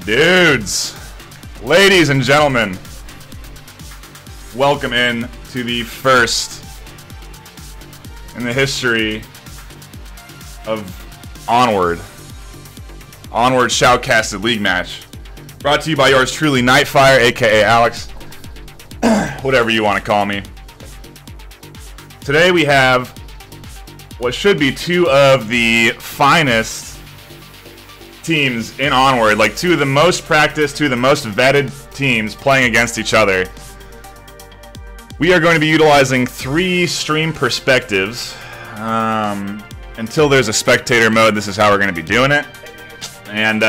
Dudes, ladies and gentlemen, welcome in to the first in the history of Onward shoutcasted league match, brought to you by yours truly, Nightfire, aka Alex, whatever you want to call me. Today we have what should be two of the finest teams in Onward, like two of the most practiced, two of the most vetted teams playing against each other. We are going to be utilizing 3 stream perspectives. Until there's a spectator mode, this is how we're going to be doing it. And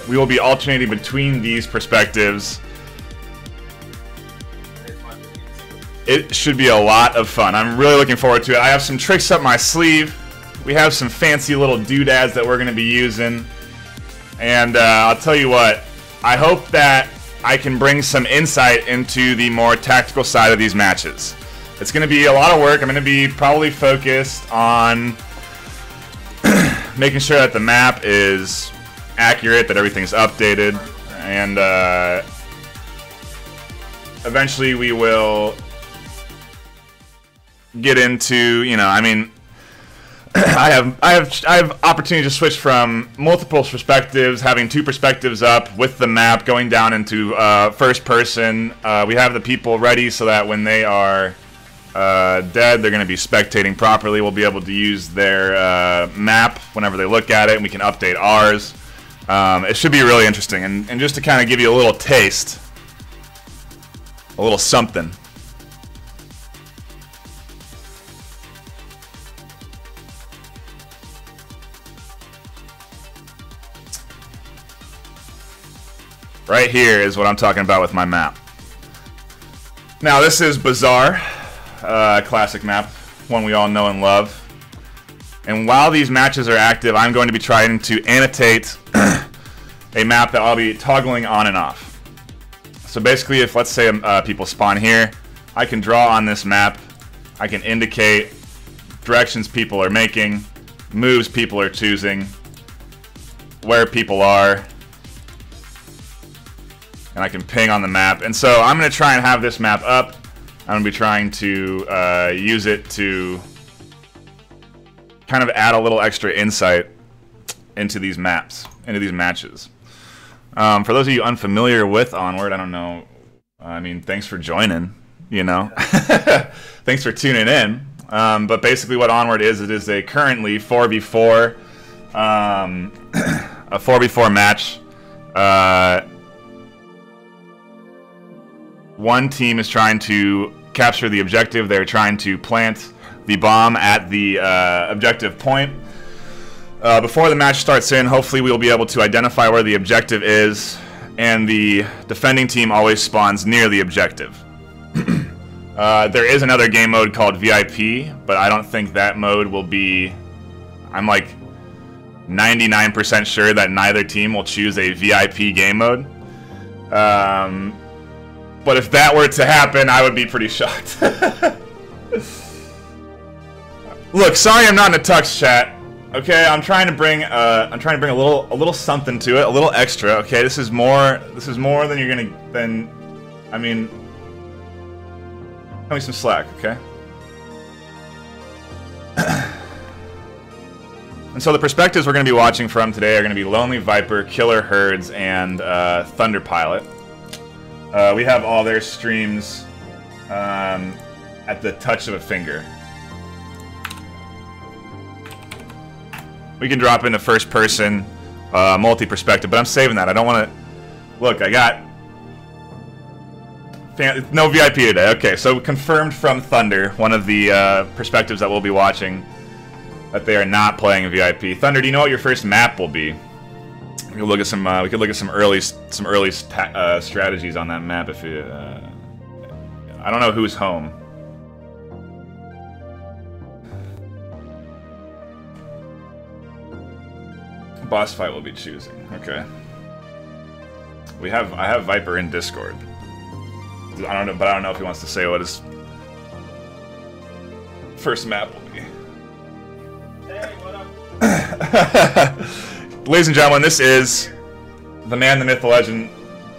we will be alternating between these perspectives. It should be a lot of fun. I'm really looking forward to it. I have some tricks up my sleeve. We have some fancy little doodads that we're going to be using. And I'll tell you what, I hope that I can bring some insight into the more tactical side of these matches. It's going to be a lot of work. I'm going to be probably focused on making sure that the map is accurate, that everything's updated, and eventually we will get into, you know, I mean, I have opportunity to switch from multiple perspectives, having 2 perspectives up with the map, going down into first person. We have the people ready so that when they are dead, they're going to be spectating properly. We'll be able to use their map whenever they look at it, and we can update ours. It should be really interesting. And just to kind of give you a little taste, a little something. Right here is what I'm talking about with my map. Now this is Bazaar, classic map, one we all know and love. And while these matches are active, I'm going to be trying to annotate a map that I'll be toggling on and off. So basically, if let's say people spawn here, I can draw on this map. I can indicate directions people are making, moves people are choosing, where people are, and I can ping on the map. And so I'm going to try and have this map up. I'm going to be trying to use it to kind of add a little extra insight into these maps, into these matches. For those of you unfamiliar with Onward, I don't know, I mean, thanks for joining, you know. Thanks for tuning in. But basically what Onward is, it is a currently 4v4, a 4v4 match. One team is trying to capture the objective. They're trying to plant the bomb at the objective point. Before the match starts in, hopefully we'll be able to identify where the objective is, and the defending team always spawns near the objective. There is another game mode called VIP, but I don't think that mode will be... I'm like 99% sure that neither team will choose a VIP game mode. But if that were to happen, I would be pretty shocked. Look, sorry I'm not in a tux chat. Okay, I'm trying to bring a little something to it, a little extra. Okay, this is more than you're gonna I mean, cut me some slack, okay? And so the perspectives we're gonna be watching from today are gonna be Lonely Viper, Killer Herds, and Thunder Pilot. We have all their streams at the touch of a finger. We can drop into first person, multi-perspective, but I'm saving that. I don't want to... Look, I got... No VIP today. Okay, so confirmed from Thunder, one of the perspectives that we'll be watching, that they are not playing VIP. Thunder, do you know what your first map will be? We could look at some. We could look at some early strategies on that map. If you, I don't know who's home. BossFight will be choosing. Okay. I have Viper in Discord. I don't know, but I don't know if he wants to say what his first map will be. Hey, what up? Ladies and gentlemen, this is the man, the myth, the legend,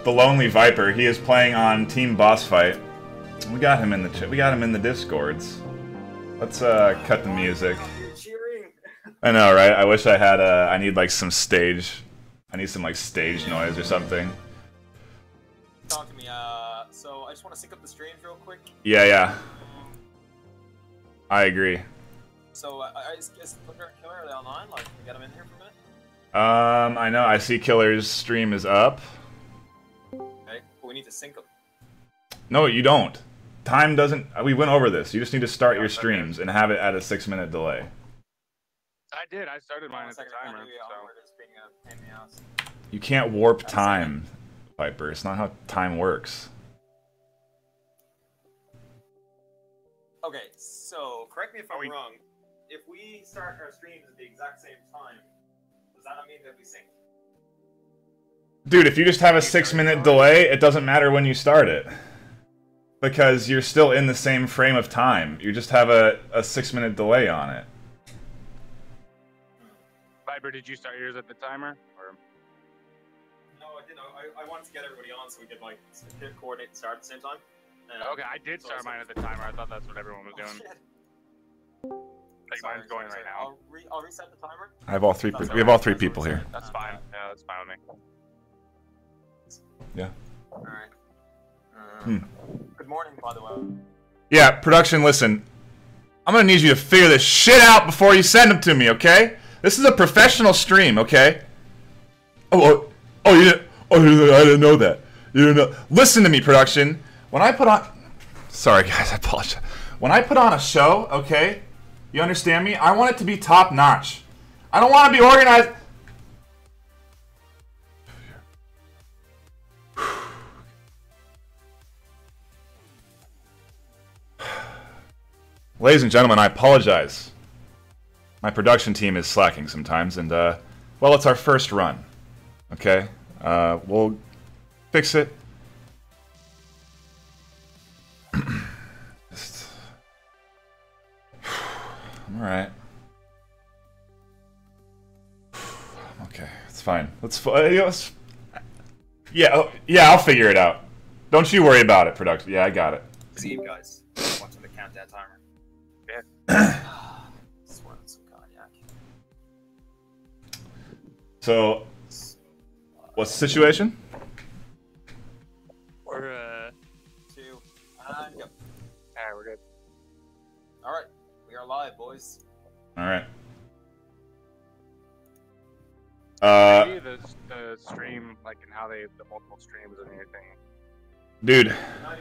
the Lonely Viper. He is playing on Team BossFight. We got him in the we got him in the Discords. Let's cut the music. I know, right? I wish I had I need like some stage. I need some like stage noise or something. Talk to me. So I just want to sync up the streams real quick. Yeah. I agree. So is Killer are they online? Like, we got him in here for a minute. I know. I see Killer's stream is up. Okay, but we need to sync them. No, you don't. Time doesn't. We went over this. You just need to start your streams and have it at a 6-minute delay. I did. I started mine at the timer. You can't warp time, Viper. It's not how time works. Okay, so correct me if I'm wrong. If we start our streams at the exact same time, does that not mean that we sync? Dude, if you just have a 6-minute delay, it doesn't matter when you start it. Because you're still in the same frame of time. You just have a 6-minute delay on it. Viper, did you start yours at the timer? Or? No, I didn't. I wanted to get everybody on so we could like coordinate and start at the same time. Okay, I did start mine at the timer. I thought that's what everyone was doing. Like mine's going right now. I'll reset the timer. I have all three. We have all three people here. That's fine. Yeah, that's fine with me. Yeah. All right. Good morning, by the way. Yeah, production. Listen, I'm gonna need you to figure this shit out before you send them to me. Okay? This is a professional stream. Okay? Oh, you didn't. Oh, I didn't know that. You didn't know. Listen to me, production. When I put on... Sorry, guys, I apologize. When I put on a show, okay, you understand me? I want it to be top-notch. I don't want to be organized... Ladies and gentlemen, I apologize. My production team is slacking sometimes, and, well, it's our first run. Okay? We'll fix it. Alright. Okay, it's fine. Yeah, I'll figure it out. Don't you worry about it, production. Yeah, I got it. See you guys. Watching the countdown timer. Yeah. Sweating some cognac. So, what's the situation? We're 2 and go. Alright, we're good. Alright, we are live, boys. Alright. Maybe the stream, like, and how the multiple streams and everything. Dude. I'm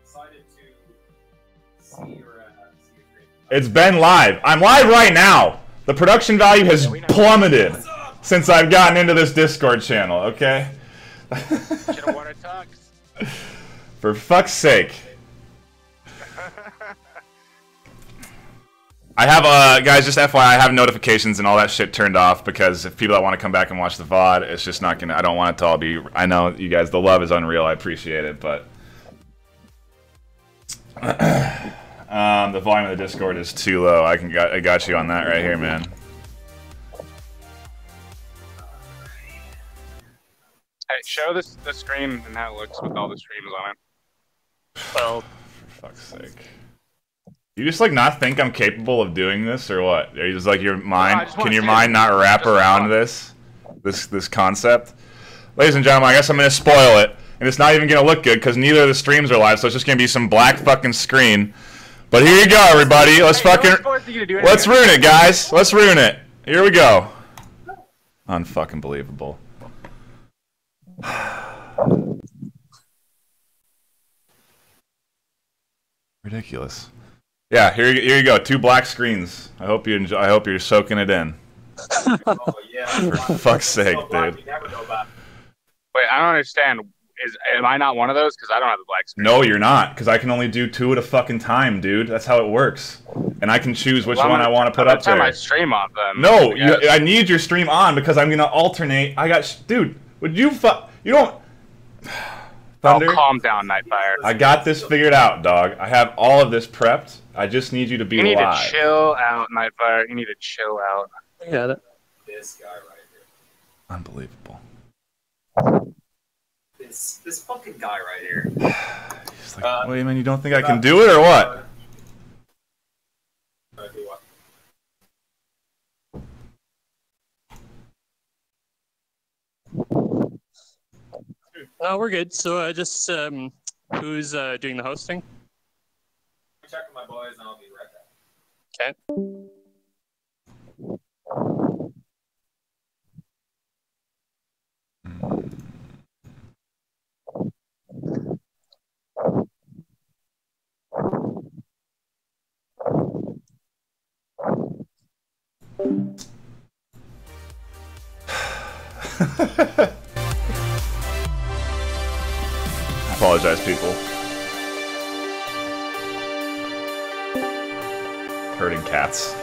excited to see your stream. It's been live. I'm live right now. The production value has plummeted since I've gotten into this Discord channel, okay? Should've worn a tux. For fuck's sake. I have, guys, just FYI, I have notifications and all that shit turned off because if people that want to come back and watch the VOD, it's just not gonna, I don't want it to all be, I know you guys, the love is unreal, I appreciate it, but... the volume of the Discord is too low. I got you on that right here, man. Hey, show the screen and how it looks with all the streams on it. Well, for fuck's sake. You just like not think I'm capable of doing this or what? Are you just like your mind? Can your mind not wrap around this concept? Ladies and gentlemen, I guess I'm gonna spoil it, and it's not even gonna look good because neither of the streams are live, so it's just gonna be some black fucking screen. But here you go, everybody. Let's let's ruin it, guys. Let's ruin it. Here we go. Unfucking believable. Ridiculous. Yeah, here you go. 2 black screens. I hope you enjoy. I hope you're soaking it in. Oh yeah. For fuck's sake, dude. Wait, I don't understand. Am I not one of those? Because I don't have the black screen. No, you're not. Because I can only do 2 at a fucking time, dude. That's how it works. And I can choose which one I want to put up there. Turn my stream off then. No, I need your stream on because I'm gonna alternate. Dude, would you You don't. Thunder. Oh, calm down, Nightfire. I got this figured out, dog. I have all of this prepped. I just need you to be live. You need to chill out, Nightfire. You need to chill out. I got it. This guy right here. Unbelievable. This fucking guy right here. He's like, wait, man, you don't think I can do it or what? We're good. So just who's doing the hosting? I'm checking my boys and I'll be right back. Okay. I apologize, people. Herding cats.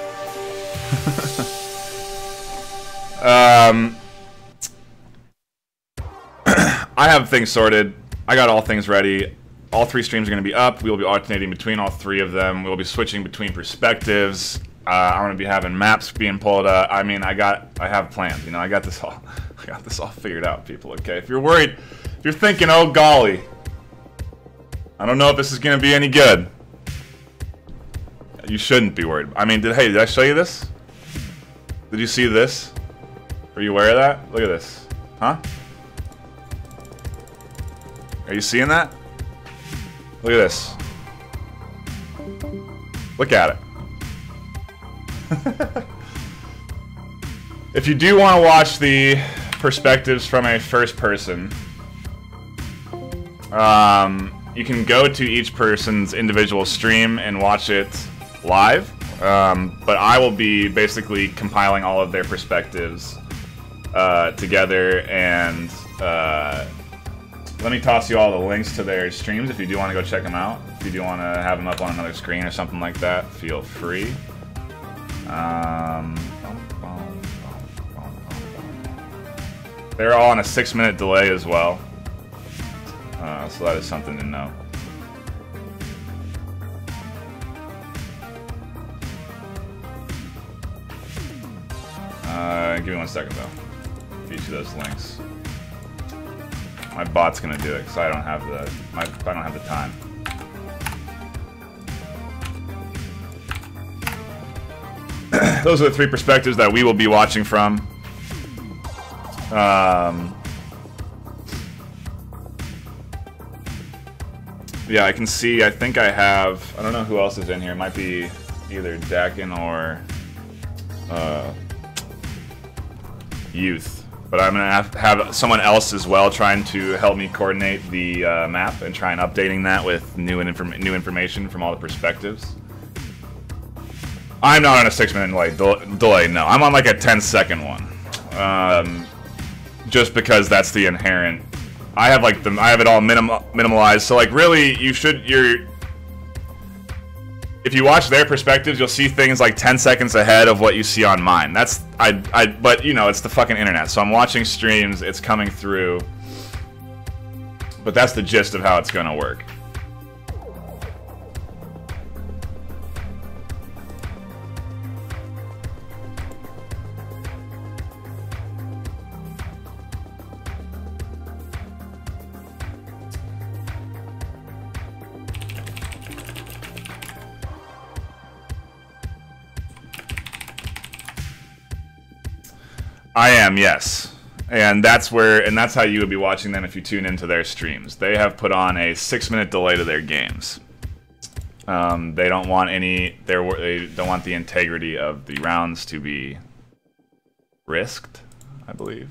I have things sorted. I got all things ready. All 3 streams are going to be up. We will be alternating between all 3 of them. We'll be switching between perspectives. I'm going to be having maps being pulled up. I mean, I have plans. You know, I got this all figured out, people. Okay, if you're worried, if you're thinking, oh golly, I don't know if this is going to be any good, you shouldn't be worried. I mean, did I show you this? Did you see this? Are you aware of that? Look at this. Huh? Are you seeing that? Look at this. Look at it. If you do want to watch the perspectives from a first person, you can go to each person's individual stream and watch it live. But I will be basically compiling all of their perspectives together, and let me toss you all the links to their streams if you do want to go check them out. If you do want to have them up on another screen or something like that, feel free. They're all on a 6-minute delay as well, so that is something to know. Give me 1 second though. Feed you those links. My bot's gonna do it because I don't have the time. Those are the 3 perspectives that we will be watching from. Yeah, I can see. I think I have. I don't know who else is in here. It might be either Dakin or Youth. But I'm gonna have someone else as well trying to help me coordinate the map and try and updating that with new information from all the perspectives. I'm not on a 6-minute delay. No, I'm on like a 10-second one. Just because that's the inherent. I have it all minimalized. So like really, if you watch their perspectives, you'll see things like 10 seconds ahead of what you see on mine. But you know, it's the fucking internet. So I'm watching streams, it's coming through. But that's the gist of how it's gonna work. I am, yes. And that's how you would be watching them if you tune into their streams. They have put on a 6-minute delay to their games. They don't want they don't want the integrity of the rounds to be risked, I believe.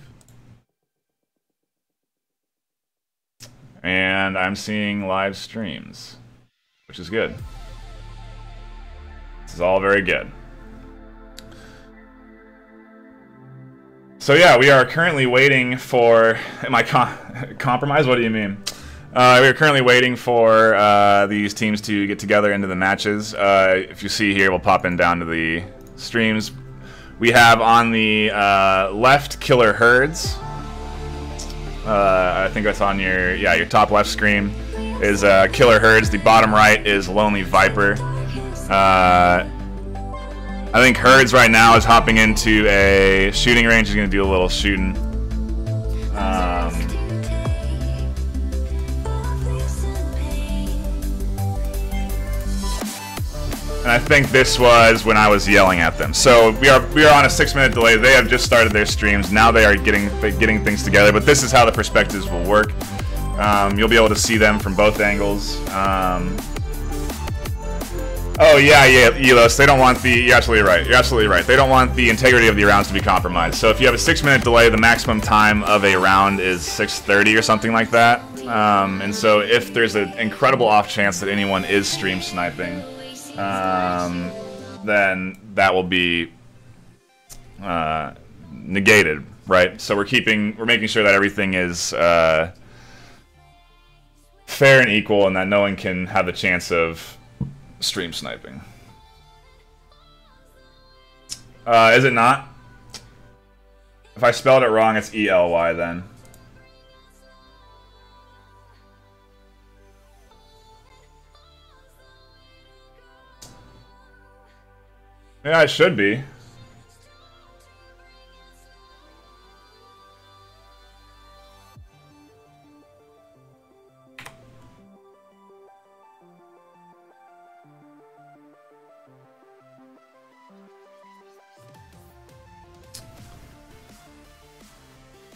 And I'm seeing live streams, which is good. This is all very good. So yeah, we are currently waiting for... Am I compromised? What do you mean? We are currently waiting for these teams to get together into the matches. If you see here, we'll pop in down to the streams. We have on the left Killer Herds. I think that's on your top left screen is Killer Herds. The bottom right is Lonely Viper. I think Herds right now is hopping into a shooting range. He's going to do a little shooting. And I think this was when I was yelling at them. So we are on a 6-minute delay. They have just started their streams. Now they are getting things together. But this is how the perspectives will work. You'll be able to see them from both angles. Oh yeah, Elos. They don't want the. You're absolutely right. You're absolutely right. They don't want the integrity of the rounds to be compromised. So if you have a 6-minute delay, the maximum time of a round is 6:30 or something like that. And so if there's an incredible off chance that anyone is stream sniping, then that will be negated, right? So we're making sure that everything is fair and equal, and that no one can have the chance of stream sniping. Is it not? If I spelled it wrong, it's E-L-Y then. Yeah, it should be.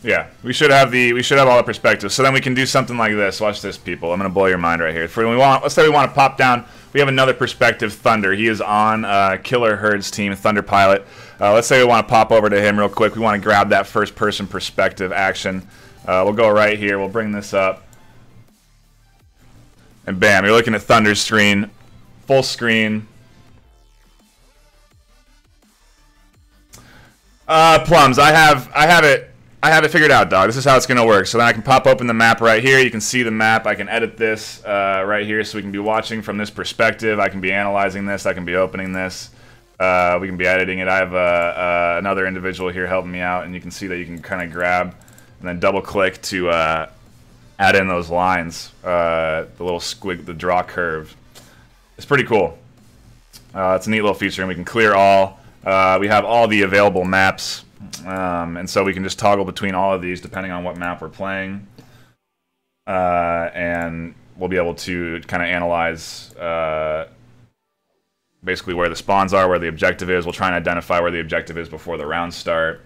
Yeah, we should have all the perspectives. So then we can do something like this. Watch this, people. I'm gonna blow your mind right here. Let's say we want to pop down. We have another perspective, Thunder. He is on Killer Herd's team, Thunder Pilot. Let's say we want to pop over to him real quick. We want to grab that first-person perspective action. We'll go right here. We'll bring this up. And bam, you're looking at Thunder's screen. Full screen. Plums, I have it figured out, dog. This is how it's going to work. So then I can pop open the map right here. You can see the map. I can edit this right here so we can be watching from this perspective. I can be analyzing this. I can be opening this. We can be editing it. I have another individual here helping me out, and you can see that you can kind of grab and then double-click to add in those lines, the little squig, the draw curve. It's pretty cool. It's a neat little feature, and we can clear all. We have all the available maps. And so we can just toggle between all of these depending on what map we're playing. And we'll be able to kind of analyze basically where the spawns are, where the objective is. We'll try and identify where the objective is before the rounds start.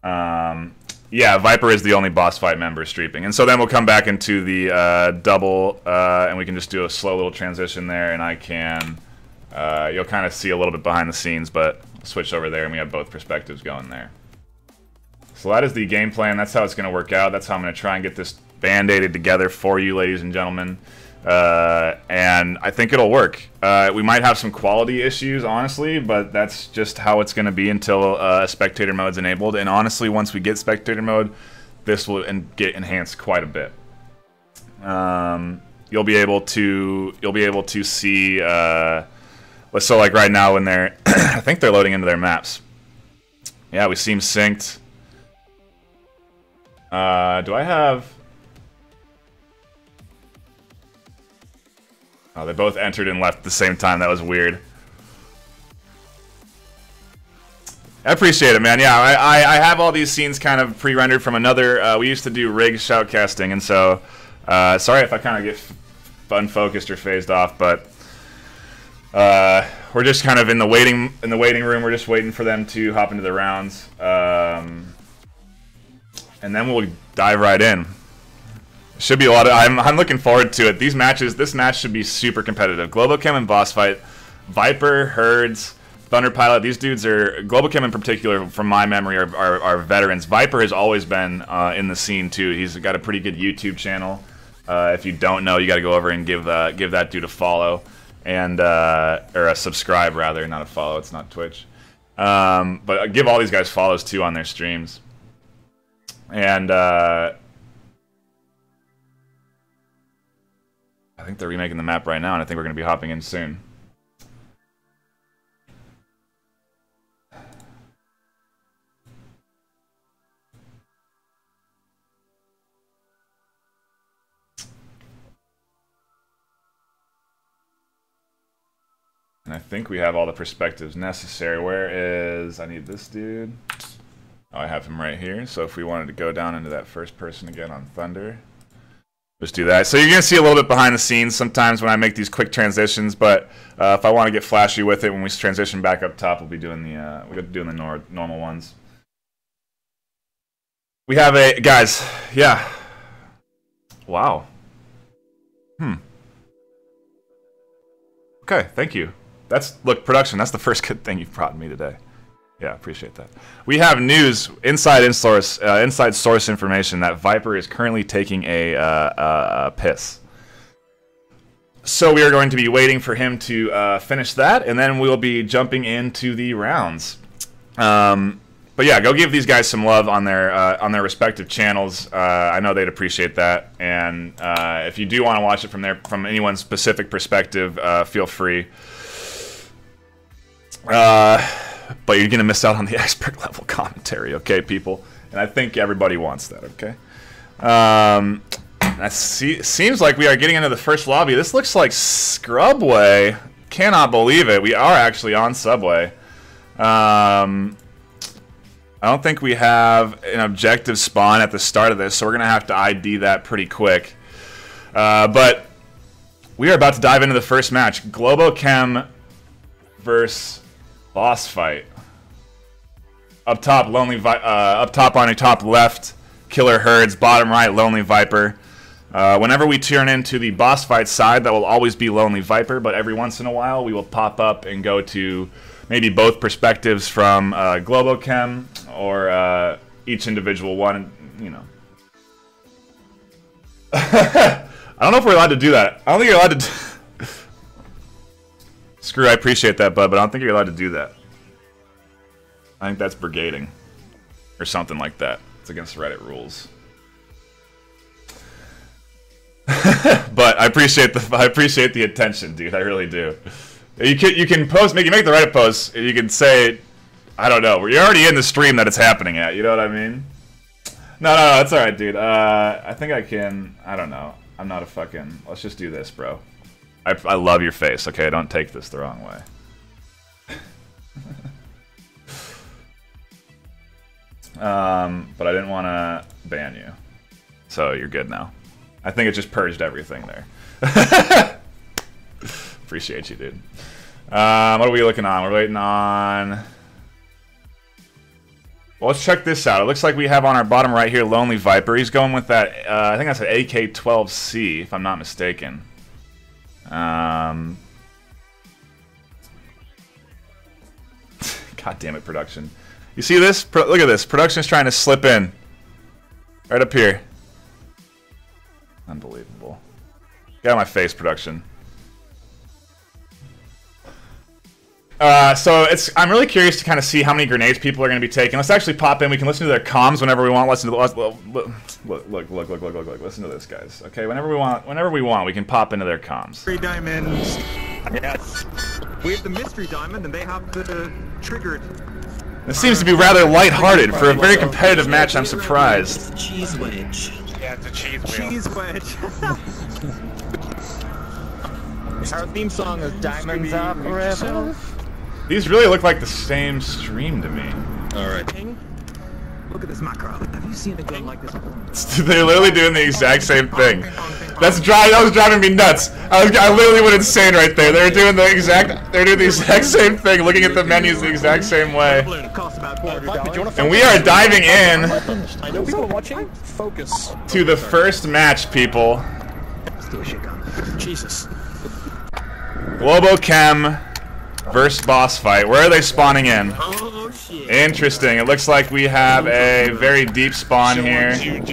Yeah, Viper is the only BossFight member streaming. And so then we'll come back into the double, and we can just do a slow little transition there, and I can... you'll kind of see a little bit behind the scenes, but switch over there, and we have both perspectives going there. So that is the game plan. That's how it's going to work out. That's how I'm going to try and get this band-aided together for you, ladies and gentlemen. And I think it'll work. We might have some quality issues, honestly, but that's just how it's going to be until spectator mode's enabled. And honestly, once we get spectator mode, this will get enhanced quite a bit. You'll be able to see. So like right now when they're, I think they're loading into their maps. Yeah, we seem synced. Do I have... Oh, they both entered and left at the same time. That was weird. I appreciate it, man. Yeah, I have all these scenes kind of pre-rendered from another... we used to do rig shoutcasting, and so... sorry if I kind of get unfocused or phased off, but... we're just kind of in the waiting room. We're just waiting for them to hop into the rounds. And then we'll dive right in. Should be a lot of... I'm looking forward to it. These matches... This match should be super competitive. Globochem and BossFight. Viper, Herds, Thunder Pilot. These dudes are... Globochem in particular, from my memory, are veterans. Viper has always been in the scene, too. He's got a pretty good YouTube channel. If you don't know, you got to go over and give that dude a follow. And or a subscribe, rather. Not a follow. It's not Twitch. But give all these guys follows, too, on their streams. And I think they're remaking the map right now, and I think we're going to be hopping in soon. And I think we have all the perspectives necessary. Where is... I need this dude. I have him right here. So if we wanted to go down into that first person again on Thunder, just do that. So you're going to see a little bit behind the scenes sometimes when I make these quick transitions, but if I want to get flashy with it when we transition back up top, we'll be doing the normal ones. We have a guys, yeah. Wow. Okay, thank you. Look, production, that's the first good thing you've brought me today. Yeah, appreciate that. We have news, inside source information that Viper is currently taking a piss. So we are going to be waiting for him to finish that, and then we'll be jumping into the rounds. But yeah, go give these guys some love on their respective channels. I know they'd appreciate that, and if you do want to watch it from anyone's specific perspective, feel free. But you're gonna miss out on the expert level commentary, okay, people? And I think everybody wants that, okay? Seems like we are getting into the first lobby. This looks like Scrubway. Cannot believe it. We are actually on Subway. I don't think we have an objective spawn at the start of this, so we're gonna have to ID that pretty quick. But we are about to dive into the first match. Globochem versus BossFight. Up top, up top on your top left, Killer Herds. Bottom right, Lonely Viper. Whenever we turn into the BossFight side, that will always be Lonely Viper, but every once in a while we will pop up and go to maybe both perspectives from Globochem or each individual one, you know. I don't know if we're allowed to do that. I don't think you're allowed to Screw, I appreciate that, bud, but I don't think you're allowed to do that. I think that's brigading. Or something like that. It's against Reddit rules. But I appreciate the attention, dude. I really do. You can post, make the Reddit post, and you can say, I don't know, you're already in the stream that it's happening at, you know what I mean? No, that's alright, dude. I think I can, I don't know. I'm not a fucking, let's just do this, bro. I love your face, okay? Don't take this the wrong way. But I didn't want to ban you. So you're good now. I think it just purged everything there. Appreciate you, dude. What are we looking on? We're waiting on... Well, let's check this out. It looks like we have on our bottom right here Lonely Viper. He's going with that, I think that's an AK-12C, if I'm not mistaken. God damn it, production. You see this? Look at this. Production's trying to slip in. Right up here. Unbelievable. Get out of my face, production. So I'm really curious to kind of see how many grenades people are going to be taking. Let's actually pop in. We can listen to their comms whenever we want. Listen to look. Listen to this, guys. Okay, whenever we want, we can pop into their comms. Mystery diamonds. Yes. We have the mystery diamond, and they have the triggered. It seems to be rather lighthearted for a very competitive match. I'm surprised. Cheese wedge. Yeah, it's a cheese wheel. Cheese wedge. Our theme song is Diamonds Are Forever. These really look like the same stream to me. Alright. Look at this macro. Have you seen a gun like this? They're literally doing the exact same thing. That was driving me nuts. I literally went insane right there. They're doing the exact same thing, looking at the menus the exact same way. And we are diving in I know people are watching. Focus. to the first match, people. Jesus. Globochem versus BossFight. Where are they spawning in? Oh shit. Interesting. It looks like we have a very deep spawn here in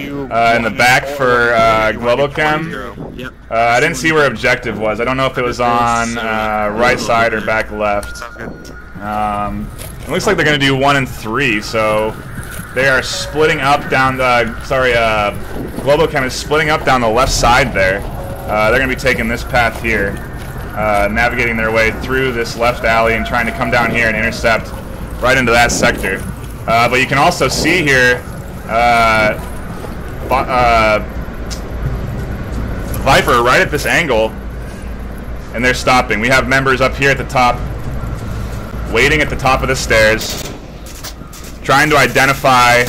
the back for Globochem. Yep. I didn't see where objective was. I don't know if it was on right side or back left. It looks like they're going to do 1 and 3, so they are splitting up down the... Globochem is splitting up down the left side there. They're going to be taking this path here, navigating their way through this left alley and trying to come down here and intercept right into that sector. But you can also see here Viper right at this angle, and they're stopping. We have members up here at the top, waiting at the top of the stairs, trying to identify,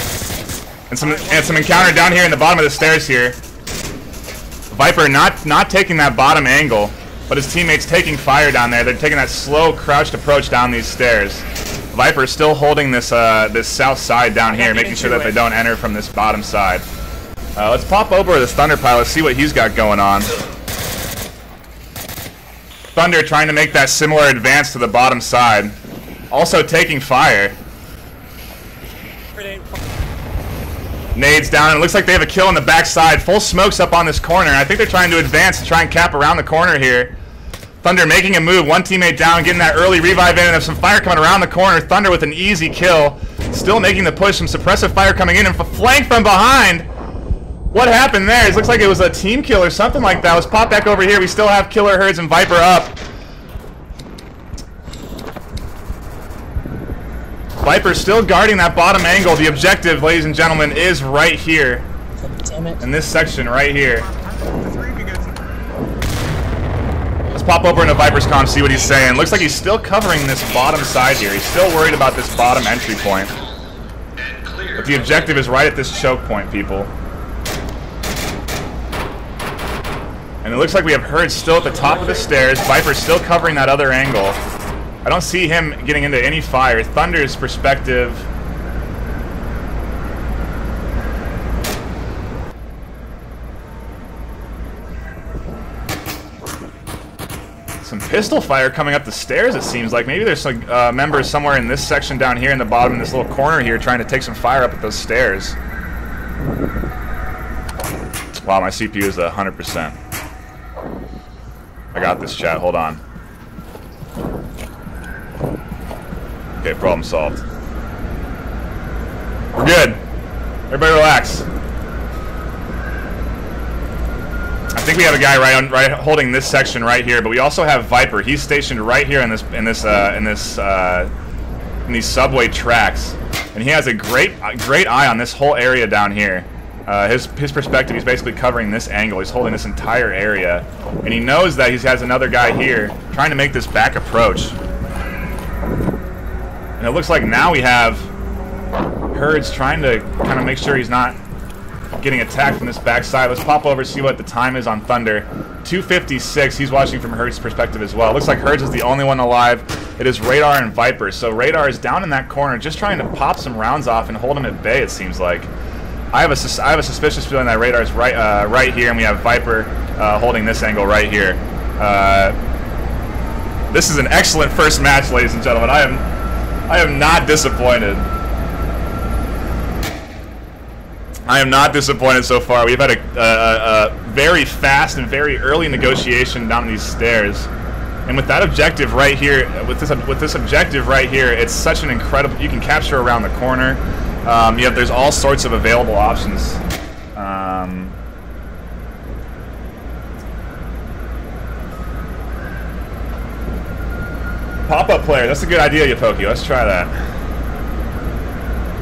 and some encounter down here in the bottom of the stairs here. Viper not taking that bottom angle, but his teammates taking fire down there. They're taking that slow, crouched approach down these stairs. Viper still holding this this south side down here, making sure that they don't enter from this bottom side. Let's pop over to this Thunder pilot, see what he's got going on. Thunder trying to make that similar advance to the bottom side. Also taking fire. Nades down, and it looks like they have a kill on the backside. Full smokes up on this corner. I think they're trying to advance and try and cap around the corner here. Thunder making a move, one teammate down, getting that early revive in, and there's some fire coming around the corner. Thunder with an easy kill. Still making the push, some suppressive fire coming in, and flank from behind. What happened there? It looks like it was a team kill or something like that. Let's pop back over here. We still have Killer Herds and Viper up. Viper still guarding that bottom angle. The objective, ladies and gentlemen, is right here. Damn it. In this section right here. Let's pop over into Viper's comm, see what he's saying. Looks like he's still covering this bottom side here. He's still worried about this bottom entry point. But the objective is right at this choke point, people. And it looks like we have Herds still at the top of the stairs. Viper still covering that other angle. I don't see him getting into any fire. Thunder's perspective. Some pistol fire coming up the stairs, it seems like. Maybe there's some members somewhere in this section down here in the bottom, in this little corner here, trying to take some fire up at those stairs. Wow, my CPU is 100%. I got this, chat. Hold on. Okay, problem solved. We're good. Everybody relax. I think we have a guy right holding this section right here, but we also have Viper. He's stationed right here in these subway tracks, and he has a great eye on this whole area down here. His perspective, he's basically covering this angle. He's holding this entire area, and he knows that he has another guy here trying to make this back approach. And it looks like now we have Herds trying to kind of make sure he's not getting attacked from this backside. Let's pop over, see what the time is on Thunder. 2:56. He's watching from Herds' perspective as well. Looks like Herds is the only one alive. It is Radar and Viper. So Radar is down in that corner, just trying to pop some rounds off and hold him at bay, it seems like. I have a suspicious feeling that Radar is right here, and we have Viper holding this angle right here. This is an excellent first match, ladies and gentlemen. I am not disappointed. I am not disappointed so far. We've had a very fast and very early negotiation down these stairs, and with that objective right here, with this objective right here, it's such an incredible. You can capture around the corner. There's all sorts of available options. Pop-up player. That's a good idea, Yopoki. Let's try that.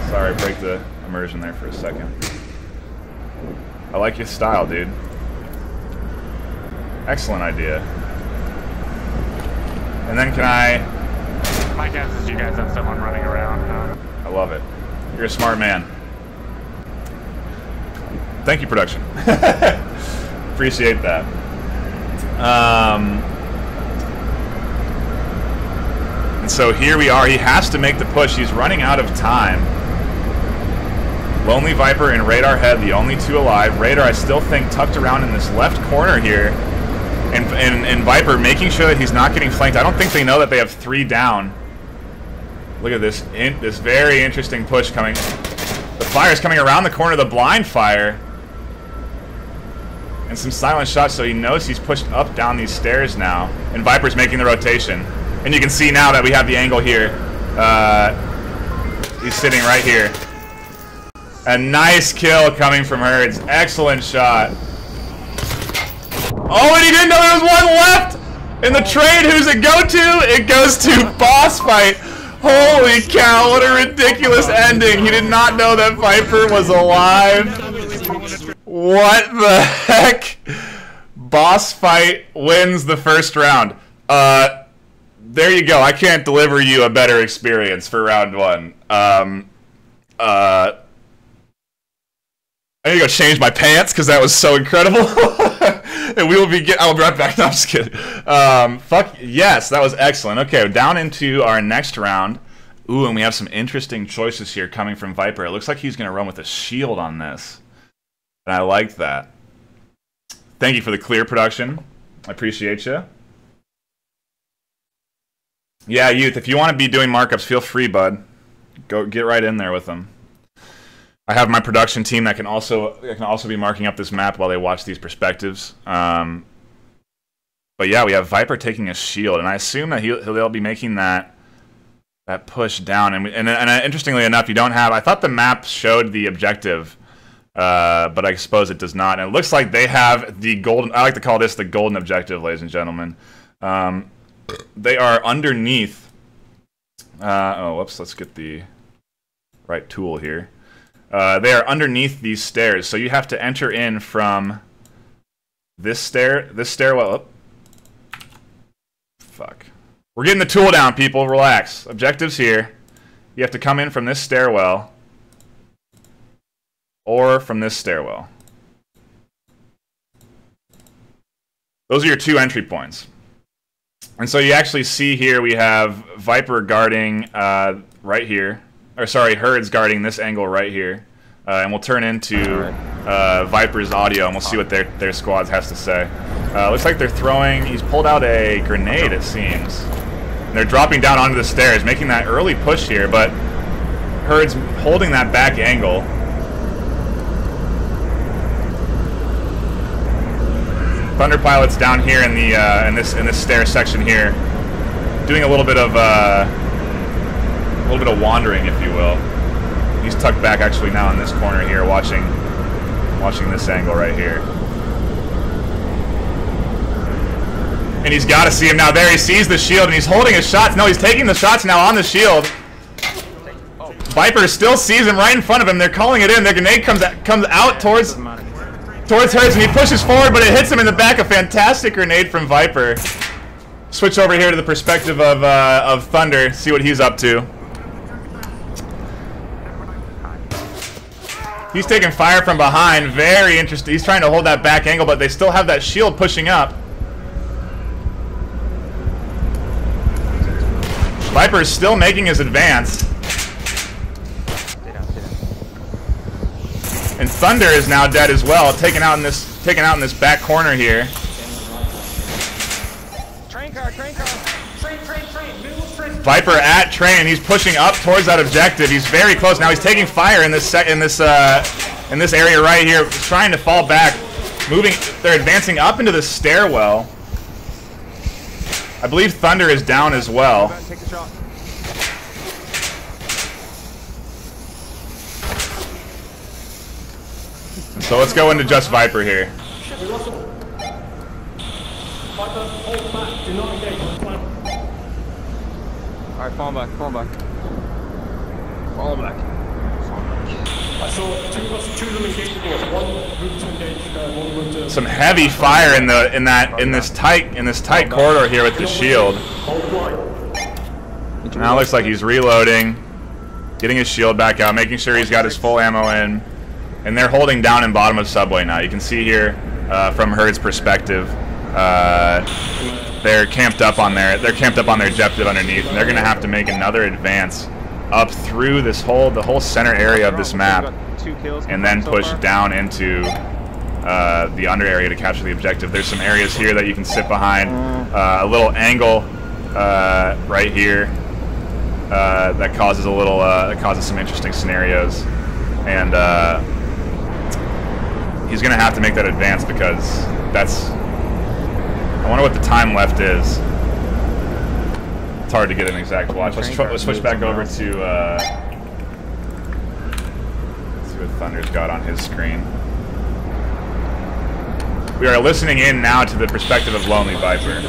Sorry, break the immersion there for a second. I like your style, dude. Excellent idea. And then can I... My guess is you guys have someone running around. I love it. You're a smart man. Thank you, production. Appreciate that. And so here we are. He has to make the push. He's running out of time. Lonely Viper and Radar Head, the only two alive. Radar, I still think, tucked around in this left corner here. And Viper making sure that he's not getting flanked. I don't think they know that they have 3 down. Look at this, this very interesting push coming. The fire's coming around the corner, the blind fire. And some silent shots, so he knows he's pushed up down these stairs now. And Viper's making the rotation. And you can see now that we have the angle here. He's sitting right here. A nice kill coming from Herds. Excellent shot. Oh, and he didn't know there was one left! In the trade, who's it go to? It goes to BossFight. Holy cow, what a ridiculous ending. He did not know that Viper was alive. What the heck? BossFight wins the first round. There you go. I can't deliver you a better experience for round 1. I need to go change my pants because that was so incredible. And we will be I'll be right back. No, I'm just kidding. Fuck yes, that was excellent. Okay, down into our next round. Ooh, and we have some interesting choices here coming from Viper. It looks like he's going to run with a shield on this. And I like that. Thank you for the clear production. I appreciate you. Yeah, Youth, if you want to be doing markups, feel free, bud. Go get right in there with them. I have my production team that can also be marking up this map while they watch these perspectives. But yeah, we have Viper taking a shield, and I assume that they'll be making that push down. And interestingly enough, you don't have. I thought the map showed the objective, but I suppose it does not. And it looks like they have the golden. I like to call this the golden objective, ladies and gentlemen. They are underneath. Oh, whoops! Let's get the right tool here. They are underneath these stairs, so you have to enter in from this stairwell. Oh. Fuck. We're getting the tool down, people. Relax. Objectives here. You have to come in from this stairwell or from this stairwell. Those are your two entry points. And so you actually see here we have Viper guarding right here. Or sorry, Herd's guarding this angle right here. And we'll turn into Viper's audio and we'll see what their squads has to say. Looks like they're throwing... He's pulled out a grenade, it seems. And they're dropping down onto the stairs, making that early push here, but Herd's holding that back angle. Thunder Pilot's down here in the in this stair section here, doing a little bit of wandering, if you will. He's tucked back actually now in this corner here, watching this angle right here. And he's got to see him now. There, he sees the shield, and he's holding his shots. No, he's taking the shots now on the shield. Viper still sees him right in front of him. They're calling it in. Their grenade comes out towards Hers, and he pushes forward, but it hits him in the back. A fantastic grenade from Viper. Switch over here to the perspective of Thunder. See what he's up to. He's taking fire from behind. Very interesting. He's trying to hold that back angle, but they still have that shield pushing up. Viper is still making his advance. And Thunder is now dead as well, taken out in this back corner here. Train car. Train. Viper at train. He's pushing up towards that objective. He's very close now. He's taking fire in this area right here, trying to fall back. Moving. They're advancing up into the stairwell. I believe Thunder is down as well. Take the shot. So let's go into just Viper here. Alright, fall back. I saw two of them engage the door. One moved to engage, one moved to... Some heavy fire in this tight corridor here with the shield. Now it looks like he's reloading, getting his shield back out, making sure he's got his full ammo in. And they're holding down in bottom of subway now. You can see here from Herd's perspective, they're camped up on their objective underneath, and they're going to have to make another advance up through the whole center area of this map, and then push down into the under area to capture the objective. There's some areas here that you can sit behind, a little angle right here that causes some interesting scenarios, and he's going to have to make that advance because that's... I wonder what the time left is. It's hard to get an exact watch. Let's switch back over to... see what Thunder's got on his screen. We are listening in now to the perspective of Lonely Viper.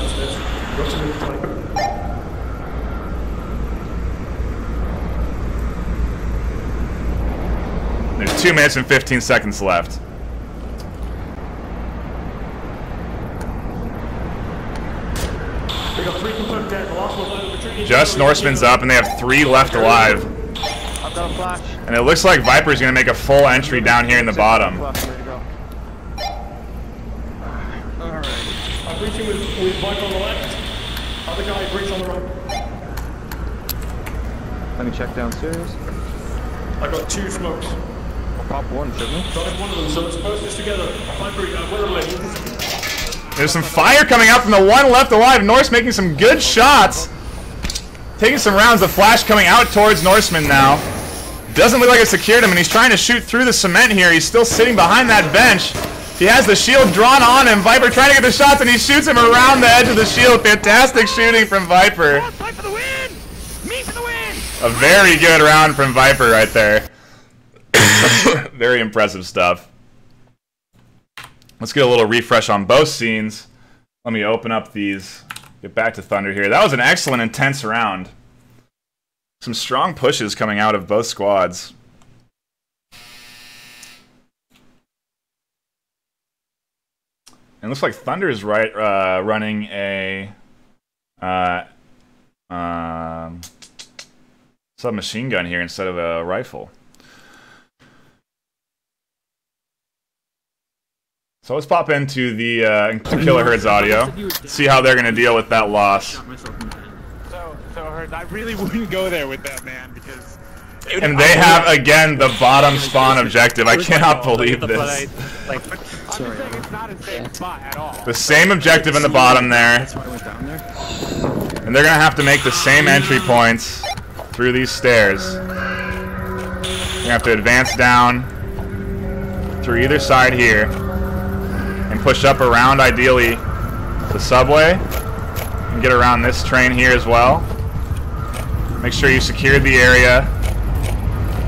There's 2 minutes and 15 seconds left. We got 3 confirmed dead. The last one's retreating. Just Norseman's up, and they have 3 left alive. got a flash. And it looks like Viper's gonna make a full entry down here in the bottom. Alright. I'm breaching with Viper on the left. Other guy breach on the right. Let me check downstairs. I got 2 smokes. I'll pop one, shouldn't we? Got one of them, so let's post this together. Viper, where are we? There's some fire coming out from the one left alive. Norse making some good shots. Taking some rounds. The flash coming out towards Norseman now. Doesn't look like it secured him, and he's trying to shoot through the cement here. He's still sitting behind that bench. He has the shield drawn on him. Viper trying to get the shots, and he shoots him around the edge of the shield. Fantastic shooting from Viper. Fight for the win! Me for the win! A very good round from Viper right there. Very impressive stuff. Let's get a little refresh on both scenes. Let me open up these. Get back to Thunder here. That was an excellent, intense round. Some strong pushes coming out of both squads. And it looks like Thunder is running a submachine gun here instead of a rifle. So let's pop into the Killer Herds audio, see how they're going to deal with that loss. So Herds, I really wouldn't go there with that, man, because... And they have, again, the bottom spawn objective. I cannot believe this. I'm just saying it's not a safe spot at all. The same objective in the bottom there. And they're going to have to make the same entry points through these stairs. You're going to have to advance down through either side here. And push up around, ideally, the subway. And get around this train here as well. Make sure you secured the area.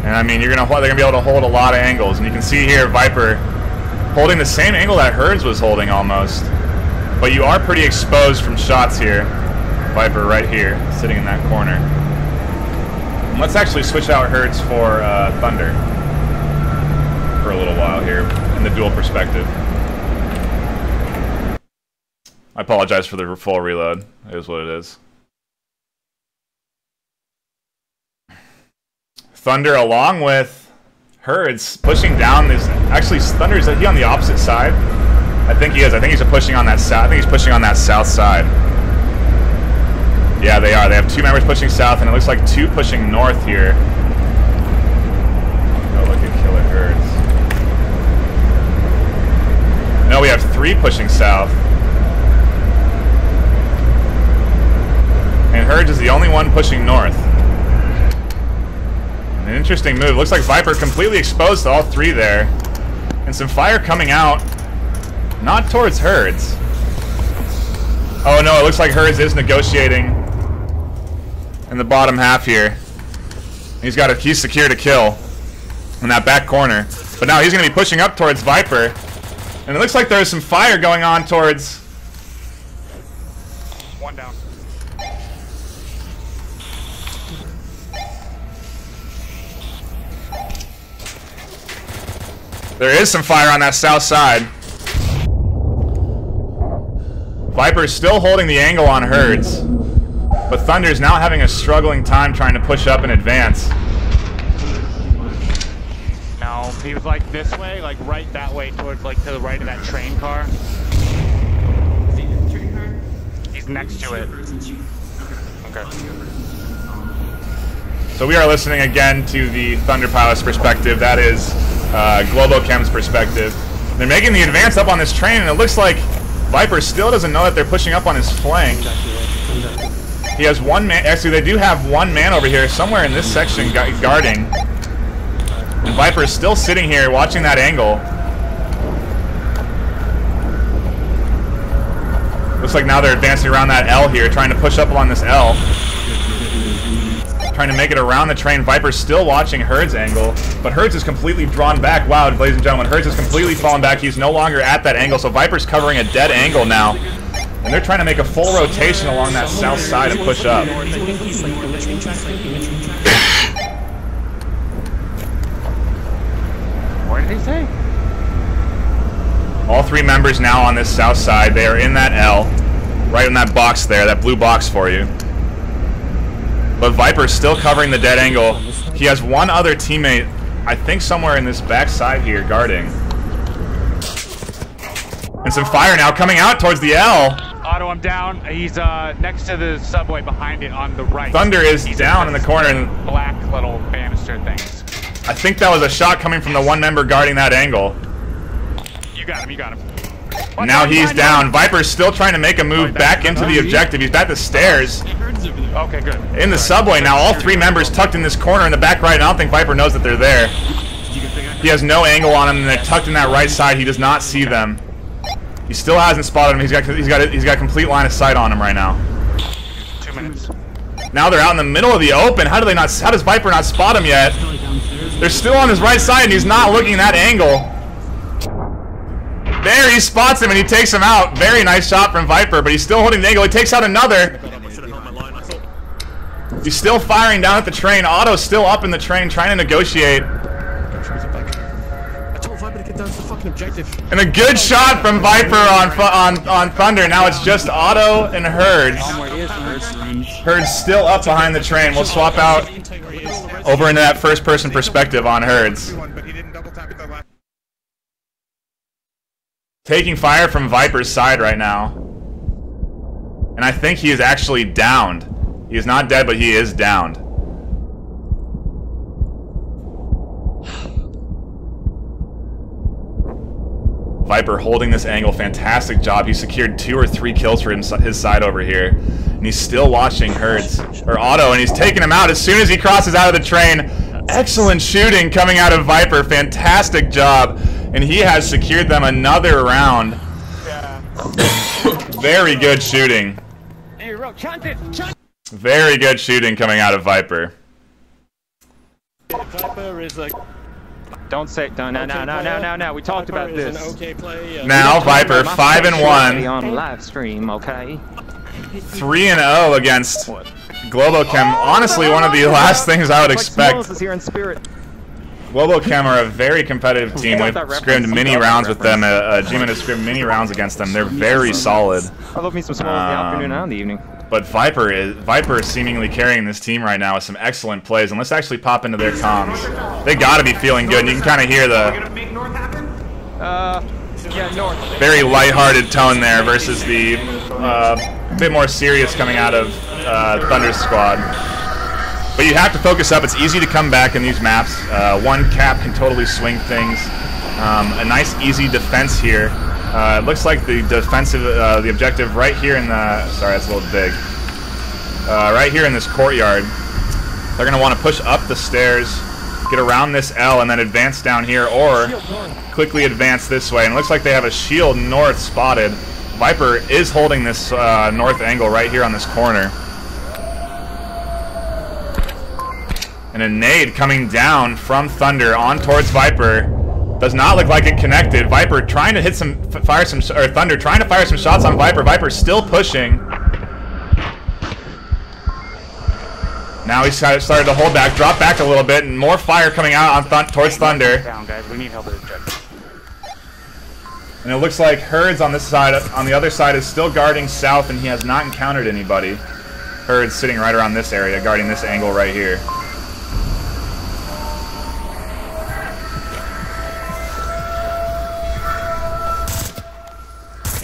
And I mean, they're gonna be able to hold a lot of angles. And you can see here, Viper holding the same angle that Herds was holding almost. But you are pretty exposed from shots here. Viper right here, sitting in that corner. And let's actually switch out Herds for Thunder for a little while here in the dual perspective. I apologize for the full reload. It is what it is. Thunder along with Herds pushing down this. Actually, Thunder, is he on the opposite side? I think he is. I think he's pushing on that south. I think he's pushing on that south side. Yeah, they are. They have 2 members pushing south, and it looks like 2 pushing north here. Go look at Killer Herds. No, we have 3 pushing south. And Herds is the only one pushing north. An interesting move. Looks like Viper completely exposed to all 3 there. And some fire coming out. Not towards Herds. Oh no, it looks like Herds is negotiating in the bottom half here. He's secured a kill in that back corner. But now he's going to be pushing up towards Viper. And it looks like there's some fire going on towards... One down. There is some fire on that south side. Viper's still holding the angle on Herds. But Thunder's now having a struggling time trying to push up and advance. No, he was like this way, like right that way towards like to the right of that train car. He's next to it. Okay. So we are listening again to the Thunder pilot's perspective. That is Globochem's perspective. They're making the advance up on this train, and it looks like Viper still doesn't know that they're pushing up on his flank. He has 1 man. Actually, they do have 1 man over here somewhere in this section guarding. And Viper is still sitting here watching that angle. Looks like now they're advancing around that L here, trying to push up along this L. Trying to make it around the train. Viper's still watching Herds' angle, but Herds is completely drawn back. Wow, ladies and gentlemen, Herds has completely fallen back. He's no longer at that angle, so Viper's covering a dead angle now. And they're trying to make a full rotation along that south side and push up. What did he say? All 3 members now on this south side. They are in that L, right in that box there, that blue box for you. But Viper's still covering the dead angle. He has one other teammate, I think somewhere in this backside here, guarding. And some fire now coming out towards the L. Otto, I'm down. He's next to the subway behind it on the right. Thunder is down in the corner. And black little banister things. I think that was a shot coming from the one member guarding that angle. You got him, you got him. Now he's down. Viper's still trying to make a move back into the objective. He's at the stairs. Okay, good. In the subway now, all three members tucked in this corner in the back right, and I don't think Viper knows that they're there. He has no angle on him, and they're tucked in that right side. He does not see them. He still hasn't spotted him. He's got complete line of sight on him right now. 2 minutes. Now they're out in the middle of the open. How does Viper not spot him yet? They're still on his right side, and he's not looking that angle. There, he spots him, and he takes him out. Very nice shot from Viper, but he's still holding the angle. He takes out another. He's still firing down at the train. Otto's still up in the train, trying to negotiate. I told Viper to get down to the fucking objective. And a good shot from Viper on Thunder. Now it's just Otto and Herds. Herds still up behind the train. We'll swap out over into that first-person perspective on Herds. Taking fire from Viper's side right now. And I think he is actually downed. He is not dead, but he is downed. Viper holding this angle. Fantastic job. He secured 2 or 3 kills for his side over here. And he's still watching Herds, or Otto, and he's taking him out as soon as he crosses out of the train. Excellent shooting coming out of Viper. Fantastic job. And he has secured them another round. Very good shooting. Very good shooting coming out of Viper. Viper is like... Don't say... No. We talked about this. Now Viper, 5-1. On live stream, okay? 3-0 against Globochem. Honestly, one of the last things I would expect. Globochem are a very competitive team. We've scrimmed many rounds with them. G-Man has scrimmed many rounds against them. They're very solid. I love me some small in the afternoon and the evening. But Viper is seemingly carrying this team right now with some excellent plays. And let's actually pop into their comms. They got to be feeling good. And you can kind of hear the yeah, North. Very lighthearted tone there versus the bit more serious coming out of Thunder's squad. But you have to focus up. It's easy to come back in these maps. One cap can totally swing things. A nice easy defense here. It looks like the defensive, the objective right here in the, sorry, that's a little big. Right here in this courtyard. They're going to want to push up the stairs, get around this L, and then advance down here, or quickly advance this way. And it looks like they have a shield north spotted. Viper is holding this north angle right here on this corner. And a nade coming down from Thunder on towards Viper. Does not look like it connected. Viper trying to hit some, Thunder trying to fire some shots on Viper. Viper still pushing. Now he's started to hold back, drop back a little bit, and more fire coming out on towards Thunder. Down, guys. We need help with this. And it looks like Herds on this side, on the other side, is still guarding south, and he has not encountered anybody. Herds sitting right around this area, guarding this angle right here.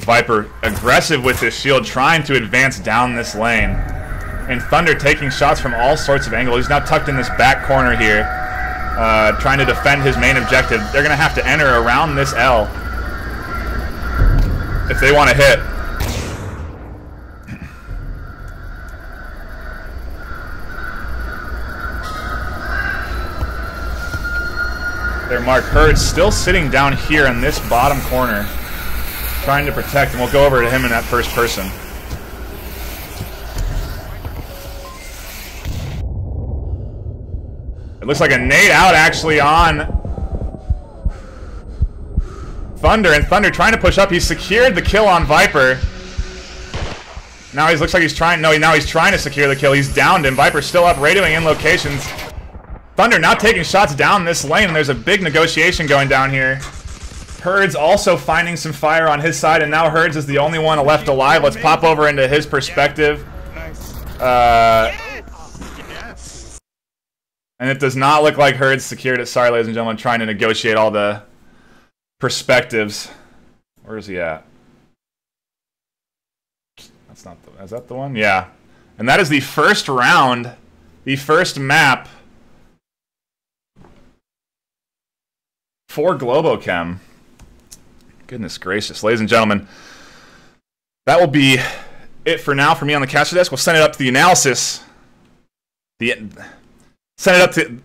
Viper aggressive with his shield, trying to advance down this lane. And Thunder taking shots from all sorts of angles. He's now tucked in this back corner here, trying to defend his main objective. They're going to have to enter around this L if they want to hit. Their Mark Herds still sitting down here in this bottom corner, trying to protect, and we'll go over to him in that first person. It looks like a nade out actually on Thunder, and Thunder trying to push up. He's secured the kill on Viper. Now he looks like he's trying, no, now he's trying to secure the kill. He's downed him. Viper's still up, radioing in locations. Thunder now taking shots down this lane, and there's a big negotiation going down here. Herds also finding some fire on his side, and now Herds is the only one left alive. Let's pop over into his perspective. And it does not look like Herd's secured it. Sorry, ladies and gentlemen, I'm trying to negotiate all the perspectives. Where is he at? That's not the... Is that the one? Yeah. And that is the first round, the first map for Globochem. Goodness gracious. Ladies and gentlemen, that will be it for now for me on the caster desk. We'll send it up to the analysis. Send it up to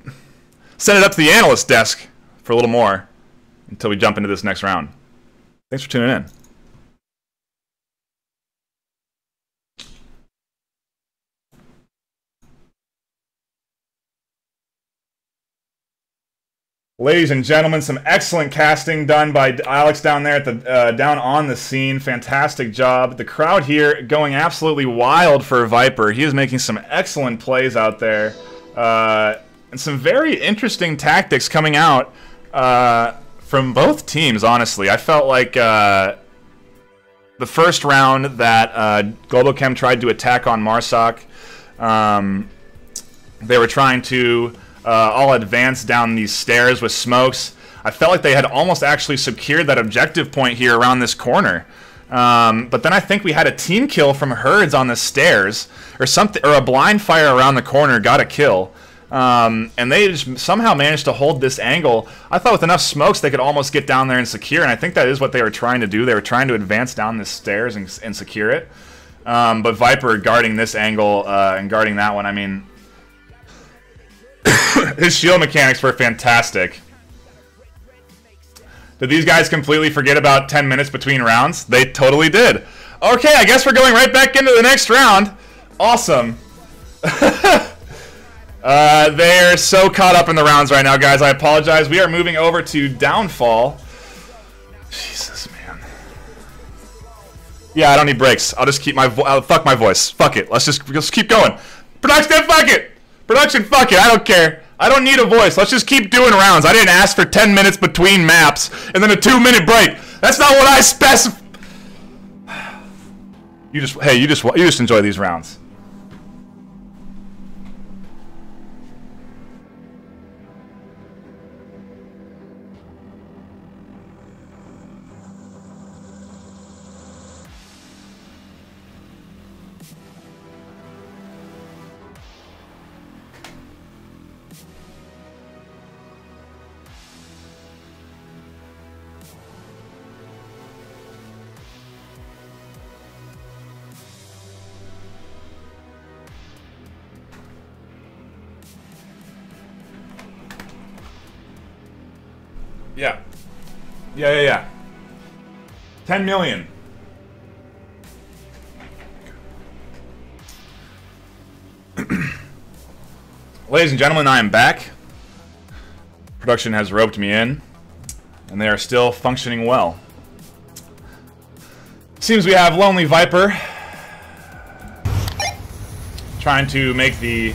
the analyst desk for a little more until we jump into this next round. Thanks for tuning in. Ladies and gentlemen, some excellent casting done by Alex down there at the down on the scene. Fantastic job. The crowd here going absolutely wild for Viper. He is making some excellent plays out there. And some very interesting tactics coming out from both teams, honestly. I felt like the first round that Globochem tried to attack on Marsoc, they were trying to all advance down these stairs with smokes. I felt like they had almost actually secured that objective point here around this corner. But then I think we had a team kill from Herds on the stairs, or something, or a blind fire around the corner got a kill. And they just somehow managed to hold this angle. I thought with enough smokes they could almost get down there and secure, and I think that is what they were trying to do. They were trying to advance down the stairs and secure it. But Viper guarding this angle and guarding that one, I mean, his shield mechanics were fantastic. Did these guys completely forget about 10 minutes between rounds? They totally did. Okay, I guess we're going right back into the next round. Awesome. They're so caught up in the rounds right now, guys. I apologize. We are moving over to Downfall. Jesus, man. Yeah, I don't need breaks. I'll just keep my fuck my voice. Fuck it. Let's just keep going. Production, fuck it. Production, fuck it. I don't care. I don't need a voice. Let's just keep doing rounds. I didn't ask for 10 minutes between maps and then a 2-minute break. That's not what I specified. You just enjoy these rounds. Yeah. 10 million. Ladies and gentlemen, I am back. Production has roped me in, and they are still functioning well. Seems we have Lonely Viper trying to make the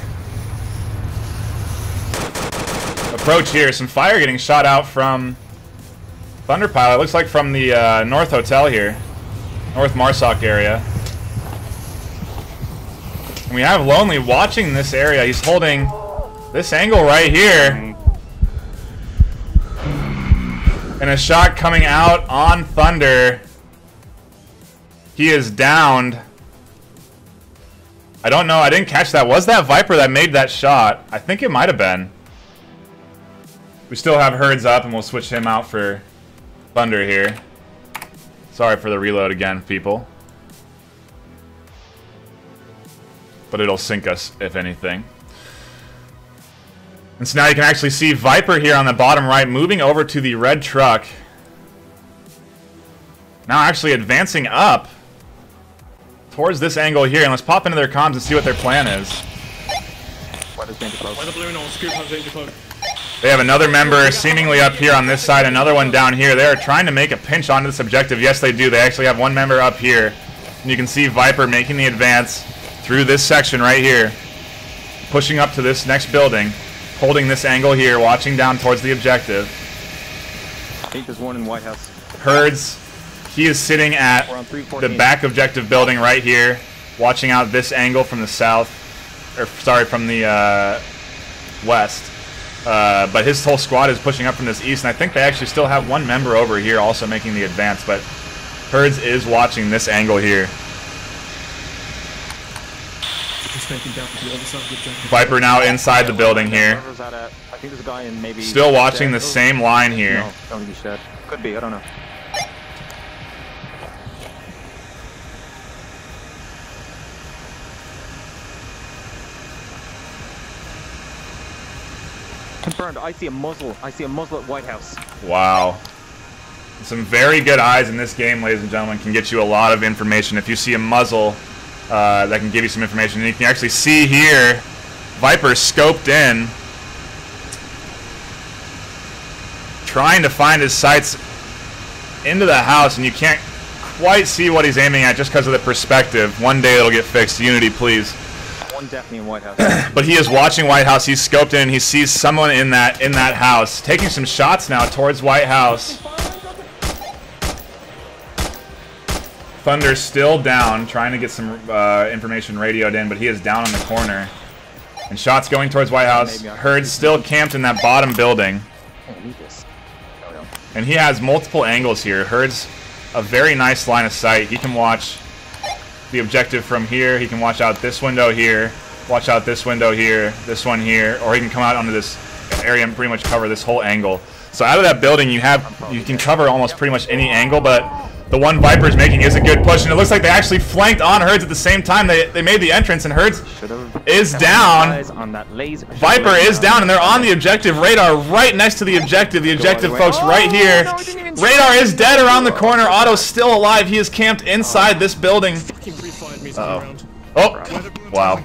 approach here. Some fire getting shot out from Thunder Pilot. Looks like from the North Hotel here. North Marsoc area. And we have Lonely watching this area. He's holding this angle right here. And a shot coming out on Thunder. He is downed. I don't know. I didn't catch that. Was that Viper that made that shot? I think it might have been. We still have Herds up, and we'll switch him out for Thunder here. Sorry for the reload again, people. But it'll sink us, if anything. And so now you can actually see Viper here on the bottom right, moving over to the red truck. Now actually advancing up towards this angle here. And let's pop into their comms and see what their plan is. They have another member seemingly up here on this side, another one down here. They are trying to make a pinch onto this objective. Yes, they do. They actually have one member up here. And you can see Viper making the advance through this section right here. Pushing up to this next building. Holding this angle here, watching down towards the objective. I think there's one in White House. Herds, he is sitting at the back objective building right here, watching out this angle from the south. Or, sorry, from the northwest. But his whole squad is pushing up from this east, and I think they actually still have one member over here also making the advance, but Herds is watching this angle here. Viper now inside the building here. I think there's a guy in maybe. Still watching the same line here. No, don't think he's dead. Could be, I don't know. Confirmed, I see a muzzle. I see a muzzle at White House. Wow. Some very good eyes in this game, ladies and gentlemen, can get you a lot of information. If you see a muzzle, that can give you some information. And you can actually see here, Viper scoped in, trying to find his sights into the house, and you can't quite see what he's aiming at just because of the perspective. One day it'll get fixed. Unity, please. One definitely in White House. But he is watching White House. He's scoped in. He sees someone in that house, taking some shots now towards White House. Thunder's still down, trying to get some information radioed in, but he is down in the corner. And shots going towards White House. Herd's still camped in that bottom building. And he has multiple angles here. Herd's a very nice line of sight. He can watch the objective from here. He can watch out this window here. Watch out this window here. This one here. Or he can come out onto this area and pretty much cover this whole angle. So out of that building, you can cover almost pretty much any angle, but the one Viper's making is a good push, and it looks like they actually flanked on Herds at the same time. They made the entrance, and Herds is down. Viper is down, and they're on the objective. Radar right next to the objective. The objective, folks, right here. Radar is dead around the corner. Otto's still alive. He is camped inside this building. Uh-oh. Oh, wow.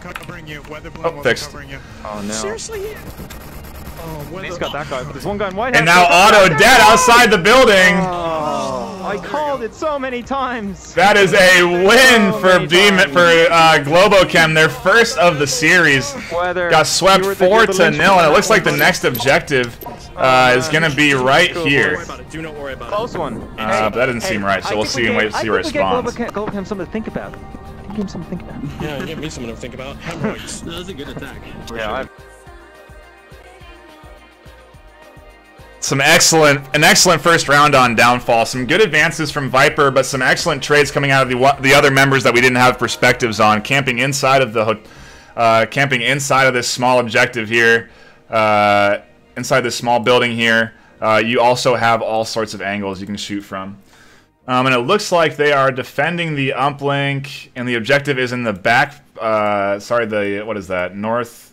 Oh, fixed. Oh, no. Seriously? He's got that guy. There's one guy in White House. And now Otto dead outside the building. Oh, I called it so many times. That is a win for Globochem, their first of the series. Got swept 4-0, and it looks like the next objective is going to be right here. Do not worry about it. Close one. But that doesn't seem right, so we'll see and wait to see where it spawns. Globochem something to think about. Give him something to think about. Yeah, give me something to think about. Hemorrhoids. That was a good attack. Yeah, an excellent first round on Downfall. Some good advances from Viper, but some excellent trades coming out of the other members that we didn't have perspectives on. Camping inside of this small objective here, inside this small building here. You also have all sorts of angles you can shoot from. And it looks like they are defending the uplink, and the objective is in the back. What is that? North.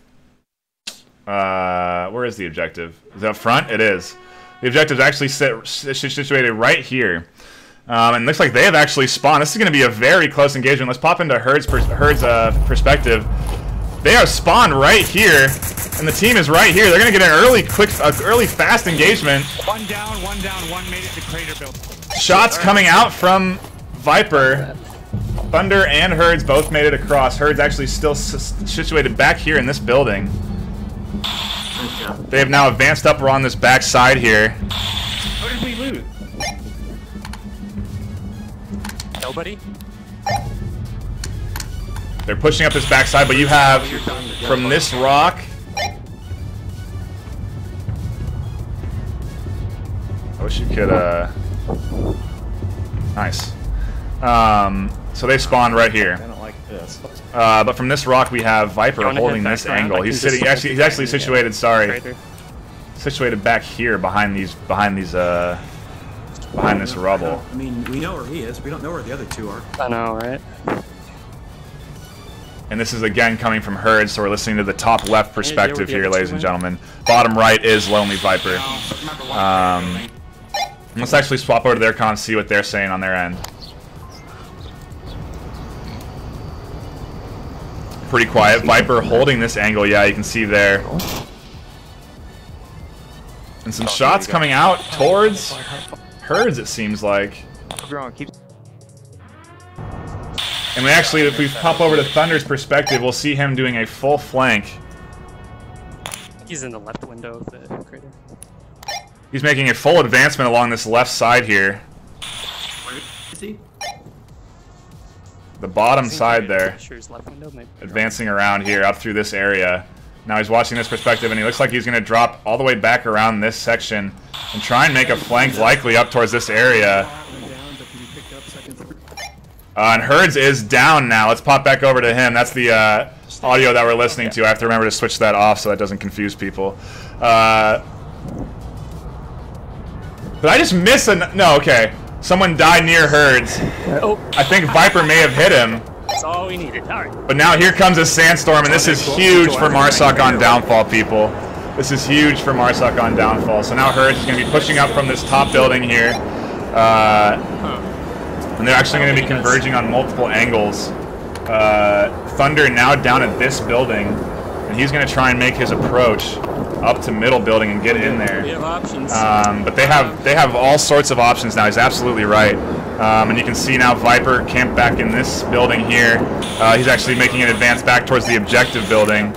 Where is the objective? Is that front? It is. The objective is actually situated right here. And it looks like they have actually spawned. This is going to be a very close engagement. Let's pop into Herd's perspective. They are spawned right here, and the team is right here. They're going to get an early fast engagement. One down, one made it to crater build. Shots coming out from Viper. Thunder and Herds both made it across. Herds actually still situated back here in this building. They have now advanced up around this back side here. How did we lose? Nobody? They're pushing up this back side, but you have from this rock. I wish you could, nice. So they spawned right here. I don't like this. But from this rock we have Viper holding this angle. He's actually situated. Sorry, situated back here behind this rubble. I mean, we know where he is. We don't know where the other two are. I know, right? And this is again coming from Herd, so we're listening to the top left perspective here, ladies and gentlemen. Bottom right is Lonely Viper. Let's actually swap over to their con and see what they're saying on their end. Pretty quiet. Viper holding this angle, yeah, you can see there. And some shots coming out towards Herds, it seems like. And we actually, if we pop over to Thunder's perspective, we'll see him doing a full flank. He's in the left window of the crater. He's making a full advancement along this left side here. Where is he? The bottom side there. Left window, maybe. Advancing around here, up through this area. Now he's watching this perspective, and he looks like he's going to drop all the way back around this section and try and make a flank likely up towards this area. And Herds is down now. Let's pop back over to him. That's the audio that we're listening to. I have to remember to switch that off so that doesn't confuse people. Did I just miss a... No, okay. Someone died near Herds. Oh. I think Viper may have hit him. That's all we needed. All right. But now here comes a sandstorm, and this is huge for Marsoc on downfall, people. This is huge for Marsoc on downfall. So now Herds is going to be pushing up from this top building here. And they're actually going to be converging on multiple angles. Thunder now down at this building, and he's going to try and make his approach up to middle building and get in there. We have options. But they have all sorts of options now. He's absolutely right. And you can see now Viper camped back in this building here. He's actually making an advance back towards the objective building.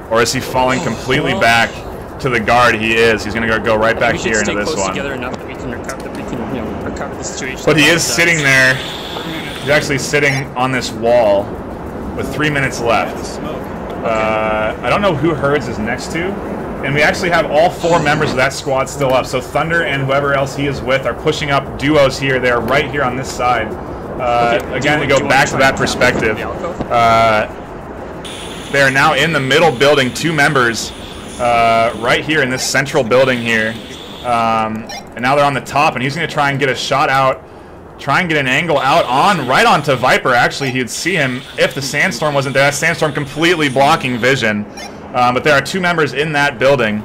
Or is he falling completely back to the guard? He is. He's going to go right back here into this one. Together enough that we can recover the situation. But he is sitting there. He's actually sitting on this wall with 3 minutes left. I don't know who Herds is next to. And we actually have all 4 members of that squad still up. So Thunder and whoever else he is with are pushing up duos here. They're right here on this side. Again, to go back to that perspective. They are now in the middle building, 2 members right here in this central building here. And now they're on the top, and he's going to try and get a shot out, try and get an angle out right onto Viper. Actually, he'd see him if the sandstorm wasn't there. That sandstorm completely blocking vision. But there are 2 members in that building.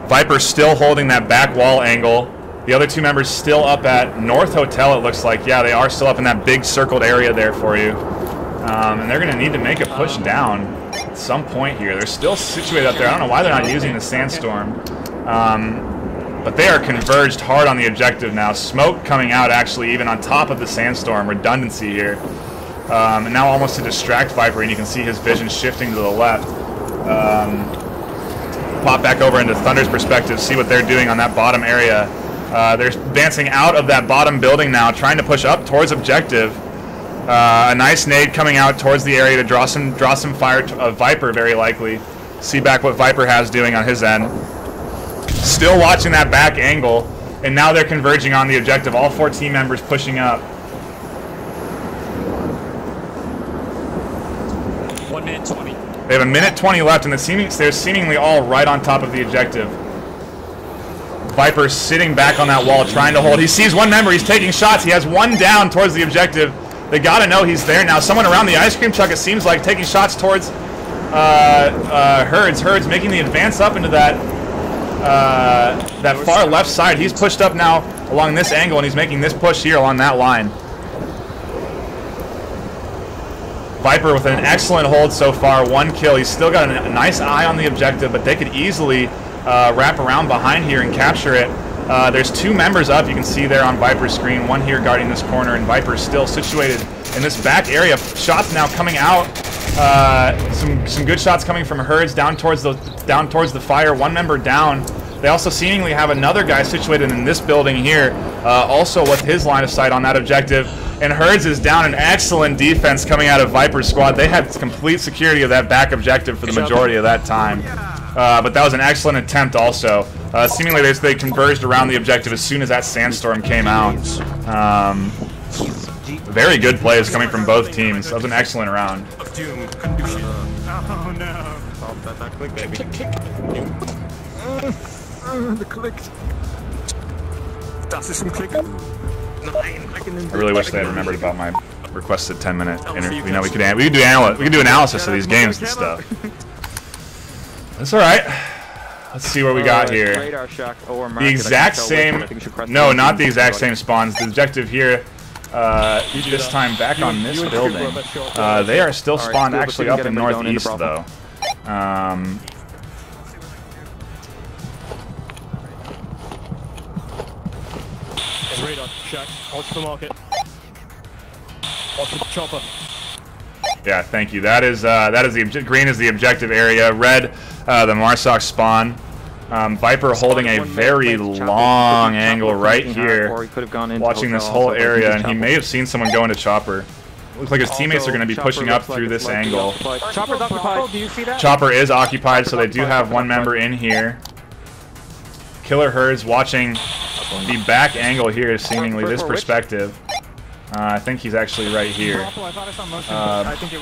Viper still holding that back wall angle. The other 2 members still up at North Hotel, it looks like. Yeah, they are still up in that big circled area there for you. And they're going to need to make a push down at some point here. They're still situated up there. I don't know why they're not using the sandstorm. But they are converged hard on the objective now. Smoke coming out, actually, even on top of the sandstorm. Redundancy here. And now almost to distract Viper, and you can see his vision shifting to the left. Pop back over into Thunder's perspective, see what they're doing on that bottom area. They're advancing out of that bottom building now, trying to push up towards objective. A nice nade coming out towards the area to draw some fire to Viper, very likely. See back what Viper has doing on his end. Still watching that back angle, and now they're converging on the objective. All 4 team members pushing up. 1 minute 20. They have a minute 20 left, and they're seemingly all right on top of the objective. Viper sitting back on that wall, trying to hold. He sees 1 member. He's taking shots. He has 1 down towards the objective. They got to know he's there now. Someone around the ice cream truck, it seems like, taking shots towards Herds. Herds making the advance up into that far left side. He's pushed up now along this angle, and he's making this push here along that line. Viper with an excellent hold so far. 1 kill. He's still got a nice eye on the objective, but they could easily wrap around behind here and capture it. There's 2 members up, you can see there on Viper's screen. 1 here guarding this corner, and Viper's still situated in this back area. Shots now coming out. Some good shots coming from Herds down towards the fire. 1 member down. They also seemingly have another guy situated in this building here, also with his line of sight on that objective. And Herds is down. An excellent defense coming out of Viper's squad. They had complete security of that back objective for the majority of that time. But that was an excellent attempt also. Seemingly they converged around the objective as soon as that sandstorm came out. Very good plays coming from both teams. That was an excellent round. Oh no. That click, baby. The click. Das ist ein Klick. I really wish they had remembered about my requested 10-minute interview. You know, we could do analysis of these games and stuff. That's all right. Let's see what we got here. The exact same. No, not the exact same spawns. The objective here. This time back on this building. They are still spawned actually up in northeast though. Radar, check. Watch the market. Watch the chopper. Yeah, thank you. That is the green is the objective area. Red, the Marsoc spawn. Viper holding a very long angle right here, watching this whole area, and he may have seen someone go into chopper. Looks like his teammates are going to be pushing up through this angle. Chopper's occupied. Do you see that? Chopper is occupied, so they do have one member in here. Killer Herds watching the back angle here, seemingly this perspective. I think he's actually right here,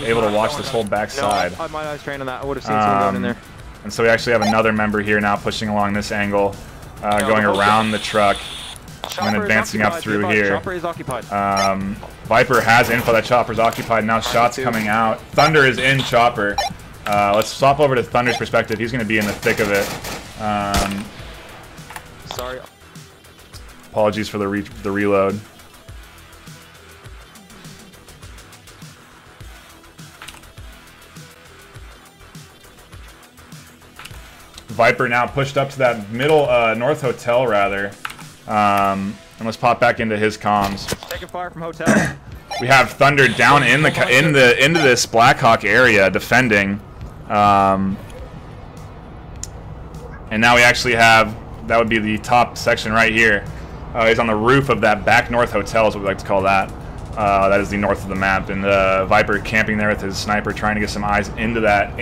able to watch this whole back side. I might have trained on that. I would have seen someone going in there. And so we actually have another member here now pushing along this angle, going around the truck and advancing up through here. Chopper is occupied. Viper has info that Chopper's occupied. Now shots coming out. Thunder is in Chopper. Let's swap over to Thunder's perspective. He's going to be in the thick of it. Sorry. Apologies for the reload. Viper now pushed up to that middle north hotel rather, and let's pop back into his comms. Taking fire from hotel. We have Thunder down into this Blackhawk area defending, and now we actually have, that would be the top section right here. He's on the roof of that back north hotel is what we like to call that. That is the north of the map, and Viper camping there with his sniper, trying to get some eyes into that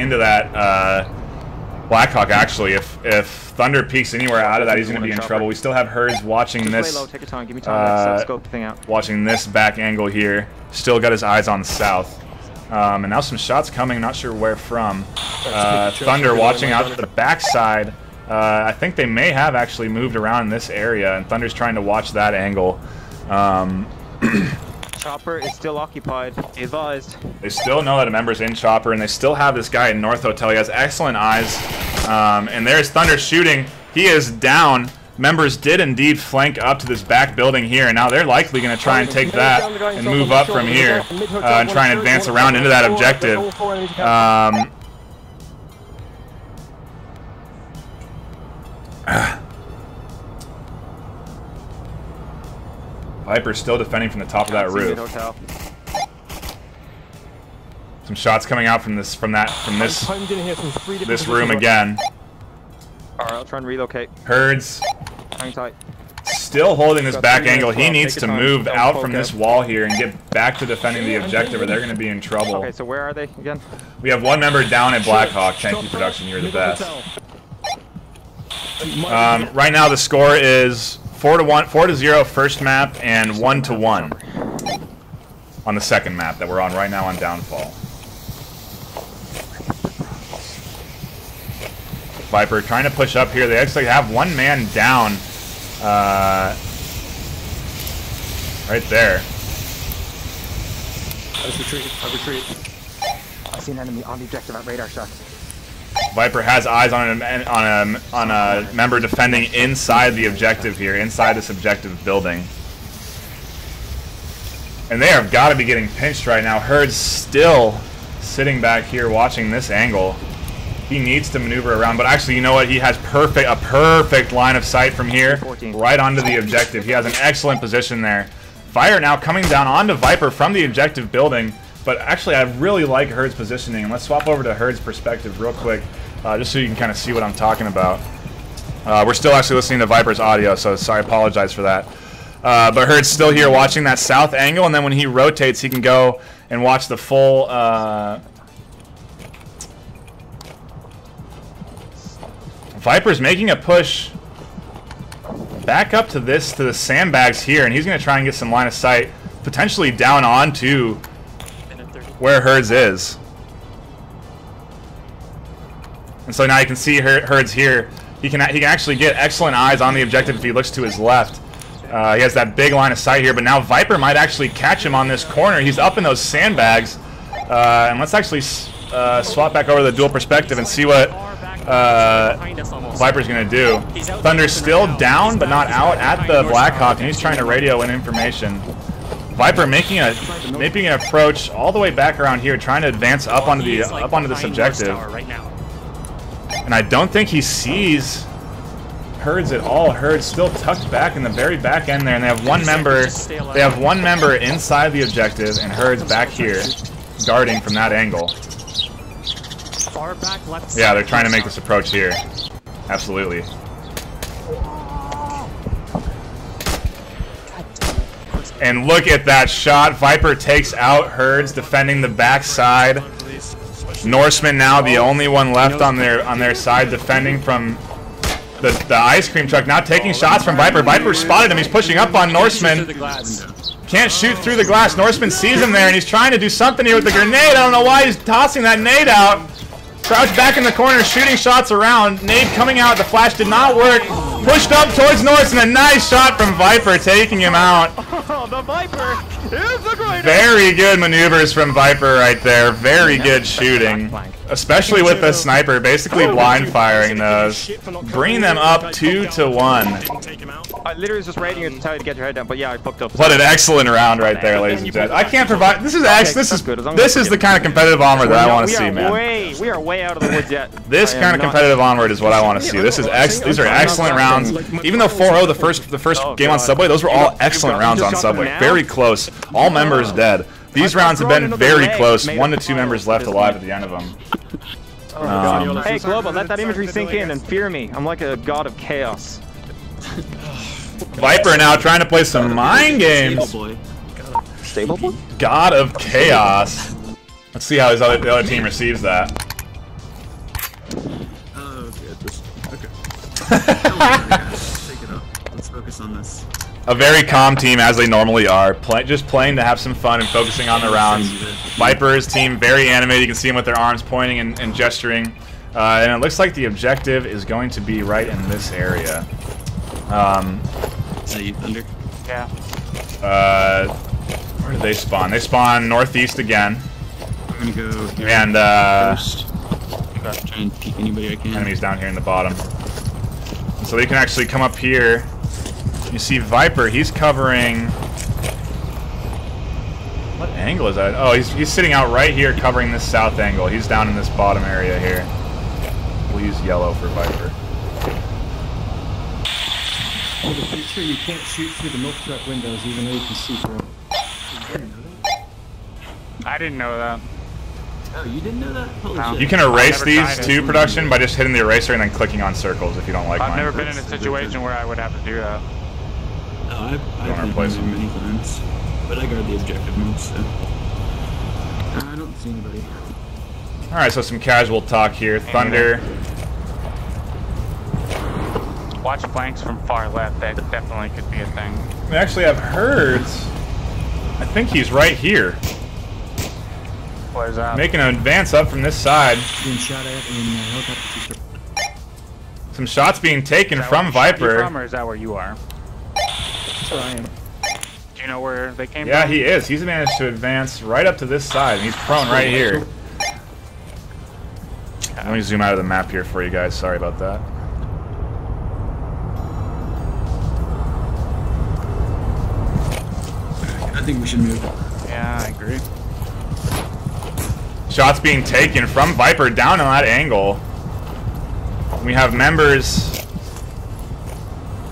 Blackhawk. Actually, if Thunder peeks anywhere out of that, he's going to be in trouble. We still have Herds watching this. Take your time. Give me time to scope the thing out. Watching this back angle here. Still got his eyes on the south. And now some shots coming. Not sure where from. Thunder watching out the backside. I think they may have actually moved around in this area, and Thunder's trying to watch that angle. Chopper is still occupied. Be advised. They still know that a member's in Chopper, and they still have this guy in North Hotel. He has excellent eyes. And there's Thunder shooting. He is down. Members did indeed flank up to this back building here, and now they're likely going to try and take that and move up from here and try and advance around into that objective. Viper's still defending from the top of that roof. Some shots coming out from this room again. Alright, I'll try and relocate. Herds Hang tight. still holding this back angle. He needs to move out from this wall here and get back to defending the objective, or they're going to be in trouble. Okay, so where are they again? We have one member down at Blackhawk. Thank you, production. You're the best. Right now the score is 4-0 first map and 1-1 on the second map that we're on right now on Downfall. Viper trying to push up here. They actually have one man down right there. I retreat. I see an enemy on the objective at radar shot. Viper has eyes on a member defending inside the objective here, inside this objective building. And they have got to be getting pinched right now. Herd's still sitting back here watching this angle. He needs to maneuver around, but actually, you know what? He has a perfect line of sight from here, right onto the objective. He has an excellent position there. Fire now coming down onto Viper from the objective building. But actually, I really like Herd's positioning. And let's swap over to Herd's perspective real quick, just so you can kind of see what I'm talking about. We're still actually listening to Viper's audio, so sorry, I apologize for that. But Herd's still here watching that south angle, and then when he rotates, he can go and watch the full... Viper's making a push back up to the sandbags here, and he's going to try and get some line of sight, potentially down onto where Herds is. And so now you can see Herds here. He can actually get excellent eyes on the objective if he looks to his left. He has that big line of sight here, but now Viper might actually catch him on this corner. He's up in those sandbags. And let's actually swap back over to the dual perspective and see what Viper's going to do. Thunder's still down but not out at the Blackhawk, and he's trying to radio in information. Viper making an approach all the way back around here, trying to advance up onto this objective. And I don't think he sees Herds at all. Herds still tucked back in the very back end there, and they have one member. They have one member inside the objective, and Herds back here, guarding from that angle. Far back left. Yeah, they're trying to make this approach here. Absolutely. And look at that shot. Viper takes out Herds, defending the backside. Norseman now the only one left on their side, defending from the ice cream truck. Now taking shots from Viper. Viper spotted him. He's pushing up on Norseman. Can't shoot through the glass. Norseman sees him there, and he's trying to do something here with the grenade. I don't know why he's tossing that nade out. Crouched back in the corner, shooting shots around. Nade coming out. The flash did not work. Pushed up towards Norseman. A nice shot from Viper, taking him out. Oh, the Viper is the greatest. Very good maneuvers from Viper right there. Very good shooting. Especially with the sniper, basically blind firing those. Bringing them up 2-1. I literally was just waiting here to tell you to get your head down, but yeah, I fucked up. What an excellent round right there, ladies and gentlemen. I can't provide. This is the kind of competitive Onward that I want to see, man. We are way out of the woods yet. This kind of competitive Onward is what I want to see. These are excellent rounds. Even though 4-0 the first game on Subway, those were all excellent rounds on Subway. Very close. All members dead. These rounds have been very close. 1 to 2 members left alive at the end of them. Hey, Global, let that imagery sink in and fear me. I'm like a god of chaos. Viper now trying to play some mind games. Stable boy? God of chaos. Let's see how the other team receives that. Oh, okay. Take it up. Let's focus on this. A very calm team, as they normally are. Just playing to have some fun and focusing on the rounds. Viper's team very animated. You can see them with their arms pointing and gesturing. And it looks like the objective is going to be right in this area. Is that you, Thunder? Yeah. Where did they spawn? They spawn northeast again. I'm gonna go here And first. Try and peek anybody I can. enemies down here in the bottom. So they can actually come up here. You see Viper, he's covering... What angle is that? Oh, he's sitting out right here covering this south angle. He's down in this bottom area here. We'll use yellow for Viper. Oh, the feature you can't shoot through the milk truck windows even though you can see through them. I didn't know that. Oh, you didn't know that? Holy No. shit. You can erase never these tried it. to production by just hitting the eraser and then clicking on circles if you don't like I've mine. never been in a situation where I would have to do that. Oh, I've wanna done replace it them? many times. But I guard the objective mode, so... I don't see anybody. Alright, so some casual talk here. Thunder. Watch flanks from far left. That definitely could be a thing. We actually have Herds. I think he's right here. What is that? Making an advance up from this side. Being shot at in helicopter. Some shots being taken Is that from where you shot you Viper. from, or is that where you are? That's where I am. Do you know where they came Yeah, from? he is. He's managed to advance right up to this side, and he's prone right here. Let me zoom out of the map here for you guys. Sorry about that. I think we should move. Yeah, I agree. Shots being taken from Viper down on that angle. We have members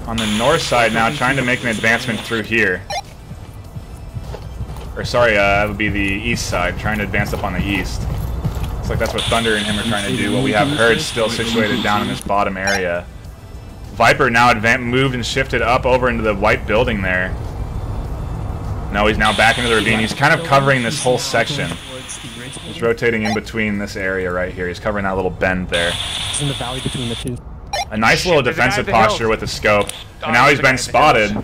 on the north side now trying to make an advancement through here. Or sorry, that would be the east side, trying to advance up on the east. Looks like that's what Thunder and him are trying to do, but we have Herds still situated down in this bottom area. Viper now moved and shifted up over into the white building there. No, he's now back into the ravine. He's kind of covering this whole section. He's rotating in between this area right here. He's covering that little bend there. It's in the valley between the two. A nice little defensive posture with the scope. And now he's been spotted.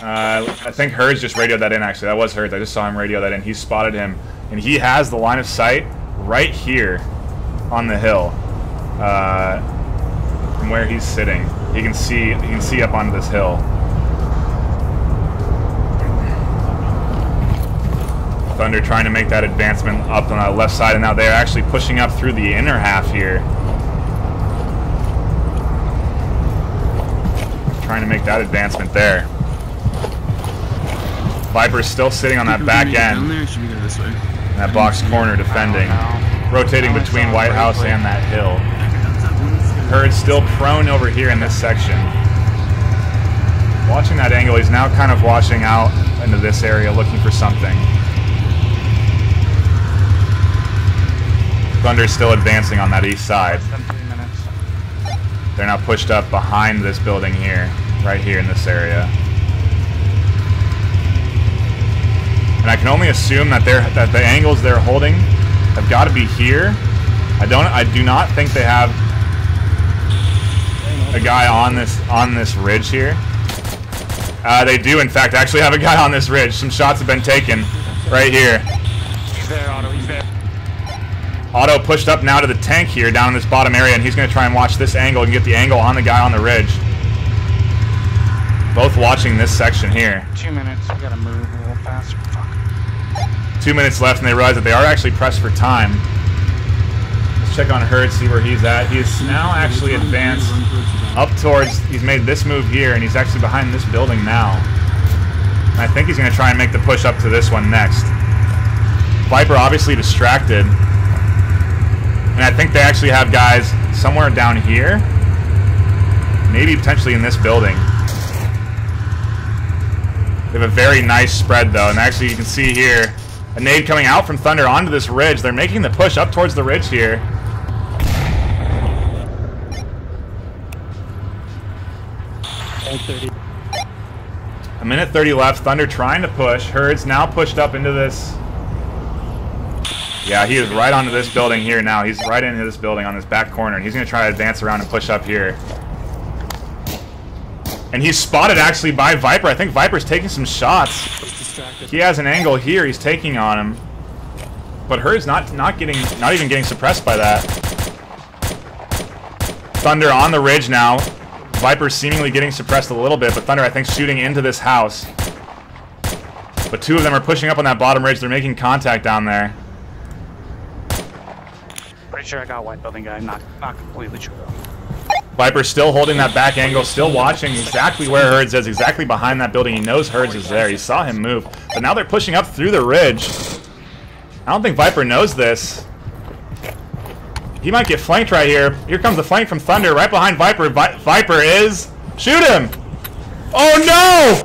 I think Herds just radioed that in, actually. That was Herds. I just saw him radio that in. He spotted him. And he has the line of sight right here on the hill. From where he's sitting. He can see up onto this hill. Thunder trying to make that advancement up on the left side, and now they're actually pushing up through the inner half here. Trying to make that advancement there. Viper's still sitting on that back end. There, should we go this way? In that box corner defending. Rotating between White House and that hill. Herd's still prone over here in this section. Watching that angle, he's now kind of washing out into this area looking for something. Thunder's still advancing on that east side. Less than 3 minutes. They're now pushed up behind this building here, right here in this area. And I can only assume that the angles they're holding have got to be here. I do not think they have a guy on this ridge here. They do, in fact, actually have a guy on this ridge. Some shots have been taken right here. He's there, Otto. He's there. Otto pushed up now to the tank here down in this bottom area, and he's going to try and watch this angle and get the angle on the guy on the ridge. Both watching this section here. 2 minutes. We gotta move a little faster. Fuck. 2 minutes left, and they realize that they are actually pressed for time. Let's check on Hurd, see where he's at. He is now actually advanced up towards. He's made this move here, and he's actually behind this building now. And I think he's going to try and make the push up to this one next. Viper obviously distracted. And I think they actually have guys somewhere down here. Maybe potentially in this building. They have a very nice spread though, and actually you can see here a nade coming out from Thunder onto this ridge. They're making the push up towards the ridge here. A minute 30 left. Thunder trying to push. Hurd's now pushed up into this. Yeah, he is right onto this building here now. He's right into this building on this back corner, and he's going to try to advance around and push up here. And he's spotted actually by Viper. I think Viper's taking some shots. He has an angle here. He's taking on him, but Hurd's not even getting suppressed by that. Thunder on the ridge now. Viper seemingly getting suppressed a little bit, but Thunder I think shooting into this house. But two of them are pushing up on that bottom ridge. They're making contact down there. Pretty sure I got white building guy. Not completely sure though. Viper still holding that back angle, still watching exactly where Hurds is, exactly behind that building. He knows Hurds is there. He saw him move. But now they're pushing up through the ridge. I don't think Viper knows this. He might get flanked right here. Here comes the flank from Thunder right behind Viper. Viper is... Shoot him! Oh no!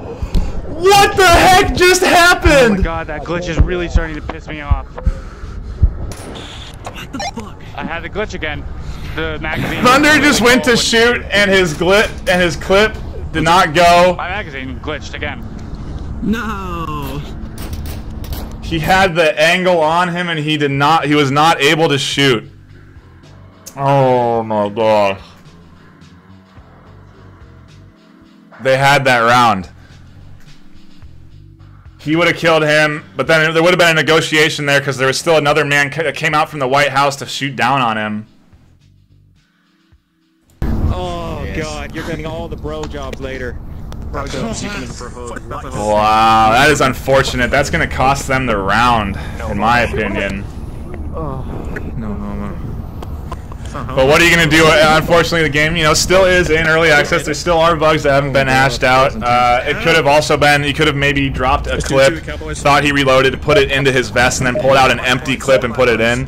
What the heck just happened? Oh my god, that glitch is really starting to piss me off. What the fuck? I had the glitch again. The magazine. Thunder just went to shoot and his clip did not go. My magazine glitched again. No. He had the angle on him and he was not able to shoot. Oh my god. They had that round. He would have killed him, but then there would have been a negotiation there because there was still another man that came out from the White House to shoot down on him. Oh god, you're getting all the bro jobs later. Wow, that is unfortunate. That's going to cost them the round, in my opinion. But what are you going to do? Unfortunately, the game, still is in early access. There still are bugs that haven't been hashed out. It could have also been, he could have maybe dropped a clip, thought he reloaded, put it into his vest, and then pulled out an empty clip and put it in.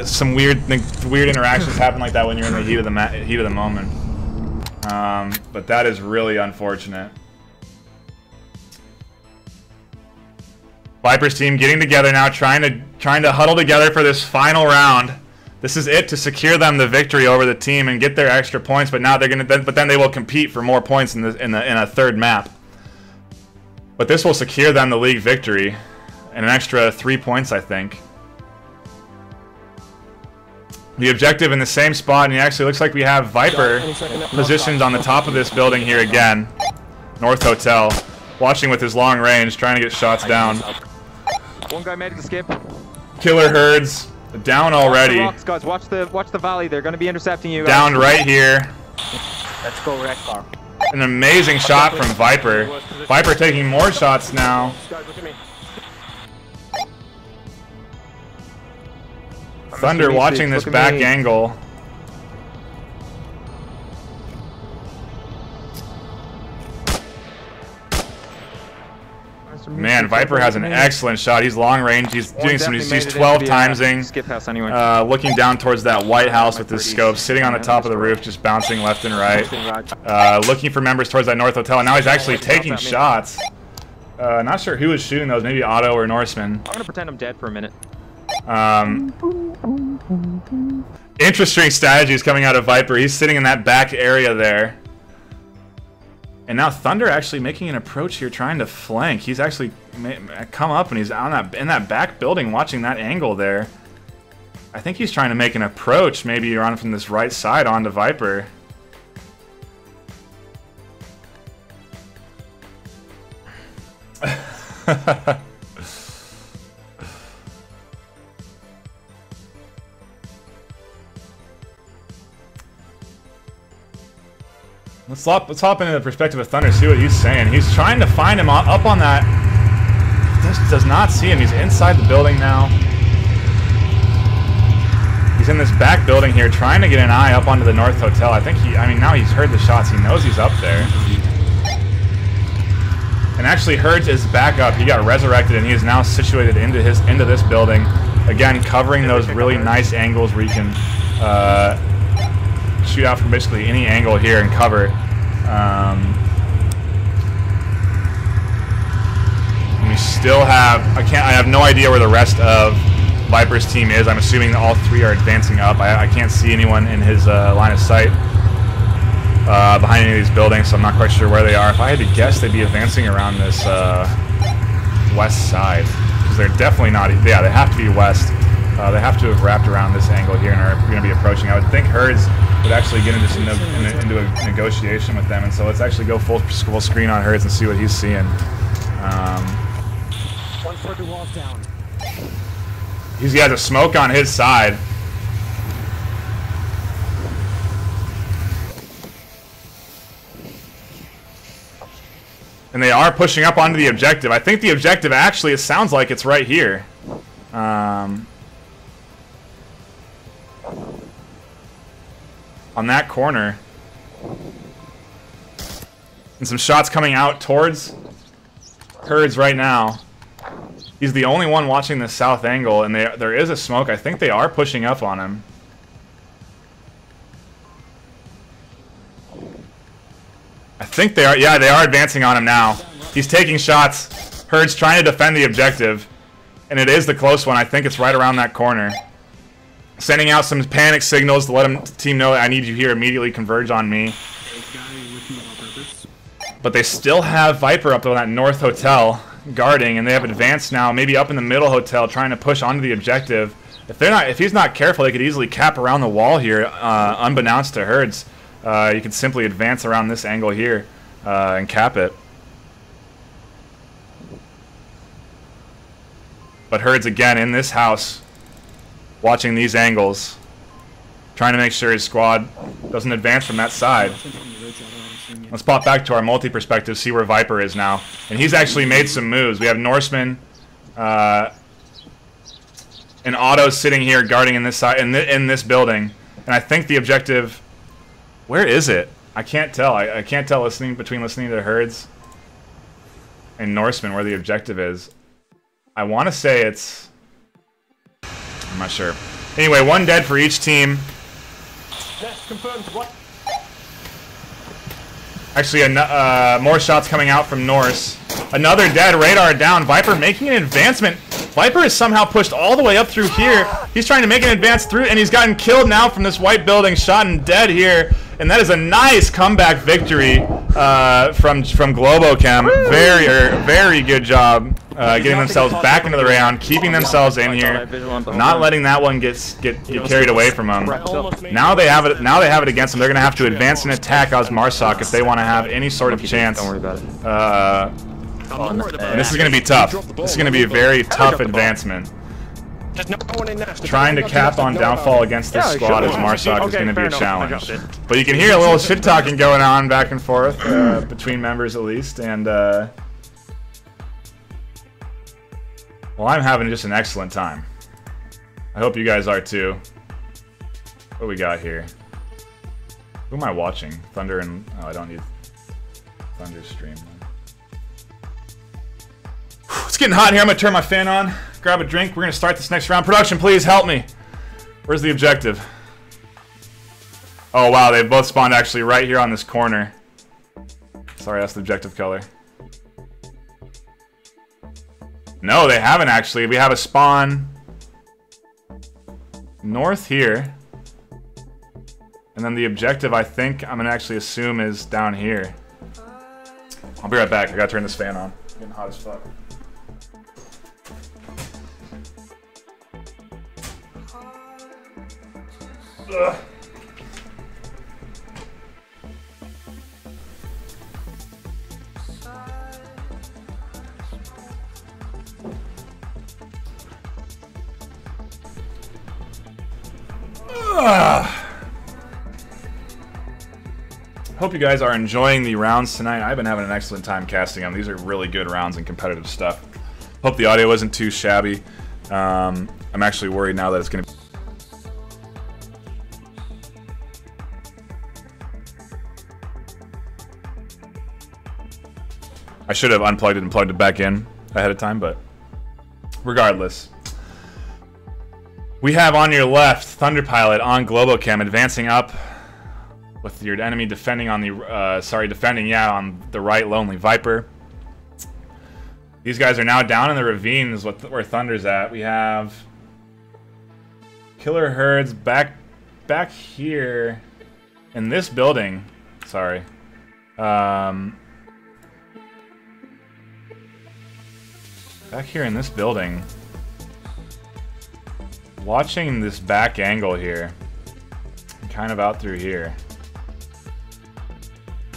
Some weird interactions happen like that when you're in the heat of the moment. But that is really unfortunate. Viper's team getting together now, trying to huddle together for this final round. This is it to secure them the victory over the team and get their extra points. But now then they will compete for more points in a third map. But this will secure them the league victory and an extra 3 points, I think. The objective in the same spot, and it actually looks like we have Viper positioned on the top of this building here again. North Hotel, watching with his long range, trying to get shots down. One guy made it to skip. Killer Herds down already. Watch the rocks, guys. Watch the valley. They're going to be intercepting you. Down right here. Let's go red car. An amazing shot from Viper. Viper taking more shots now. Thunder watching this back angle. Man, Viper has an excellent shot. He's long range. He's doing he's 12 timesing. Skip house anyway. Looking down towards that White House with his scope, sitting on the top of the roof, just bouncing left and right. Looking for members towards that North Hotel, and now he's actually taking shots. Not sure who was shooting those. Maybe Otto or Norseman. I'm gonna pretend I'm dead for a minute. Interesting strategies coming out of Viper. He's sitting in that back area there. And now Thunder actually making an approach here, trying to flank. He's actually come up and he's on that in that back building watching that angle there. I think he's trying to make an approach, maybe on from this right side onto Viper. Let's hop into the perspective of Thunder, see what he's saying. He's trying to find him up on that. Just does not see him. He's inside the building now. He's in this back building here, trying to get an eye up onto the North Hotel. I mean, now he's heard the shots. He knows he's up there. And actually, Herds is back up. He got resurrected, and he is now situated into this building. Again, covering those really nice angles where you can shoot out from basically any angle here and cover. We still have. I have no idea where the rest of Viper's team is. I'm assuming all three are advancing up. I can't see anyone in his line of sight behind any of these buildings, so I'm not quite sure where they are. If I had to guess, they'd be advancing around this west side, because they're definitely not. Yeah, they have to be west. They have to have wrapped around this angle here and are going to be approaching. I would think Herds would actually get into a negotiation with them, and so let's actually go full screen on Herds and see what he's seeing. One further walls down. He has a smoke on his side. And they are pushing up onto the objective. I think the objective actually, it sounds like it's right here. On that corner. And some shots coming out towards Herds right now. He's the only one watching the south angle, and there is a smoke. I think they are pushing up on him. I think they are. Yeah, they are advancing on him now. He's taking shots. Herds trying to defend the objective, and it is the close one. I think it's right around that corner. Sending out some panic signals to let the team know that I need you here, immediately converge on me. But they still have Viper up on that North Hotel guarding, and they have advanced now, maybe up in the middle hotel, trying to push onto the objective. If he's not careful, they could easily cap around the wall here, unbeknownst to Herds. You could simply advance around this angle here and cap it. But Herds again in this house, watching these angles, trying to make sure his squad doesn't advance from that side. Let's pop back to our multi-perspective, see where Viper is now. And he's actually made some moves. We have Norseman and Otto sitting here guarding in this side, in this building. And I think the objective... Where is it? I can't tell. I can't tell between listening to Herds and Norseman where the objective is. I want to say it's... I'm not sure. Anyway, one dead for each team. Yes, confirmed. What? Actually, more shots coming out from Norse. Another dead. Radar down. Viper making an advancement. Viper is somehow pushed all the way up through here. He's trying to make an advance through, and he's gotten killed now from this white building. Shot and dead here. And that is a nice comeback victory from Globochem. Very good job getting themselves back into the round, keeping themselves in here, not letting that one get carried away from them. Now they have it against them. They're going to have to advance and attack Osmarsak if they want to have any sort of chance. Don't worry about it. And this is going to be tough. This is going to be a very tough advancement. Trying to cap on downfall against this squad as Marsoc is going to be a challenge. But you can hear a little shit talking going on back and forth between members at least. And well, I'm having just an excellent time. I hope you guys are too. What we got here? Who am I watching? Thunder and... Oh, I don't need Thunder's stream. It's getting hot in here. I'm going to turn my fan on. Grab a drink. We're going to start this next round. Production, please help me. Where's the objective? Oh, wow. They both spawned actually right here on this corner. Sorry, that's the objective color. No, they haven't actually. We have a spawn north here. And then the objective, I think, I'm going to actually assume is down here. I'll be right back. I got to turn this fan on. It's getting hot as fuck. Ugh. Hope you guys are enjoying the rounds tonight. I've been having an excellent time casting them. These are really good rounds and competitive stuff. Hope the audio wasn't too shabby. I'm actually worried now that it's going to... I should have unplugged it and plugged it back in ahead of time, but regardless. We have on your left Thunder Pilot on Globochem advancing up with your enemy defending on the defending on the right, Lonely Viper. These guys are now down in the ravine is where Thunder's at. We have killer herds back here in this building. Sorry. Back here in this building. Watching this back angle here. Kind of out through here.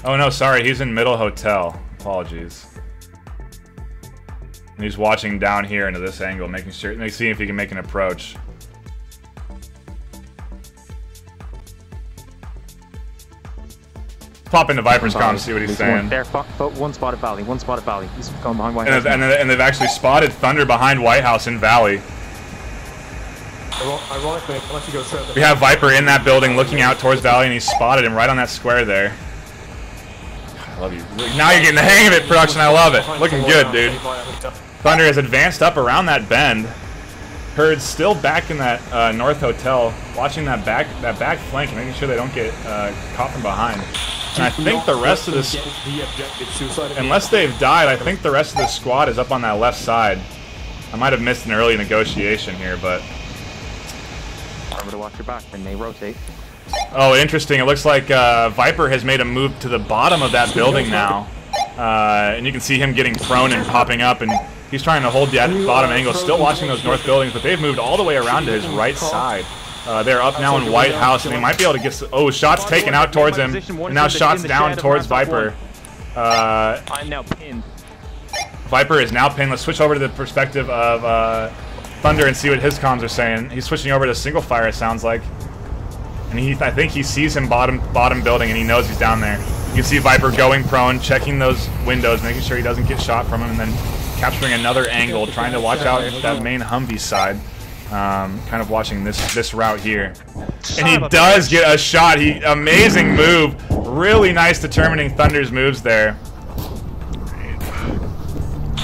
Oh no, sorry, he's in Middle Hotel. Apologies. And he's watching down here into this angle, making sure, seeing if he can make an approach. Pop into Viper's comm, see what he's saying. There, one spot at Valley, one spot at Valley. He's going behind White House. And they've actually spotted Thunder behind White House in Valley. Ironically, unless you go straight. We have Viper in that building looking out towards Valley, and he spotted him right on that square there. I love you. Now you're getting the hang of it, production. I love it. Looking good, dude. Thunder has advanced up around that bend. Herd's still back in that North Hotel, watching that back flank and making sure they don't get caught from behind. And I think the rest of this, unless they've died, I think the rest of the squad is up on that left side. I might have missed an early negotiation here, but... Remember to watch your back when they rotate. Oh, interesting. It looks like Viper has made a move to the bottom of that building now. And you can see him getting prone and popping up, and he's trying to hold that bottom angle, still watching those north buildings, but they've moved all the way around to his right side. They're up now in White House, and they might be able to get... Oh, shots taken out towards him, and now shots down towards Viper. I'm now pinned. Viper is now pinned. Let's switch over to the perspective of Thunder and see what his comms are saying. He's switching over to single fire, it sounds like. And I think he sees him bottom building, and he knows he's down there. You can see Viper going prone, checking those windows, making sure he doesn't get shot from him, and then capturing another angle, trying to watch out that main Humvee side. Kind of watching this route here. And he does get a shot. Amazing move. Really nice determining Thunder's moves there.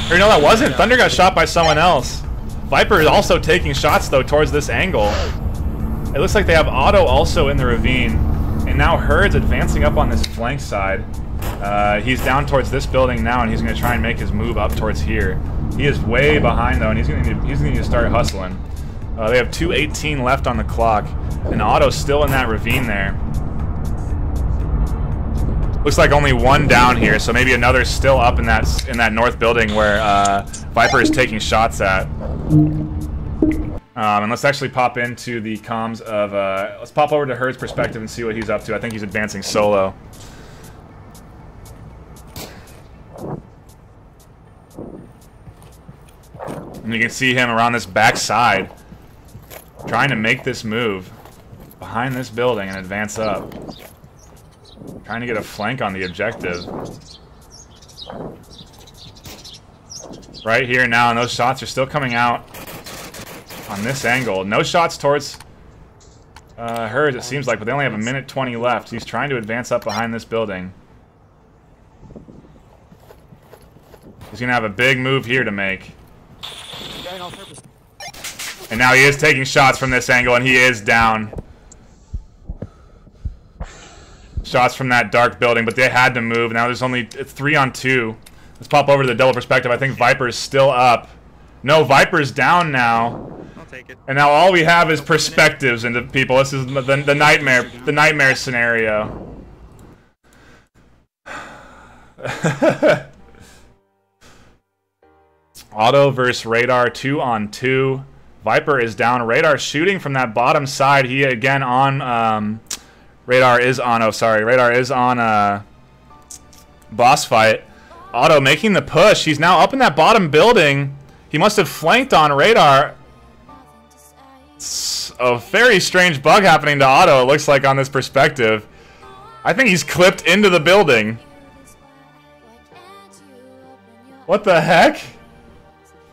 Or no, that wasn't. Thunder got shot by someone else. Viper is also taking shots, though, towards this angle. It looks like they have Auto also in the ravine. And now Herd's advancing up on this flank side. He's down towards this building now, and he's going to try and make his move up towards here. He is way behind, though, and he's going to need to start hustling. They have 2:18 left on the clock, and Auto's still in that ravine there. Looks like only one down here, so maybe another still up in that north building where Viper is taking shots at. And let's actually pop into the comms of... let's pop over to Herd's perspective and see what he's up to. I think he's advancing solo. And you can see him around this back side, trying to make this move behind this building and advance up. Trying to get a flank on the objective. Right here now, and those shots are still coming out on this angle. No shots towards Herd, it seems like, but they only have 1:20 left. He's trying to advance up behind this building. He's going to have a big move here to make. And now he is taking shots from this angle, and he is down. Shots from that dark building, but they had to move. Now there's only 3-on-2. Let's pop over to the double perspective. I think Viper's still up. No, Viper's down now. take it. And now all we have is perspectives into people. This is the nightmare scenario. Auto versus Radar, 2-on-2. Viper is down. Radar shooting from that bottom side. He again on. Radar is on. Oh, sorry. Radar is on. Boss fight. Auto making the push. He's now up in that bottom building. He must have flanked on Radar. It's a very strange bug happening to Auto, it looks like, on this perspective. I think he's clipped into the building. What the heck?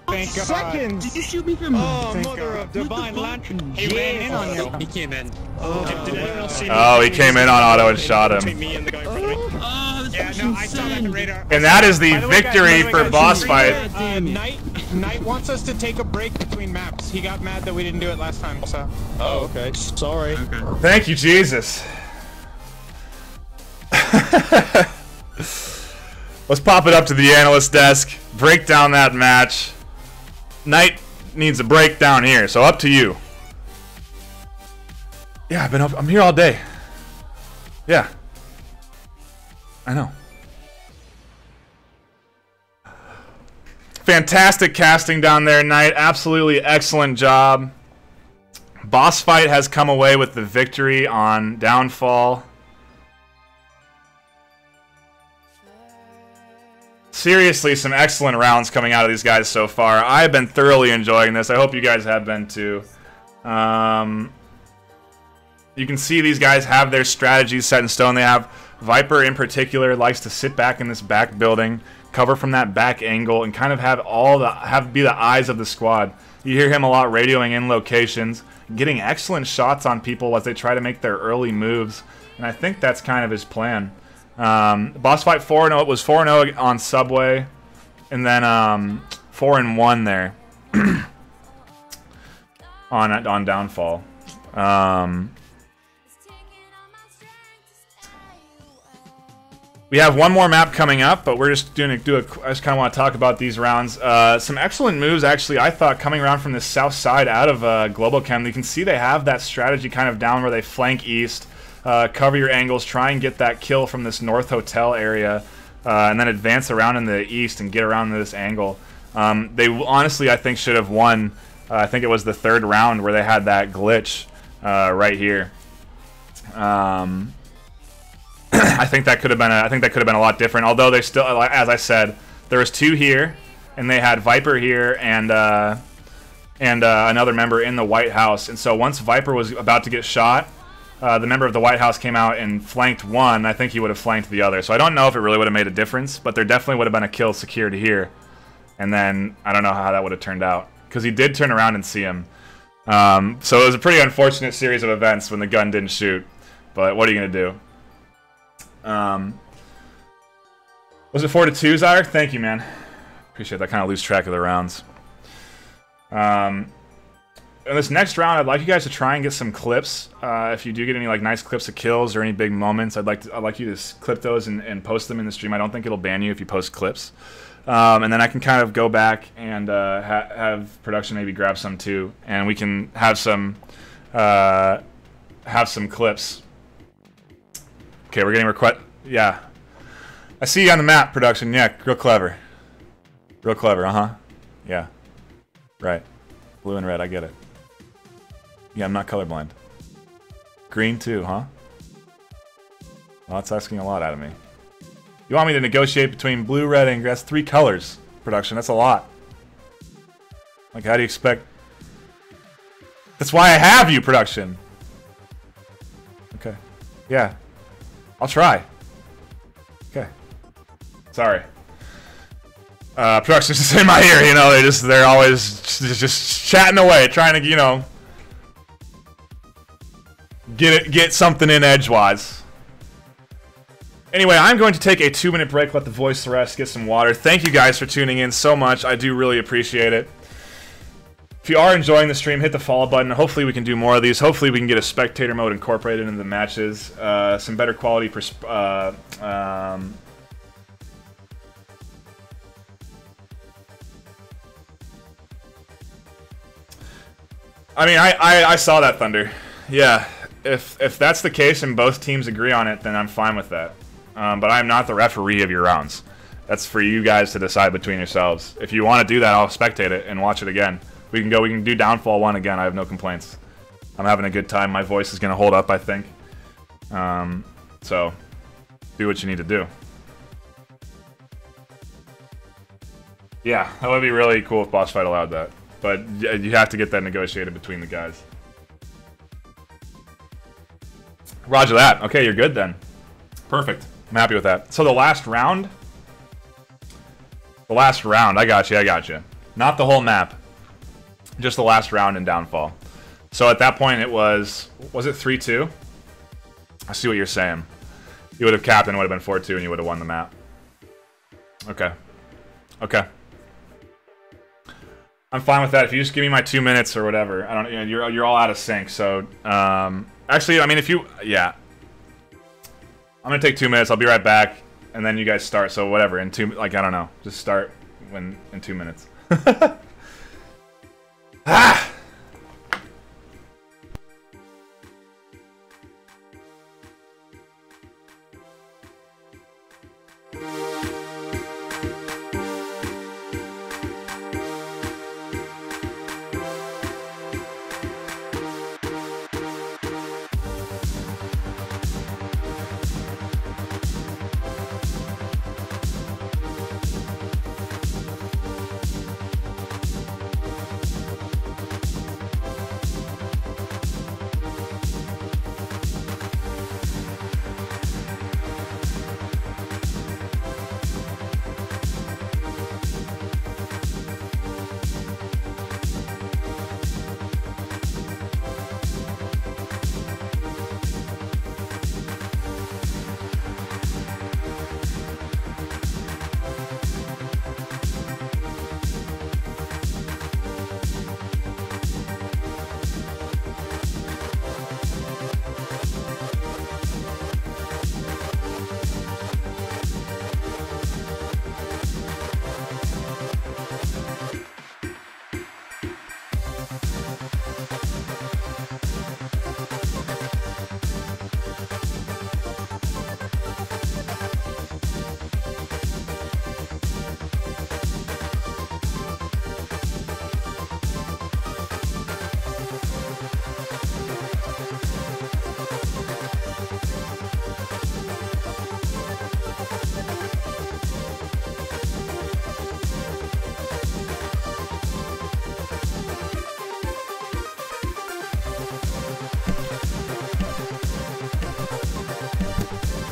Thank God. Second! Did you shoot me from? Oh, mother of divine lantern. He ran in on you. He came in. Did anyone else see Oh, he came in on Auto and shot him. between me and the guy in front of me? Yeah, no, I saw that in the radar. And that is the victory for Boss Fight. Knight wants us to take a break between maps. He got mad that we didn't do it last time, so. Oh, okay. Sorry. Okay. Thank you, Jesus. Let's pop it up to the analyst desk, break down that match. Knight needs a break down here, so up to you. Yeah, I've been up. I'm here all day. Yeah. I know. Fantastic casting down there, Knight. Absolutely excellent job. Boss Fight has come away with the victory on Downfall. Seriously, some excellent rounds coming out of these guys so far. I've been thoroughly enjoying this. I hope you guys have been too. You can see these guys have their strategies set in stone. They have Viper in particular likes to sit back in this back building, cover from that back angle, and kind of be the eyes of the squad. You hear him a lot radioing in locations, getting excellent shots on people as they try to make their early moves. And I think that's kind of his plan. Boss Fight 4-0, it was 4-0 on Subway, and then 4-1 there on Downfall. We have one more map coming up, but we're just I just kind of want to talk about these rounds. Some excellent moves, actually, I thought, coming around from the south side out of Globochem. You can see they have that strategy kind of down where they flank east, cover your angles, try and get that kill from this north hotel area, and then advance around in the east and get around this angle. They honestly, I think, should have won. I think it was the third round where they had that glitch right here. I think that could have been. I think that could have been a lot different. Although they still, as I said, there was two here, and they had Viper here and another member in the White House. And so once Viper was about to get shot, the member of the White House came out and flanked one. I think he would have flanked the other. So I don't know if it really would have made a difference, but there definitely would have been a kill secured here. And then I don't know how that would have turned out because he did turn around and see him. So it was a pretty unfortunate series of events when the gun didn't shoot. But what are you gonna do? Was it 4-2, Zyre? Thank you, man. Appreciate that. Kind of lose track of the rounds. In this next round, I'd like you guys to try and get some clips. If you do get any like nice clips of kills or any big moments, I'd like you to clip those and post them in the stream. I don't think it'll ban you if you post clips. And then I can kind of go back and have production maybe grab some too, and we can have some clips. Okay, we're getting request. Yeah, I see you on the map, production. Yeah, real clever. Real clever, uh-huh. Yeah, right. Blue and red, I get it. Yeah, I'm not colorblind. Green too, huh? Well, that's asking a lot out of me. You want me to negotiate between blue, red, and that's 3 colors, production. That's a lot. Like, how do you expect? That's why I have you, production. Okay. Yeah. I'll try. Okay. Sorry. Production's just in my ear, you know, they're always just chatting away, trying to, you know, get something in edgewise. Anyway, I'm going to take a 2-minute break, let the voice rest, get some water. Thank you guys for tuning in so much. I do really appreciate it. If you are enjoying the stream, hit the follow button. Hopefully we can do more of these. Hopefully we can get a spectator mode incorporated into the matches. Some better quality I mean, I saw that, Thunder. Yeah, if that's the case and both teams agree on it, then I'm fine with that. But I'm not the referee of your rounds. That's for you guys to decide between yourselves. If you want to do that, I'll spectate it and watch it again. We can do Downfall 1 again. I have no complaints. I'm having a good time. My voice is going to hold up, I think. So, do what you need to do. Yeah, that would be really cool if BossFight allowed that. But you have to get that negotiated between the guys. Roger that. Okay, you're good then. Perfect. I'm happy with that. So the last round? The last round. I got you. Not the whole map. Just the last round in Downfall. So at that point it was it 3-2? I see what you're saying. You would have capped and it would have been 4-2 and you would have won the map. Okay. Okay. I'm fine with that. If you just give me my 2 minutes or whatever. I don't. You know, you're all out of sync. So actually, I mean, if you, yeah, I'm gonna take 2 minutes. I'll be right back, and then you guys start. So whatever. In two, like I don't know. Just start in 2 minutes. Ah.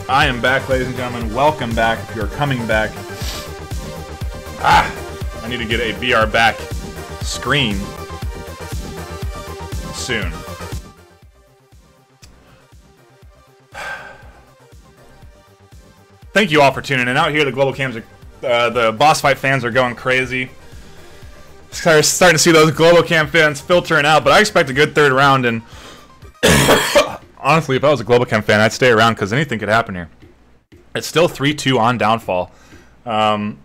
I am back, ladies and gentlemen. Welcome back if you're coming back. I need to get a VR back screen soon. Thank you all for tuning in. Out here, the Globochems are, the BossFight fans are going crazy. Starting to see those Globochem fans filtering out, but I expect a good third round, and honestly, if I was a Globochem fan, I'd stay around because anything could happen here. It's still 3-2 on Downfall. Globochem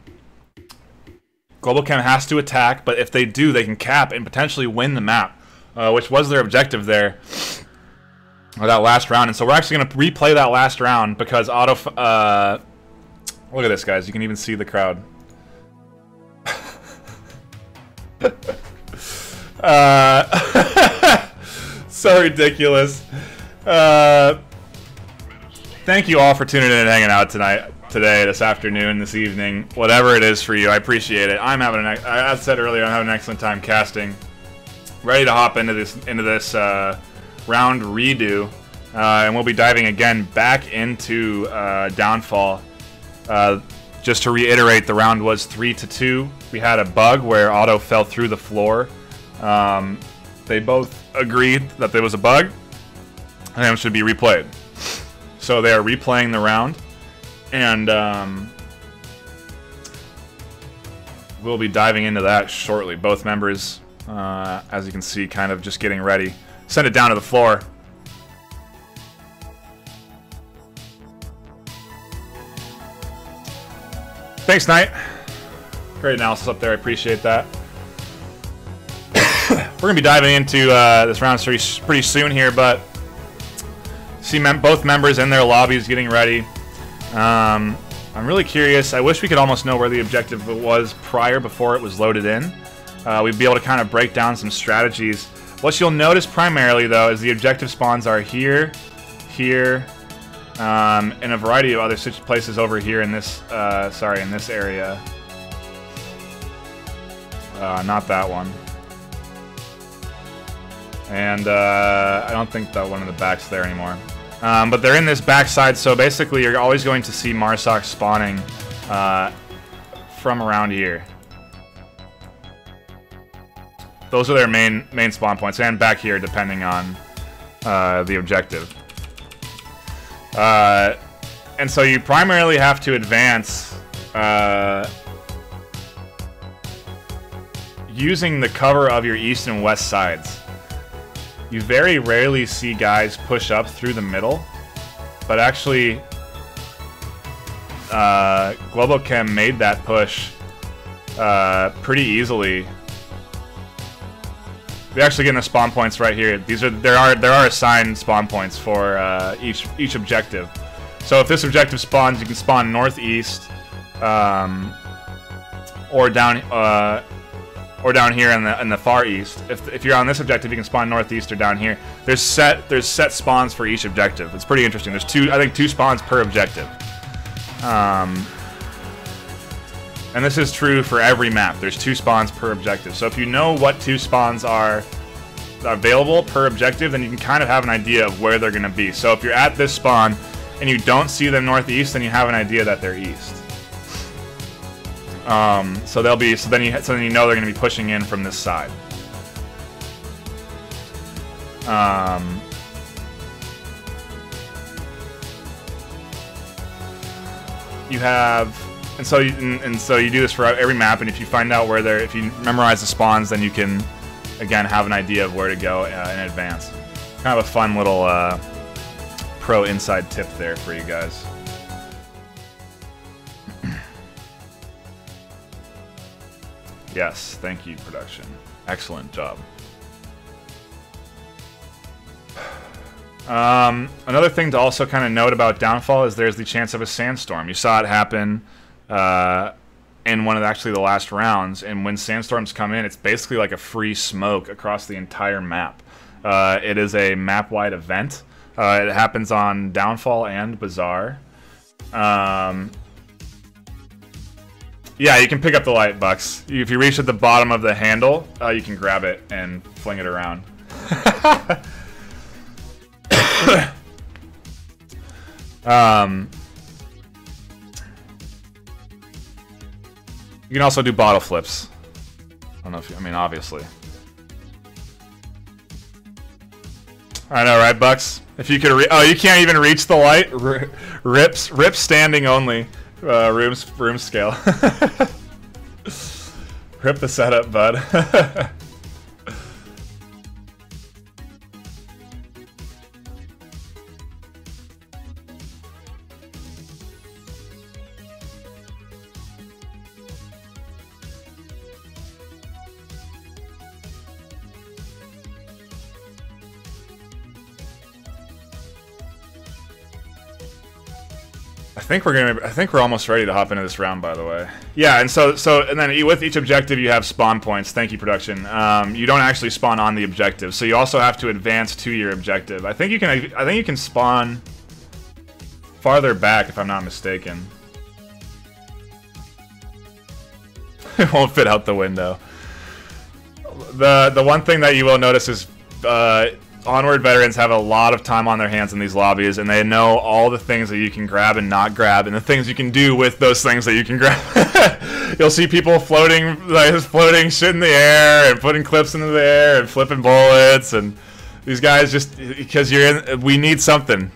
has to attack, but if they do, they can cap and potentially win the map, which was their objective there, or that last round. And so we're actually going to replay that last round because Auto... look at this, guys. You can even see the crowd. So ridiculous. Thank you all for tuning in and hanging out today, this afternoon, this evening, whatever it is for you. I appreciate it. I'm having as I said earlier, I'm having an excellent time casting. Ready to hop into this round redo, and we'll be diving again back into Downfall. Just to reiterate, the round was 3-2. We had a bug where Auto fell through the floor. They both agreed that there was a bug, and it should be replayed. So they are replaying the round, and we'll be diving into that shortly. Both members, as you can see, kind of just getting ready. Send it down to the floor. Thanks, Knight. Great analysis up there. I appreciate that. We're gonna be diving into this round pretty soon here, but see both members in their lobbies getting ready. I'm really curious. I wish we could almost know where the objective was before it was loaded in. We'd be able to kind of break down some strategies. What you'll notice primarily, though, is the objective spawns are here, here, and a variety of other places over here in this, in this area. Not that one. And I don't think that one in the back's there anymore. But they're in this backside, so basically you're always going to see Marsoc spawning from around here. Those are their main spawn points, and back here depending on the objective. And so you primarily have to advance using the cover of your east and west sides. You very rarely see guys push up through the middle, but actually Globochem made that push pretty easily. We're actually getting the spawn points right here. There are assigned spawn points for each objective. So if this objective spawns, you can spawn northeast or down here in the far east. If you're on this objective, you can spawn northeast or down here. There's set spawns for each objective. It's pretty interesting. There's I think two spawns per objective. And this is true for every map. There's 2 spawns per objective. So if you know what 2 spawns are available per objective, then you can kind of have an idea of where they're going to be. So if you're at this spawn and you don't see them northeast, then you have an idea that they're east. So they'll be. So then you know they're going to be pushing in from this side. You have, and so you do this for every map. And if you find out where if you memorize the spawns, then you can again have an idea of where to go in advance. Kind of a fun little pro inside tip there for you guys. Yes, thank you, production. Excellent job. Another thing to also kind of note about Downfall is there's the chance of a sandstorm. You saw it happen in one of the last rounds, and when sandstorms come in, it's basically like a free smoke across the entire map. It is a map-wide event. It happens on Downfall and Bazaar. Yeah, you can pick up the light, Bucks. If you reach at the bottom of the handle, you can grab it and fling it around. You can also do bottle flips. I don't know if I mean, obviously. I know, right, Bucks? If you could oh, you can't even reach the light? Rips standing only. Room scale. Rip the setup, bud. I think we're almost ready to hop into this round, by the way. Yeah, and and then with each objective you have spawn points. Thank you, production. You don't actually spawn on the objective, so you also have to advance to your objective. I think you can spawn farther back if I'm not mistaken. It won't fit out the window. The one thing that you will notice is Onward veterans have a lot of time on their hands in these lobbies, and they know all the things that you can grab and not grab, and the things you can do with those things that you can grab. You'll see people floating shit in the air and putting clips into the air and flipping bullets, and these guys just because we need something.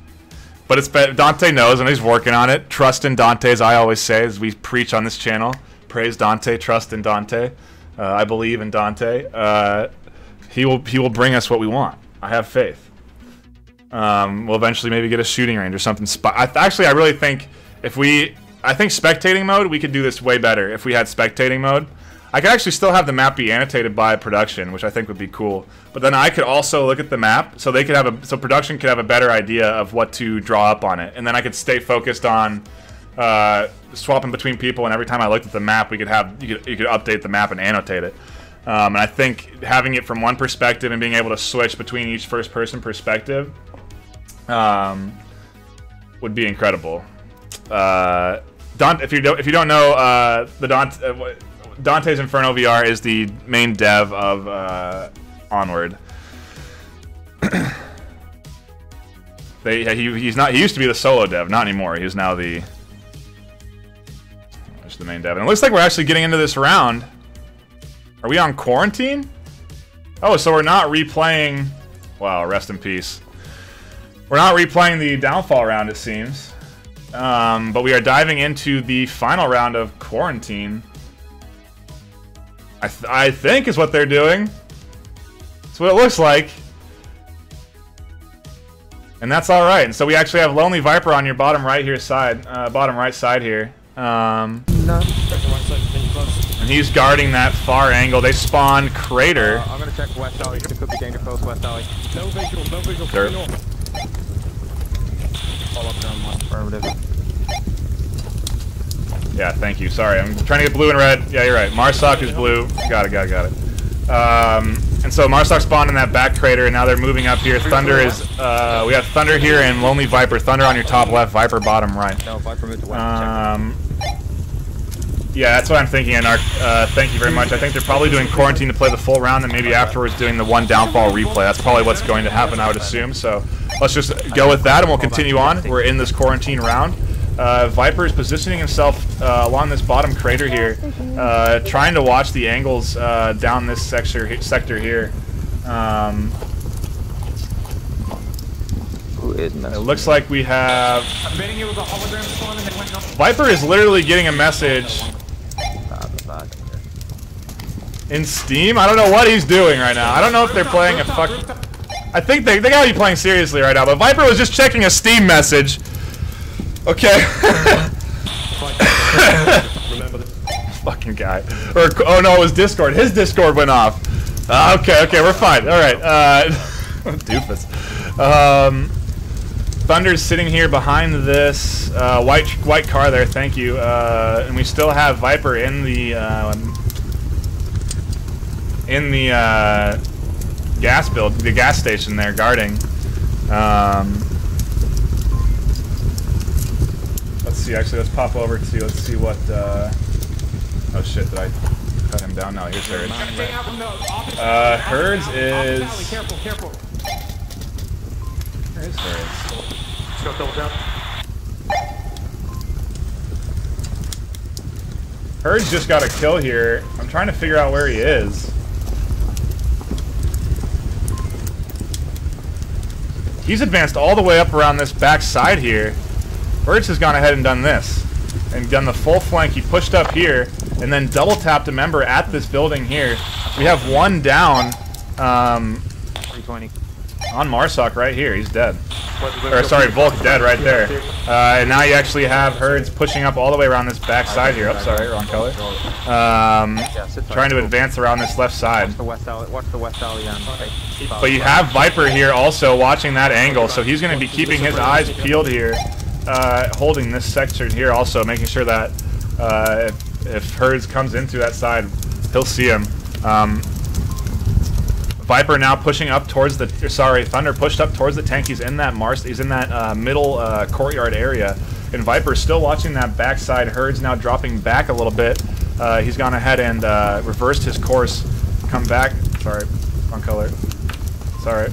But Dante knows, and he's working on it. Trust in Dante, as I always say, as we preach on this channel. Praise Dante, trust in Dante. I believe in Dante. He will bring us what we want. I have faith. We'll eventually maybe get a shooting range or something. Actually, I really think I think spectating mode, we could do this way better if we had spectating mode. I could actually still have the map be annotated by production, which I think would be cool. But then I could also look at the map, so they could have so production could have a better idea of what to draw up on it, and then I could stay focused on swapping between people. And every time I looked at the map, we could have you could update the map and annotate it. And I think having it from one perspective and being able to switch between each first-person perspective would be incredible. If you don't know, Dante's Inferno VR is the main dev of Onward. He used to be the solo dev, not anymore. He's now the main dev. And it looks like we're actually getting into this round. Are we on quarantine? Oh, so we're not replaying... Wow, rest in peace. We're not replaying the downfall round, it seems. But we are diving into the final round of quarantine. I think is what they're doing. That's what it looks like. And that's alright. And so we actually have Lonely Viper on your bottom right here side. Bottom right side here. And he's guarding that far angle. They spawn Crater. I'm gonna check West Alley. It could be danger close West Alley. No visual, no visual. Sure. All up down one. Affirmative. Yeah, thank you. Sorry, I'm trying to get blue and red. Yeah, you're right. Marsoc is blue. Got it. And so Marsoc spawned in that back crater, and now they're moving up here. Thunder is, we have Thunder here and Lonely Viper. Thunder on your top left, Viper bottom right. No, Viper moved to west. Yeah, that's what I'm thinking, Anarch. Thank you very much. I think they're probably doing quarantine to play the full round, and maybe afterwards doing the one downfall replay. That's probably what's going to happen, I would assume. So let's just go with that, and we'll continue on. We're in this quarantine round. Viper is positioning himself along this bottom crater here, trying to watch the angles down this sector here. It looks like we have... Viper is literally getting a message in Steam. I don't know what he's doing right now. I don't know if they're playing a fuck... I think they gotta be playing seriously right now, but Viper was just checking a Steam message. Okay. Fucking guy. Or, oh no, it was Discord. His Discord went off. Okay, we're fine. Alright. Doofus. Thunder's sitting here behind this white car there, thank you. And we still have Viper in the gas station there guarding. Let's see, actually, let's pop over to, let's see what, oh shit, did I cut him down? No, here's Herds. Herds is... Careful. Where is Herds? Go double jump. Herds just got a kill here. I'm trying to figure out where he is. He's advanced all the way up around this back side here. Herds has gone ahead and done this. And done the full flank. He pushed up here and then double tapped a member at this building here. We have one down 320. On Marsoc right here. He's dead. Or sorry, Volk dead right there. And now you actually have Herds pushing up all the way around this back side here. Oh, sorry, wrong color. Trying to advance around this left side. Watch the west alley on. But you have Viper here also watching that angle, so he's going to be keeping his eyes peeled here, holding this section here also, making sure that if Herds comes in through that side, he'll see him. Viper now pushing up towards the, Thunder pushed up towards the tank. He's in that middle courtyard area, and Viper's still watching that backside. Herds now dropping back a little bit. He's gone ahead and reversed his course, come back. Sorry, wrong color. Sorry.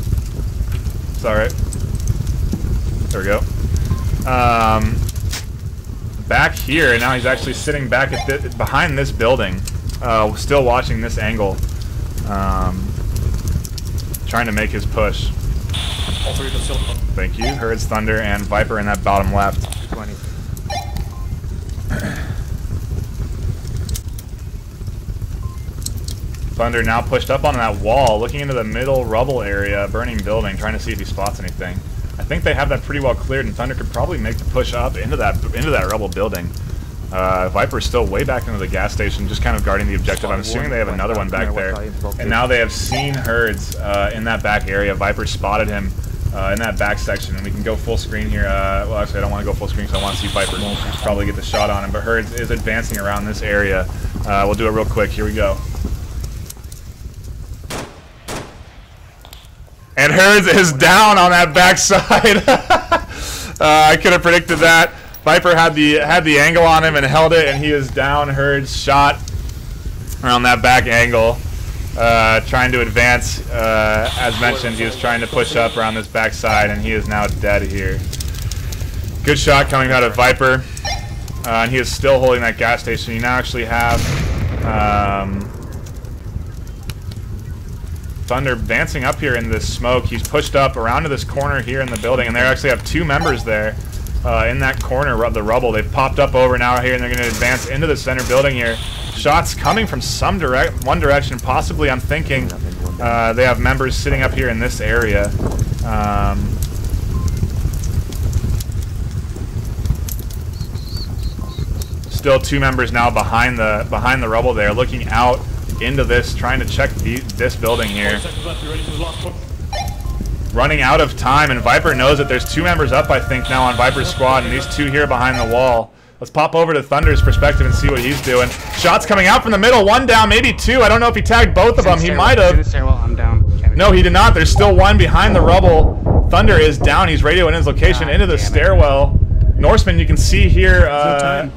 There we go. Back here, and now he's actually sitting back at behind this building, still watching this angle. Trying to make his push. Thank you. Herds, Thunder, and Viper in that bottom left. 20. Thunder now pushed up on that wall, looking into the middle rubble area, burning building, trying to see if he spots anything. I think they have that pretty well cleared, and Thunder could probably make the push up into that rubble building. Viper's still way back into the gas station, just kind of guarding the objective. I'm assuming they have another one back there. And now they have seen Herds in that back area. Viper spotted him in that back section, and we can go full screen here. Well, actually, I don't want to go full screen because I want to see Viper probably get the shot on him. But Herds is advancing around this area. We'll do it real quick. Here we go. And Herds is down on that backside. I could have predicted that. Viper had the angle on him and held it, and he is down. Herds shot around that back angle, trying to advance. As mentioned, he was trying to push up around this backside, and he is now dead here. Good shot coming out of Viper, and he is still holding that gas station. You now actually have Thunder advancing up here in this smoke. He's pushed up around to this corner here in the building, and they actually have two members there in that corner of the rubble. They've popped up over now here, and they're going to advance into the center building here. Shots coming from one direction, possibly. I'm thinking they have members sitting up here in this area. Still two members now behind the rubble there, looking out into this, trying to check this building here. Running out of time, and Viper knows that there's two members up, I think, now on Viper's squad, and these two here behind the wall. Let's pop over to Thunder's perspective and see what he's doing. Shots coming out from the middle, one down, maybe two. I don't know if he tagged both of them. He might have. I'm down. No, he did not. There's still one behind the rubble. Thunder is down. He's radioing his location into the stairwell. Norseman, you can see here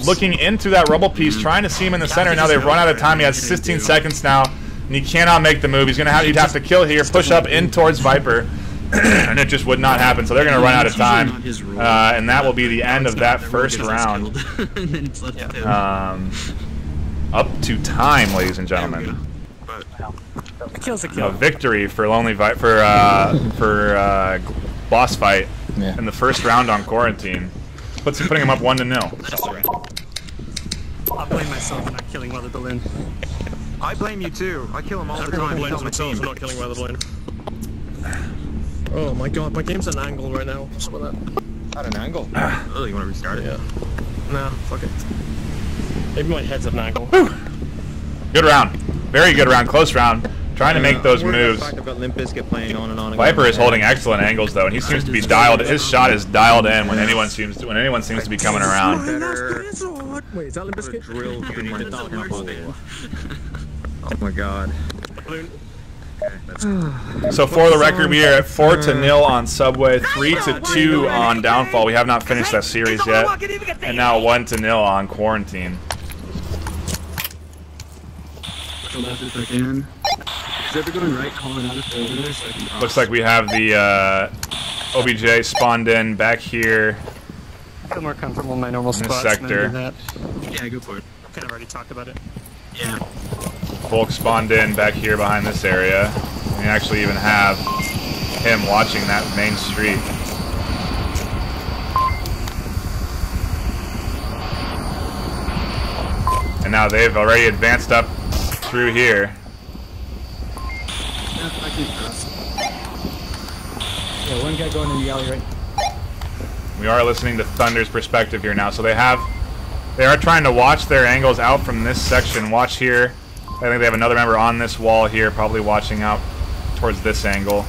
looking into that rubble piece, trying to see him in the center. Now they've run out of time. He has 16 seconds now, and he cannot make the move. He'd have to kill here, push up in towards Viper, and it just would not happen. So they're going to run out of time, and that will be the end of that first round. Up to time, ladies and gentlemen. A kill's a kill. A victory for BossFight in the first round on Quarantine. Putting him up 1-0. I blame myself for not killing Weather Balloon. I blame you too. I kill him all the time. Blames themselves for not killing Weather Balloon. Oh my god, my game's at an angle right now. What's with that? At an angle? Oh, you want to restart it? Yeah. Nah, fuck it. Maybe my head's at an angle. Good round. Very good round. Close round. Trying to make those moves. I've got Limp Bizkit playing on and on again. Viper is holding excellent angles though, and he seems to be dialed. His shot is dialed in when anyone seems to be coming around. Wait, is that Limp Bizkit? Drill through my hole. Oh my god. So for the record, we are at 4-0 on Subway, 3-2 on Downfall. We have not finished that series yet, and now 1-0 on Quarantine. Looks like we have the OBJ spawned in back here. I feel more comfortable in my normal in this spot. sector. Yeah, go for it. Kind of already talked about it. Yeah. Volk spawned in back here behind this area. We actually even have him watching that main street. And now they've already advanced up through here. Yeah, one guy going in the alley right. We are listening to Thunder's perspective here now, so they are trying to watch their angles out from this section. Watch here. I think they have another member on this wall here, probably watching out towards this angle.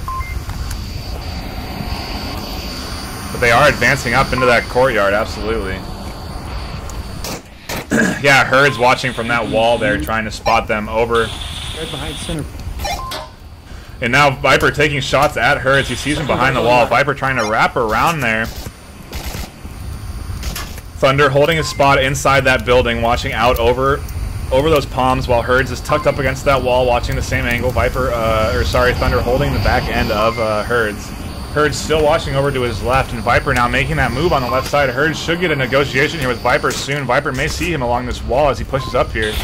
But they are advancing up into that courtyard, absolutely. Yeah, Herd's watching from that wall there, trying to spot them over. Right behind center. And now Viper taking shots at Herds. He sees him behind the wall. Viper trying to wrap around there. Thunder holding his spot inside that building, watching out over those palms while Herds is tucked up against that wall, watching the same angle. Thunder holding the back end of Herds. Herds still watching over to his left, and Viper now making that move on the left side. Herds should get a negotiation here with Viper soon. Viper may see him along this wall as he pushes up here.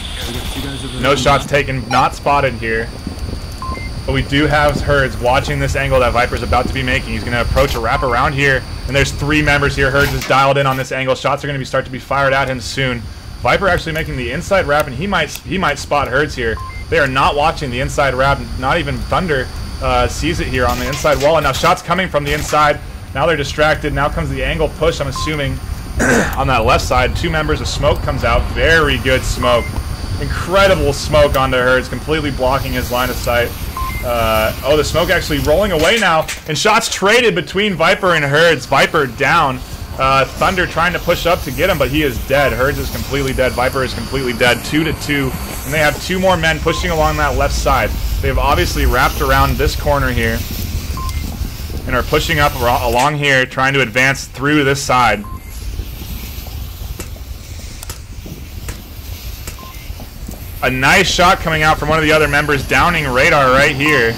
No shots taken, not spotted here. But we do have Herds watching this angle that Viper's about to be making. He's going to approach a wrap around here, and there's three members here. Herds is dialed in on this angle. Shots are going to start to be fired at him soon. Viper actually making the inside wrap, and he might spot Herds here. They are not watching the inside wrap. Not even Thunder sees it here on the inside wall. And now shots coming from the inside. Now they're distracted. Now comes the angle push, I'm assuming. on that left side. 2 members of smoke comes out. Very good smoke. Incredible smoke onto Herds, completely blocking his line of sight. Oh, the smoke actually rolling away now, and shots traded between Viper and Herds. Viper down. Thunder trying to push up to get him, but he is dead. Herds is completely dead. Viper is completely dead. 2-2, and they have 2 more men pushing along that left side. They've obviously wrapped around this corner here and are pushing up along here, trying to advance through this side. A nice shot coming out from one of the other members, downing Radar right here.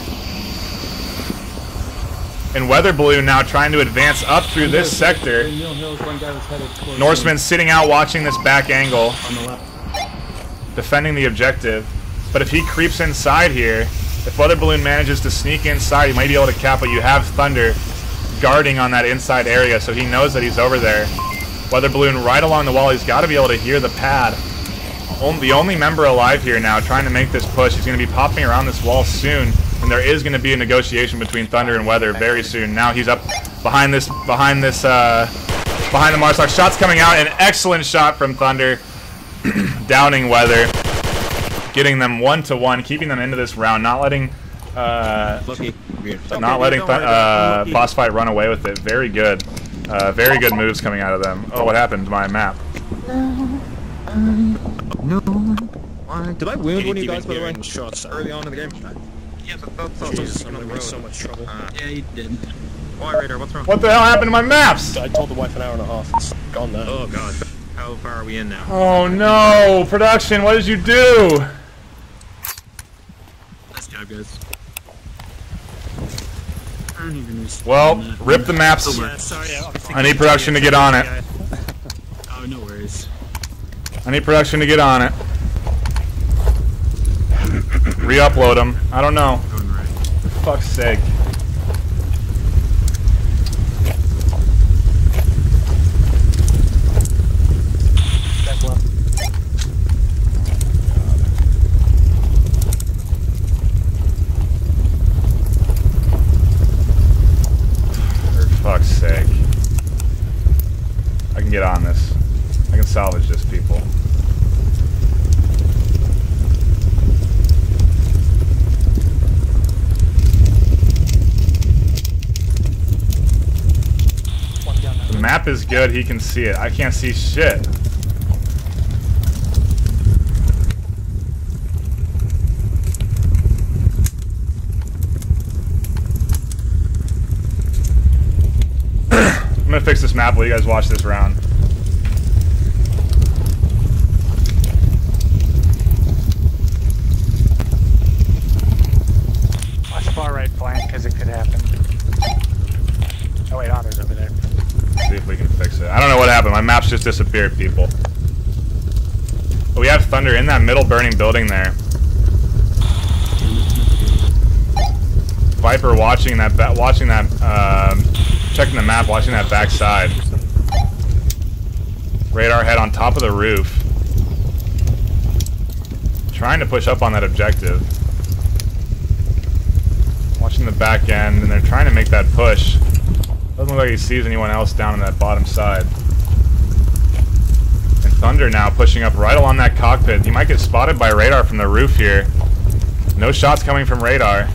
And Weather Balloon now trying to advance up through this sector. Norseman sitting out watching this back angle, defending the objective. But if he creeps inside here, if Weather Balloon manages to sneak inside, he might be able to cap, but you have Thunder guarding on that inside area, so he knows that he's over there. Weather Balloon right along the wall. He's got to be able to hear the pad. The only member alive here now trying to make this push. He's going to be popping around this wall soon, and there is going to be a negotiation between Thunder and Weather very soon. Now he's up behind the Marsock. Shots coming out. An excellent shot from Thunder, downing Weather, getting them 1-1, keeping them into this round, not letting BossFight run away with it. Very good moves coming out of them. Oh, what happened to my map? No. Did I wound one of you guys, by the way? Shots early on in the game? Yes, I thought I'm in so much trouble. Yeah, you did. Why, Raider? What's wrong? What the hell happened to my maps? I told the wife an hour and a half. It's gone now. Oh, God. How far are we in now? Oh, no. Production, what did you do? Nice job, guys. Well, rip the maps. Yeah, sorry, I need production to get on it. Oh, no worries. I need production to get on it. Re-upload them. I don't know. For fuck's sake. For fuck's sake. I can get on this. I can salvage this, people. The map is good, he can see it. I can't see shit. I'm gonna fix this map while you guys watch this round. Watch far right flank, because it could happen. Oh wait, Otter's over there. See if we can fix it. I don't know what happened. My maps just disappeared, people. But we have Thunder in that middle burning building there. Viper watching that, checking the map, watching that back side. Radar head on top of the roof. Trying to push up on that objective. Watching the back end, and they're trying to make that push. Doesn't look like he sees anyone else down on that bottom side. And Thunder now pushing up right along that cockpit. He might get spotted by Radar from the roof here. No shots coming from Radar.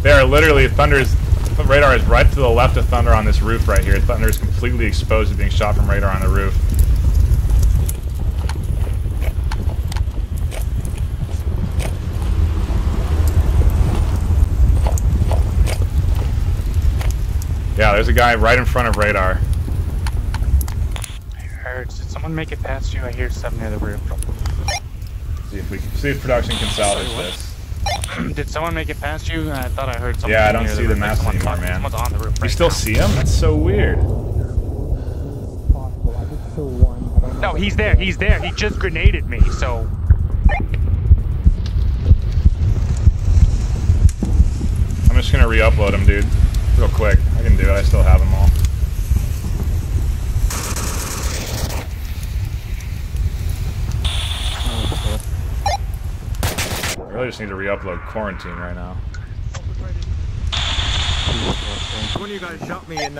They are literally, Radar is right to the left of Thunder on this roof right here. Thunder is completely exposed to being shot from Radar on the roof. Yeah, there's a guy right in front of Radar. I heard. Did someone make it past you? I hear something near the roof. See if production can salvage this. Did someone make it past you? I thought I heard something. Yeah, I don't see the maps anymore, man. Someone's on the roof. You still see him? That's so weird. No, he's there. He's there. He just grenaded me. So. I'm just gonna re-upload him, dude. Real quick. I can do it. I still have them all. I really just need to re-upload Quarantine right now. One of you guys shot me in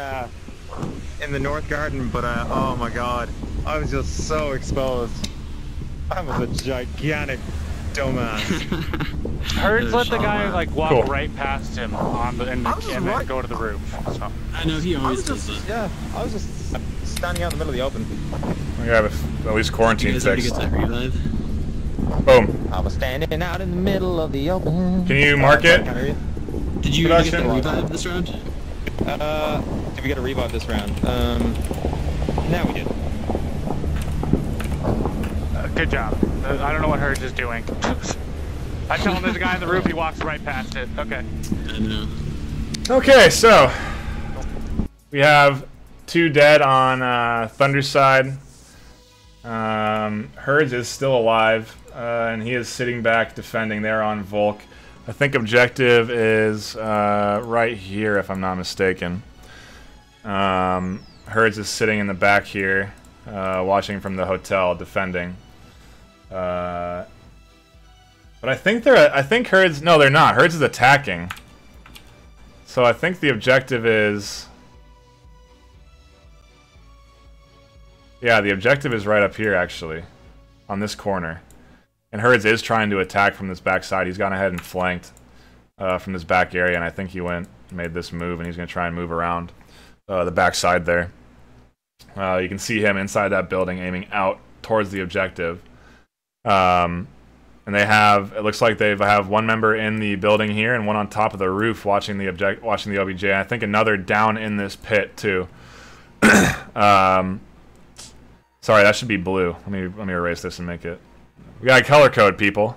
in the north garden, but oh my god, I was just so exposed. I was a gigantic dumbass. Herds let the guy like walk Cool. right past him on the and then go to the roof. So. I know he always does that. Yeah, I was just standing out in the middle of the open. We have at least quarantine You guys already fixed. get that revive? Boom. I was standing out in the middle of the open. Can you mark it? Did you get the Production. revive this round? Did we get a revive this round? No, we did. Good job. I don't know what Herds is doing. I tell him there's a guy on the roof, he walks right past it. Okay. I know. Okay, so we have 2 dead on Thunder's side. Herds is still alive, and he is sitting back defending there on Volk. I think objective is right here, if I'm not mistaken. Herds is sitting in the back here, watching from the hotel, defending. But I think Herds. No, they're not. Herds is attacking. So I think the objective is. Yeah, the objective is right up here, actually, on this corner. And Herds is trying to attack from this back side. He's gone ahead and flanked from this back area, and I think he made this move, and he's going to try and move around the back side there. You can see him inside that building aiming out towards the objective. And they have, it looks like they have one member in the building here and one on top of the roof watching the OBJ. I think another down in this pit too. Sorry, that should be blue. Let me erase this and make it. We got a color code, people.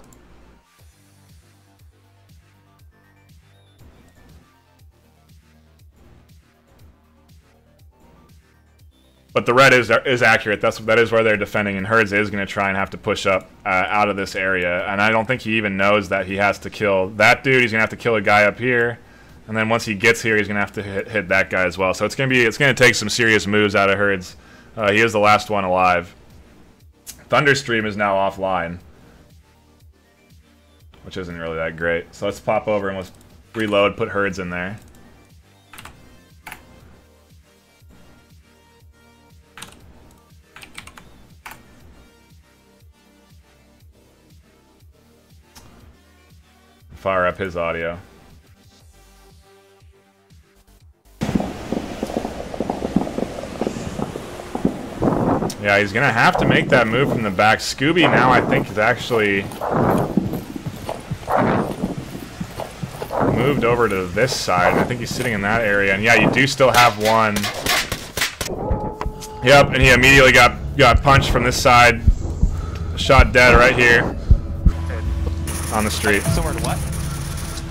But the red is accurate. That is where they're defending, and Herds is going to try and have to push up out of this area. And I don't think he even knows that he has to kill that dude. He's going to have to kill a guy up here, and then once he gets here, he's going to have to hit that guy as well. So it's going to take some serious moves out of Herds. He is the last one alive. Thunderstream is now offline, which isn't really that great. So let's pop over and let's reload, put Herds in there. Fire up his audio. Yeah, he's gonna have to make that move from the back. Scooby now, I think, is actually moved over to this side. I think he's sitting in that area. And yeah, you do still have one. Yep, and he immediately got punched from this side. Shot dead right here on the street. Somewhere to what?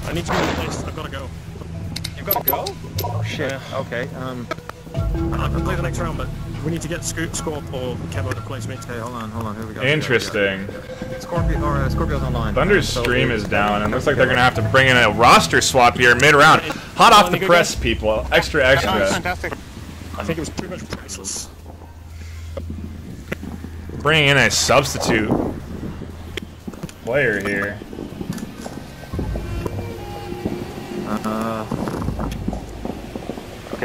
I need to go to the place. I've got to go. You've got to go? Oh shit. Yeah. Okay. I can play the next round, but we need to get Scorp or Kevo to place me. Okay, hold on. Here we go. Interesting. Scorpio's online. Thunder's stream is down, and it looks like they're gonna have to bring in a roster swap here mid-round. Hot off the press, people. Extra. Fantastic. I think it was pretty much priceless. Bringing in a substitute player here.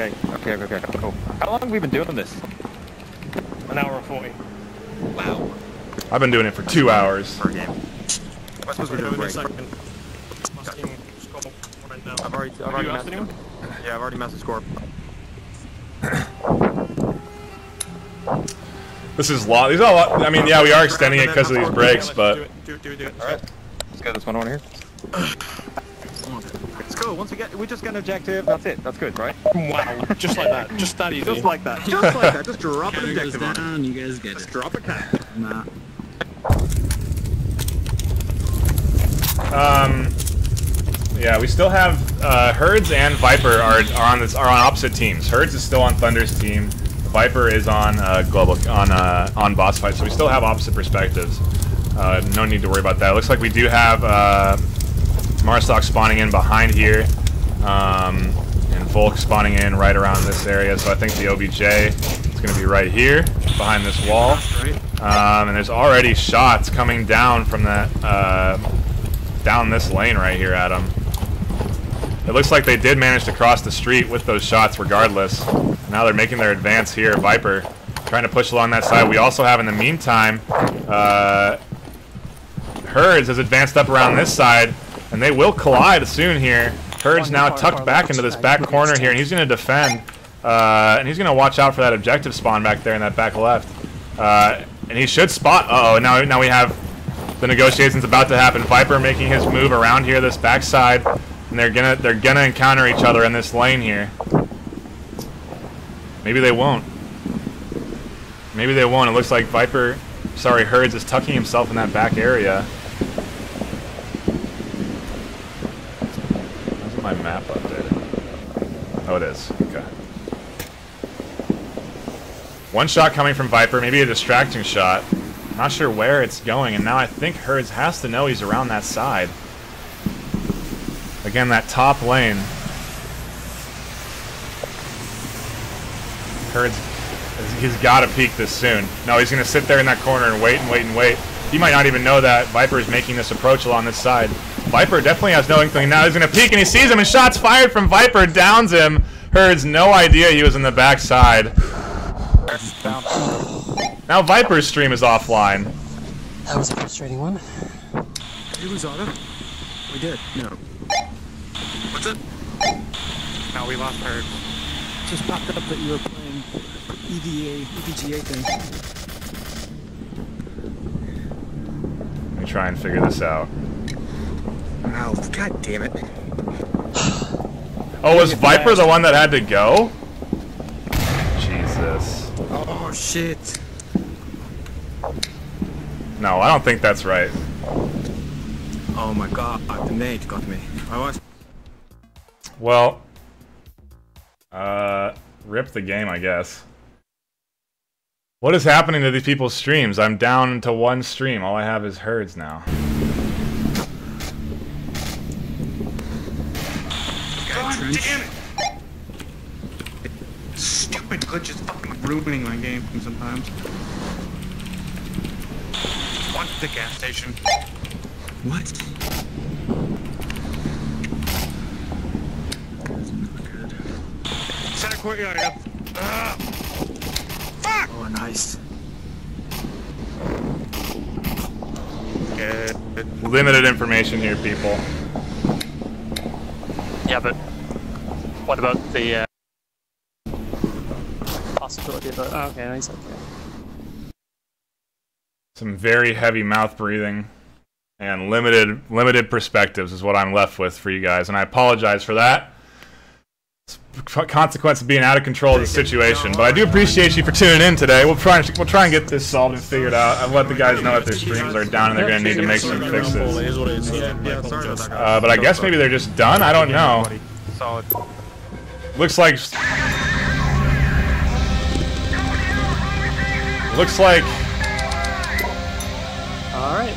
Okay. Oh. How long have we been doing this? An hour and 40. Wow. I've been doing it for 2 hours. Per game. I suppose we're doing Wait a break. second. Asking Scorp right now. I've already asked anyone? Yeah, I've already messaged Scorp. This is long. These are a lot. I mean, yeah, we are extending it because of these breaks, but Do it. Alright. Let's get this one on here. Let's go. We just get an objective. That's it. That's good, right? Wow. Just like that. Just that easy. Just like that. Just like that. Just drop an Counter goes objective on it. down, you guys get Just it. drop a cat. Nah. yeah, we still have Herds and Viper are on opposite teams. Herds is still on Thunder's team. Viper is on on BossFight, so we still have opposite perspectives. No need to worry about that. It looks like we do have Marstock spawning in behind here, and Volk spawning in right around this area. So I think the OBJ is going to be right here, behind this wall. And there's already shots coming down from that down this lane right here at him. It looks like they did manage to cross the street with those shots regardless. Now they're making their advance here. Viper trying to push along that side. We also have, in the meantime, Herds has advanced up around this side, and they will collide soon here. Herds now tucked back into this back corner here, and he's going to defend. And he's going to watch out for that objective spawn back there in that back left. And he should spot. Uh-oh, now we have the negotiations about to happen. Viper making his move around here, this backside, and they're gonna encounter each other in this lane here. Maybe they won't. Maybe they won't. It looks like Herds is tucking himself in that back area. Where's my map updated? Oh, it is. Okay. One shot coming from Viper, maybe a distracting shot. Not sure where it's going, and now I think Herds has to know he's around that side. Again, that top lane. Herds, he's got to peek this soon. No, he's going to sit there in that corner and wait and wait and wait. He might not even know that Viper is making this approach along this side. Viper definitely has no inkling. Now he's going to peek, and he sees him, and shots fired from Viper downs him. Herds, no idea he was in the backside. Now Viper's stream is offline. That was a frustrating one. Did we lose auto? We did. No. What's it? No, we lost Herds. Just popped up that you were playing EVGA thing. Let me try and figure this out. Ow, god damn it. Oh, was Viper the one that had to go? Jesus. Oh shit. No, I don't think that's right. Oh my god, the nade got me. Well, rip the game, I guess. What is happening to these people's streams? I'm down to one stream. All I have is Herds now. God damn it! Stupid glitch is fucking ruining my game sometimes. One to the gas station. What? Center courtyard up. Fuck! Oh, nice. Good. Limited information here, people. Yeah, but what about the possibility of a... Oh, okay, nice, okay. Some very heavy mouth breathing and limited perspectives is what I'm left with for you guys, and I apologize for that. It's a consequence of being out of control of the situation, but I do appreciate you for tuning in today. We'll try and get this solved and figured out. I've let the guys know that their streams are down and they're going to need to make some fixes. But I guess maybe they're just done? I don't know. Solid. Looks like... Alright.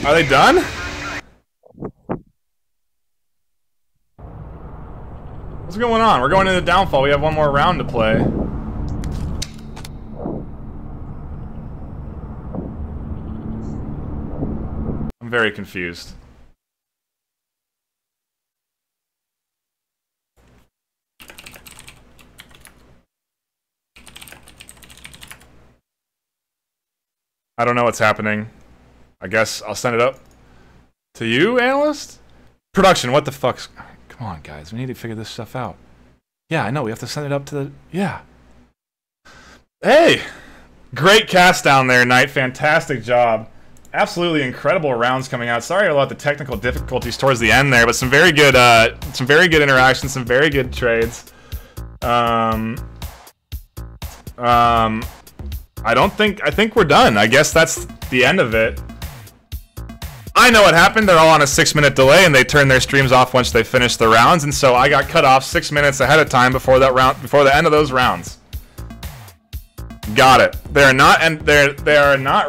Are they done? What's going on? We're going into the downfall. We have one more round to play. I'm very confused. I don't know what's happening. I guess I'll send it up to you, analyst? Production, what the fuck's... Come on, guys. We need to figure this stuff out. Yeah, I know. We have to send it up to the... Yeah. Hey! Great cast down there, Knight. Fantastic job. Absolutely incredible rounds coming out. Sorry about the technical difficulties towards the end there, but some very good interactions, some very good trades. I think we're done. I guess that's the end of it. I know what happened. They're all on a 6-minute delay, and they turn their streams off once they finish the rounds, and so I got cut off 6 minutes ahead of time before the end of those rounds. Got it. They are not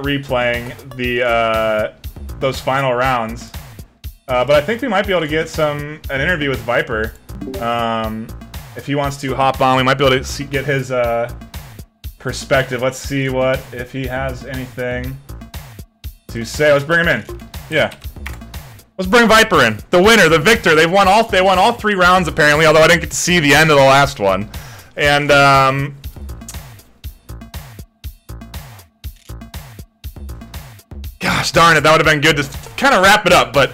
replaying the those final rounds, but I think we might be able to get an interview with Viper. If he wants to hop on, we might be able to get his perspective. Let's see if he has anything to say. Let's bring him in. Yeah. Let's bring Viper in. The winner, the victor. They won all 3 rounds apparently, although I didn't get to see the end of the last one. And gosh darn it, that would have been good to kind of wrap it up, but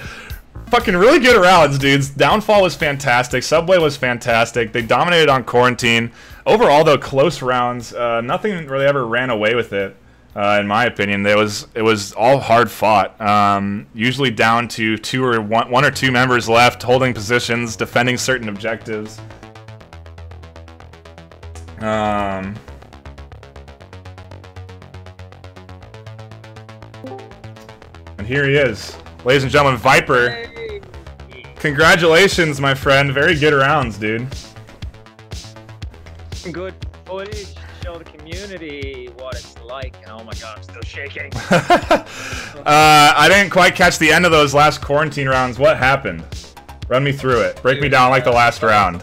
fucking really good rounds, dudes. Downfall was fantastic. Subway was fantastic. They dominated on Quarantine. Overall, though, close rounds. Nothing really ever ran away with it. In my opinion, it was all hard fought. Usually down to one or two members left, holding positions, defending certain objectives. And here he is, ladies and gentlemen, Viper. Hey. Congratulations, my friend. Very good rounds, dude. Good footage. Show the community what it's like, and oh my god, I'm still shaking. I didn't quite catch the end of those last Quarantine rounds. What happened? Run me through it. Break me down like the last round.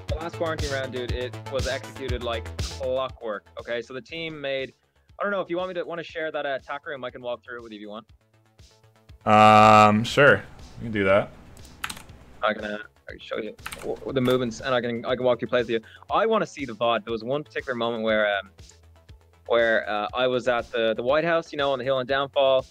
The last Quarantine round, dude, it was executed like clockwork. Okay, so the team made. I don't know if you want to share that attack room. I can walk through it with you if you want. Sure. You can do that. I can show you the movements, and I can walk you plays with you. I want to see the VOD. There was one particular moment where I was at the White House, you know, on the hill on Downfall.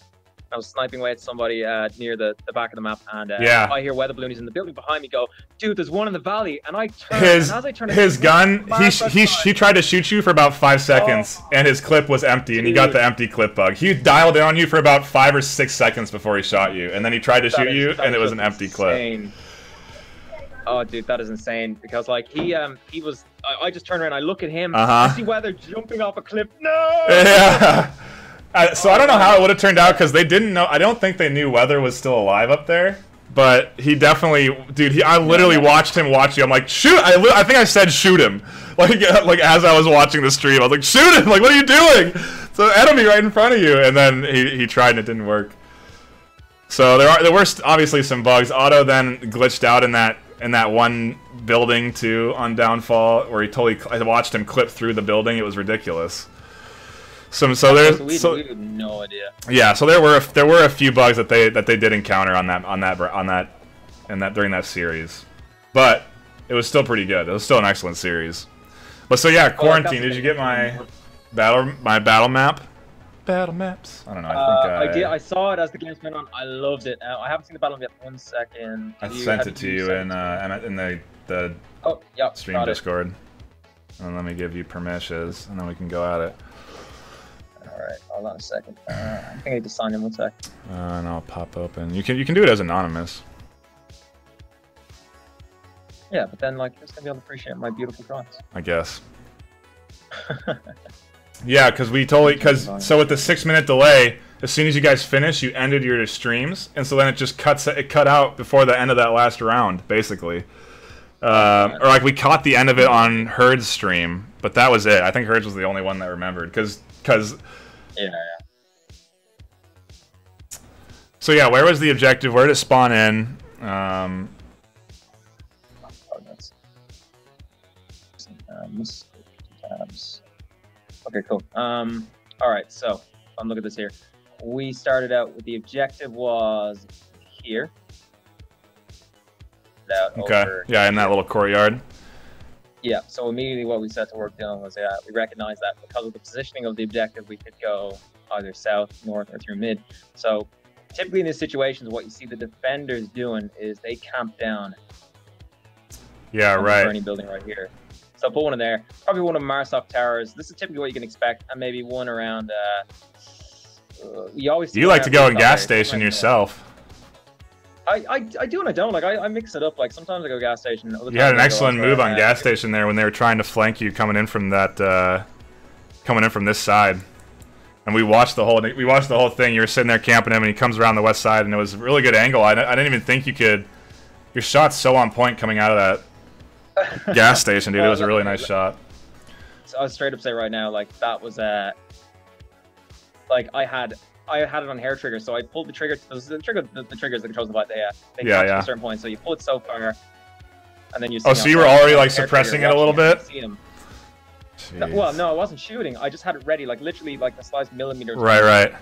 I was sniping away at somebody near the back of the map, and yeah. I hear weather balloonies in the building behind me go, dude, there's one in the valley, and I turn. His gun, he tried to shoot you for about 5 seconds, and his clip was empty, and he got the empty clip bug. He dialed in on you for about 5 or 6 seconds before he shot you, and then he tried to shoot you, and it was an empty clip. Oh, dude, that is insane. Because like he was, I just turn around, I look at him, I see weather jumping off a cliff. No. Yeah. So I don't know how it would have turned out because they didn't know. I don't think they knew Weather was still alive up there. But he definitely, dude. I literally watched him watch you. I'm like, shoot! I think I said shoot him. Like as I was watching the stream, I was like, shoot him! Like, what are you doing? So enemy right in front of you, and then he tried and it didn't work. So there were obviously some bugs. Otto then glitched out in that one building too on Downfall, where I watched him clip through the building. It was riduculous. We had no idea. Yeah, so there were a few bugs that they did encounter during that series, but it was still pretty good. It was still an excellent series. But so yeah, Quarantine. Did you get my battle map? Battle maps. I don't know. I think I saw it as the game went on. I loved it. I haven't seen the battle map yet. 1 second. I sent it to you in the stream Discord. And let me give you permissions, and then we can go at it. Alright, hold on a second. I think I need to sign in 1 sec. And I'll pop open. You can do it as anonymous. Yeah, but then like who's gonna be able to appreciate my beautiful drawings? I guess. Yeah, because so with the 6-minute delay, as soon as you guys finish, you ended your streams, and so then it just cut out before the end of that last round, basically. Or like we caught the end of it on Herd's stream, but that was it. I think Herd's was the only one that remembered, because. Yeah. So yeah, where was the objective? Where did it spawn in? Okay, cool. Alright, so look at this here. We started out with the objective was here. Okay. Yeah, in that little courtyard. Yeah, so immediately what we set to work doing was we recognized that because of the positioning of the objective, we could go either south, north, or through mid. So typically in these situations, what you see the defenders doing is they camp down. Yeah, right. Any building right here. So put one in there. Probably one of Marsok Towers. This is typically what you can expect, and maybe one around. You like to go in gas station yourself. I do and I don't. Like I mix it up. Like sometimes I go gas station. You had an excellent move on gas station there when they were trying to flank you coming in from this side, and we watched the whole thing. You were sitting there camping him, and he comes around the west side, and it was a really good angle. I didn't even think you could. Your shot's so on point coming out of that gas station, dude. It was a really nice shot. So I'll straight up say right now, like that was like I had it on hair trigger, so I pulled the trigger. The triggers that controls the button. They catch at a certain point, so you pull it so far, and then you. Oh, so you were already like suppressing it a little bit. Well, no, I wasn't shooting. I just had it ready, like literally, like the slice millimeters. Right.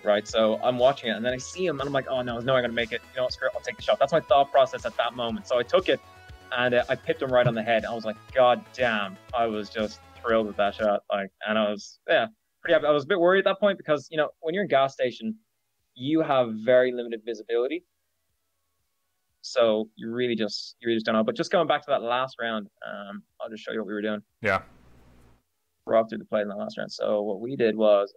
right? So I'm watching it, and then I see him, and I'm like, oh no, there's no way I'm gonna make it. You know what, screw it, I'll take the shot. That's my thought process at that moment. So I took it, and I pipped him right on the head. I was like, god damn, I was just thrilled with that shot. Like, and I was, yeah, pretty happy. I was a bit worried at that point because, you know, when you're in gas station, you have very limited visibility. So you really just don't know. But just going back to that last round, I'll just show you what we were doing. Yeah. We're off through the play in the last round. So what we did was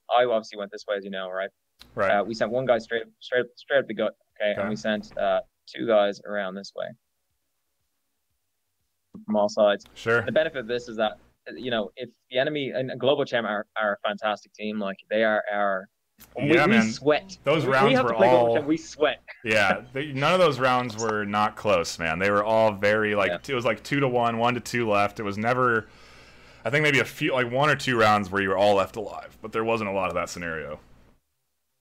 I obviously went this way, as you know, right? Right. We sent one guy straight up the gut, okay? And we sent 2 guys around this way from all sides. Sure. The benefit of this is that, you know, if the enemy and Globochem are a fantastic team, like they are our. Yeah, we man. Sweat. Those rounds were all. Globochem, we sweat. Yeah, none of those rounds were not close, man. They were all very like it was like 2-1, 1-2 left. It was never. I think maybe a few, like 1 or 2 rounds where you were all left alive, but there wasn't a lot of that scenario.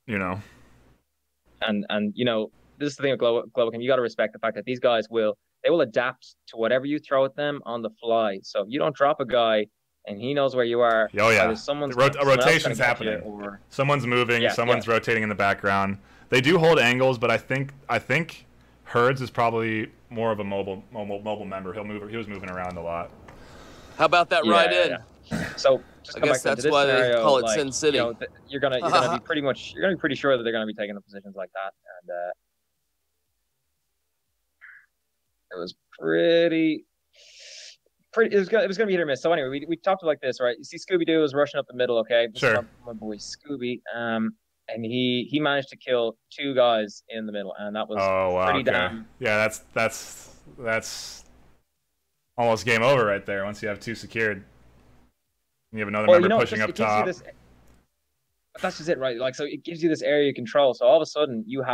You know. And you know, this is the thing with Globochem. You got to respect the fact that these guys will adapt to whatever you throw at them on the fly. So if you don't drop a guy and he knows where you are, oh yeah, a rotation's happening. Someone's moving, someone's rotating in the background. They do hold angles, but I think Herds is probably more of a mobile member. He was moving around a lot. How about that ride in? Yeah. So just I guess that's why they call it Sin City. You know, you're gonna be pretty sure that they're gonna be taking the positions like that, and it was pretty. It was gonna be hit or miss. So anyway, we talked like this, right? You see, Scooby Doo was rushing up the middle. Okay, sure. My boy Scooby, and he managed to kill 2 guys in the middle, and that was pretty damn. Yeah, that's almost game over right there. Once you have 2 secured, you have another member pushing up top. That's just it, right? Like, so it gives you this area of control. So all of a sudden, you've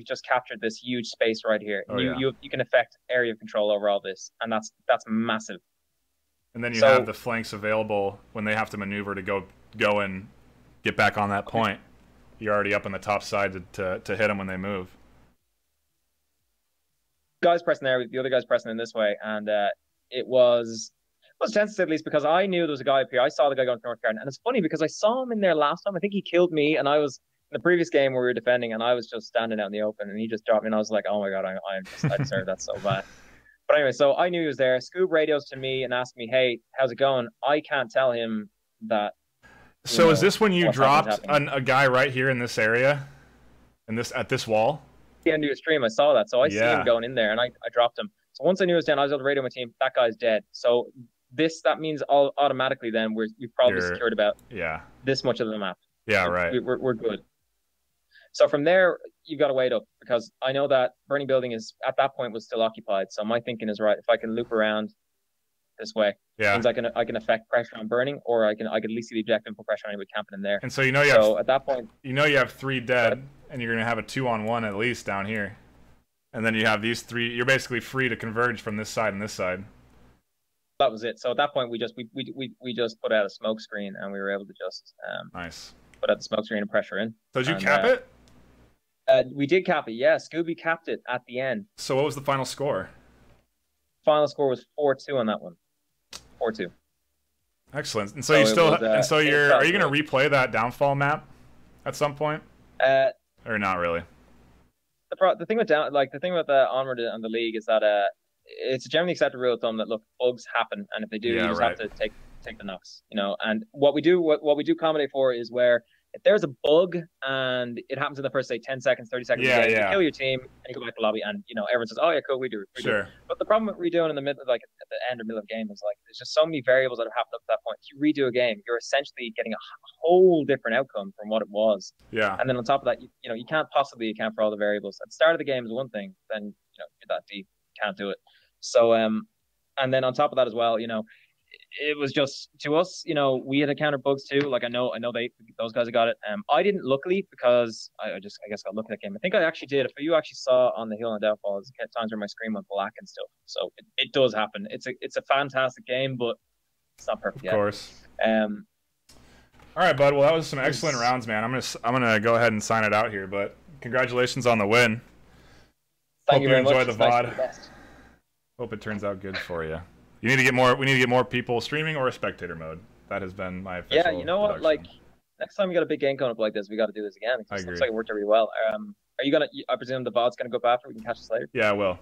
just captured this huge space right here. You can affect area of control over all this, and that's massive. And then you have the flanks available when they have to maneuver to go and get back on that point. You're already up on the top side to hit them when they move. Guys pressing there, the other guys pressing in this way, and it was tense at least because I knew there was a guy up here. I saw the guy going to North Garden, and it's funny because I saw him in there last time. I think he killed me, and I was in the previous game where we were defending, and I was just standing out in the open, and he just dropped me, and I was like, oh my god, I deserve that so bad. But anyway, so I knew he was there. Scoob radios to me and asked me, hey, how's it going? I can't tell him that. So is this when you dropped a guy right here in this area, at this wall? At the end of your stream, I saw that, so I see him going in there, and I dropped him. So once I knew he was down, I was able to radio my team. That guy's dead. So that means automatically then you've probably secured about this much of the map. Yeah, right. We're good. So from there, you've got to wait up because I know that Burning Building is at that point was still occupied. So my thinking is right. If I can loop around this way, means I can affect pressure on Burning, or I can at least see the objective and put pressure on anybody camping in there. And so at that point you have 3 dead, and you're gonna have a 2-on-1 at least down here, and then you have these 3. You're basically free to converge from this side and this side. That was it. So at that point, we just put out a smoke screen, and we were able to just put out the smoke screen and pressure in. So did you cap it? We did cap it. Yeah, Scooby capped it at the end. So what was the final score? Final score was 4-2 on that one. 4-2. Excellent. And so you still are you going to replay that downfall map at some point? Or not really? The thing with the Onward and the League is that it's a generally accepted rule of thumb that look, bugs happen, and if they do, you just have to take the knocks, you know. And what we do accommodate for is where if there's a bug and it happens in the first, say, 10 seconds, 30 seconds, you kill your team and you go back to the lobby, and you know everyone says, "Oh yeah, cool, we do." Sure. But the problem with redoing in the middle, like at the end or middle of the game, is like there's just so many variables that have happened up to that point. If you redo a game, you're essentially getting a whole different outcome from what it was. Yeah. And then on top of that, you can't possibly account for all the variables. At the start of the game is one thing, then you're that deep, can't do it. So and then on top of that as well, it was just to us, we had encountered bugs too. Like I know those guys have got it. I didn't, luckily, because I guess got lucky that game. I think I actually did. If you actually saw on the Hill and Downfall, there's times where my screen went black and stuff. So it does happen. It's a fantastic game, but it's not perfect yet. Of course. All right, bud. Well, that was some excellent rounds, man. I'm gonna go ahead and sign it out here. But congratulations on the win. Thank you very much. Hope you enjoy the VOD. Hope it turns out good for you. We need to get more people streaming or a spectator mode. That has been my official you know what? Like Next time we got a big game coming up like this, we got to do this again. It looks like it worked out really well. Are you gonna? I presume the VOD's gonna go up after. We can catch us later. Yeah, I will.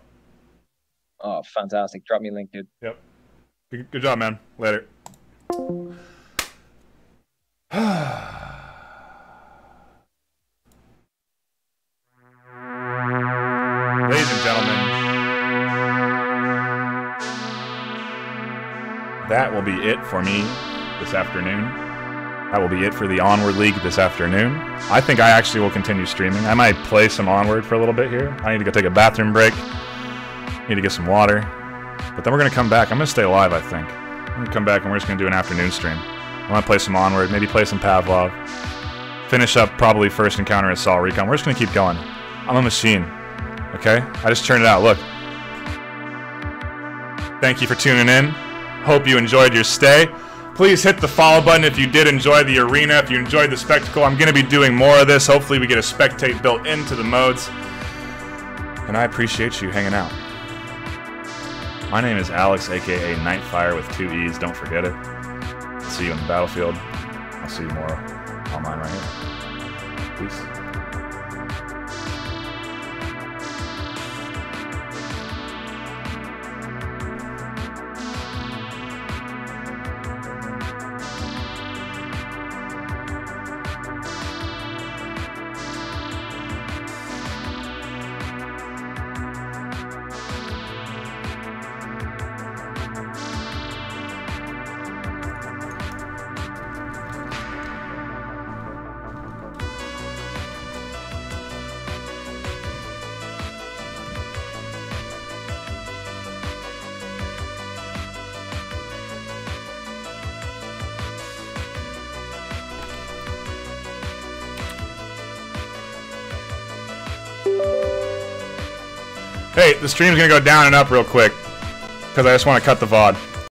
Oh, fantastic! Drop me a link, dude. Yep. Good job, man. Later. Ladies and gentlemen, that will be it for me this afternoon. That will be it for the Onward League this afternoon. I think I actually will continue streaming. I might play some Onward for a little bit here. I need to go take a bathroom break. Need to get some water. But then we're going to come back. I'm going to stay alive, I think. I'm going to come back and we're just going to do an afternoon stream. I want to play some Onward, maybe play some Pavlov. Finish up probably first encounter Assault Recon. We're just going to keep going. I'm a machine. Okay? I just turned it out. Look. Thank you for tuning in. Hope you enjoyed your stay. Please hit the follow button if you did enjoy the arena, if you enjoyed the spectacle. I'm going to be doing more of this. Hopefully we get a spectate built into the modes. And I appreciate you hanging out. My name is Alex, aka Nightfire with 2 E's. Don't forget it. I'll see you on the battlefield. I'll see you more online right here. Peace. Hey, the stream's gonna go down and up real quick, because I just want to cut the VOD.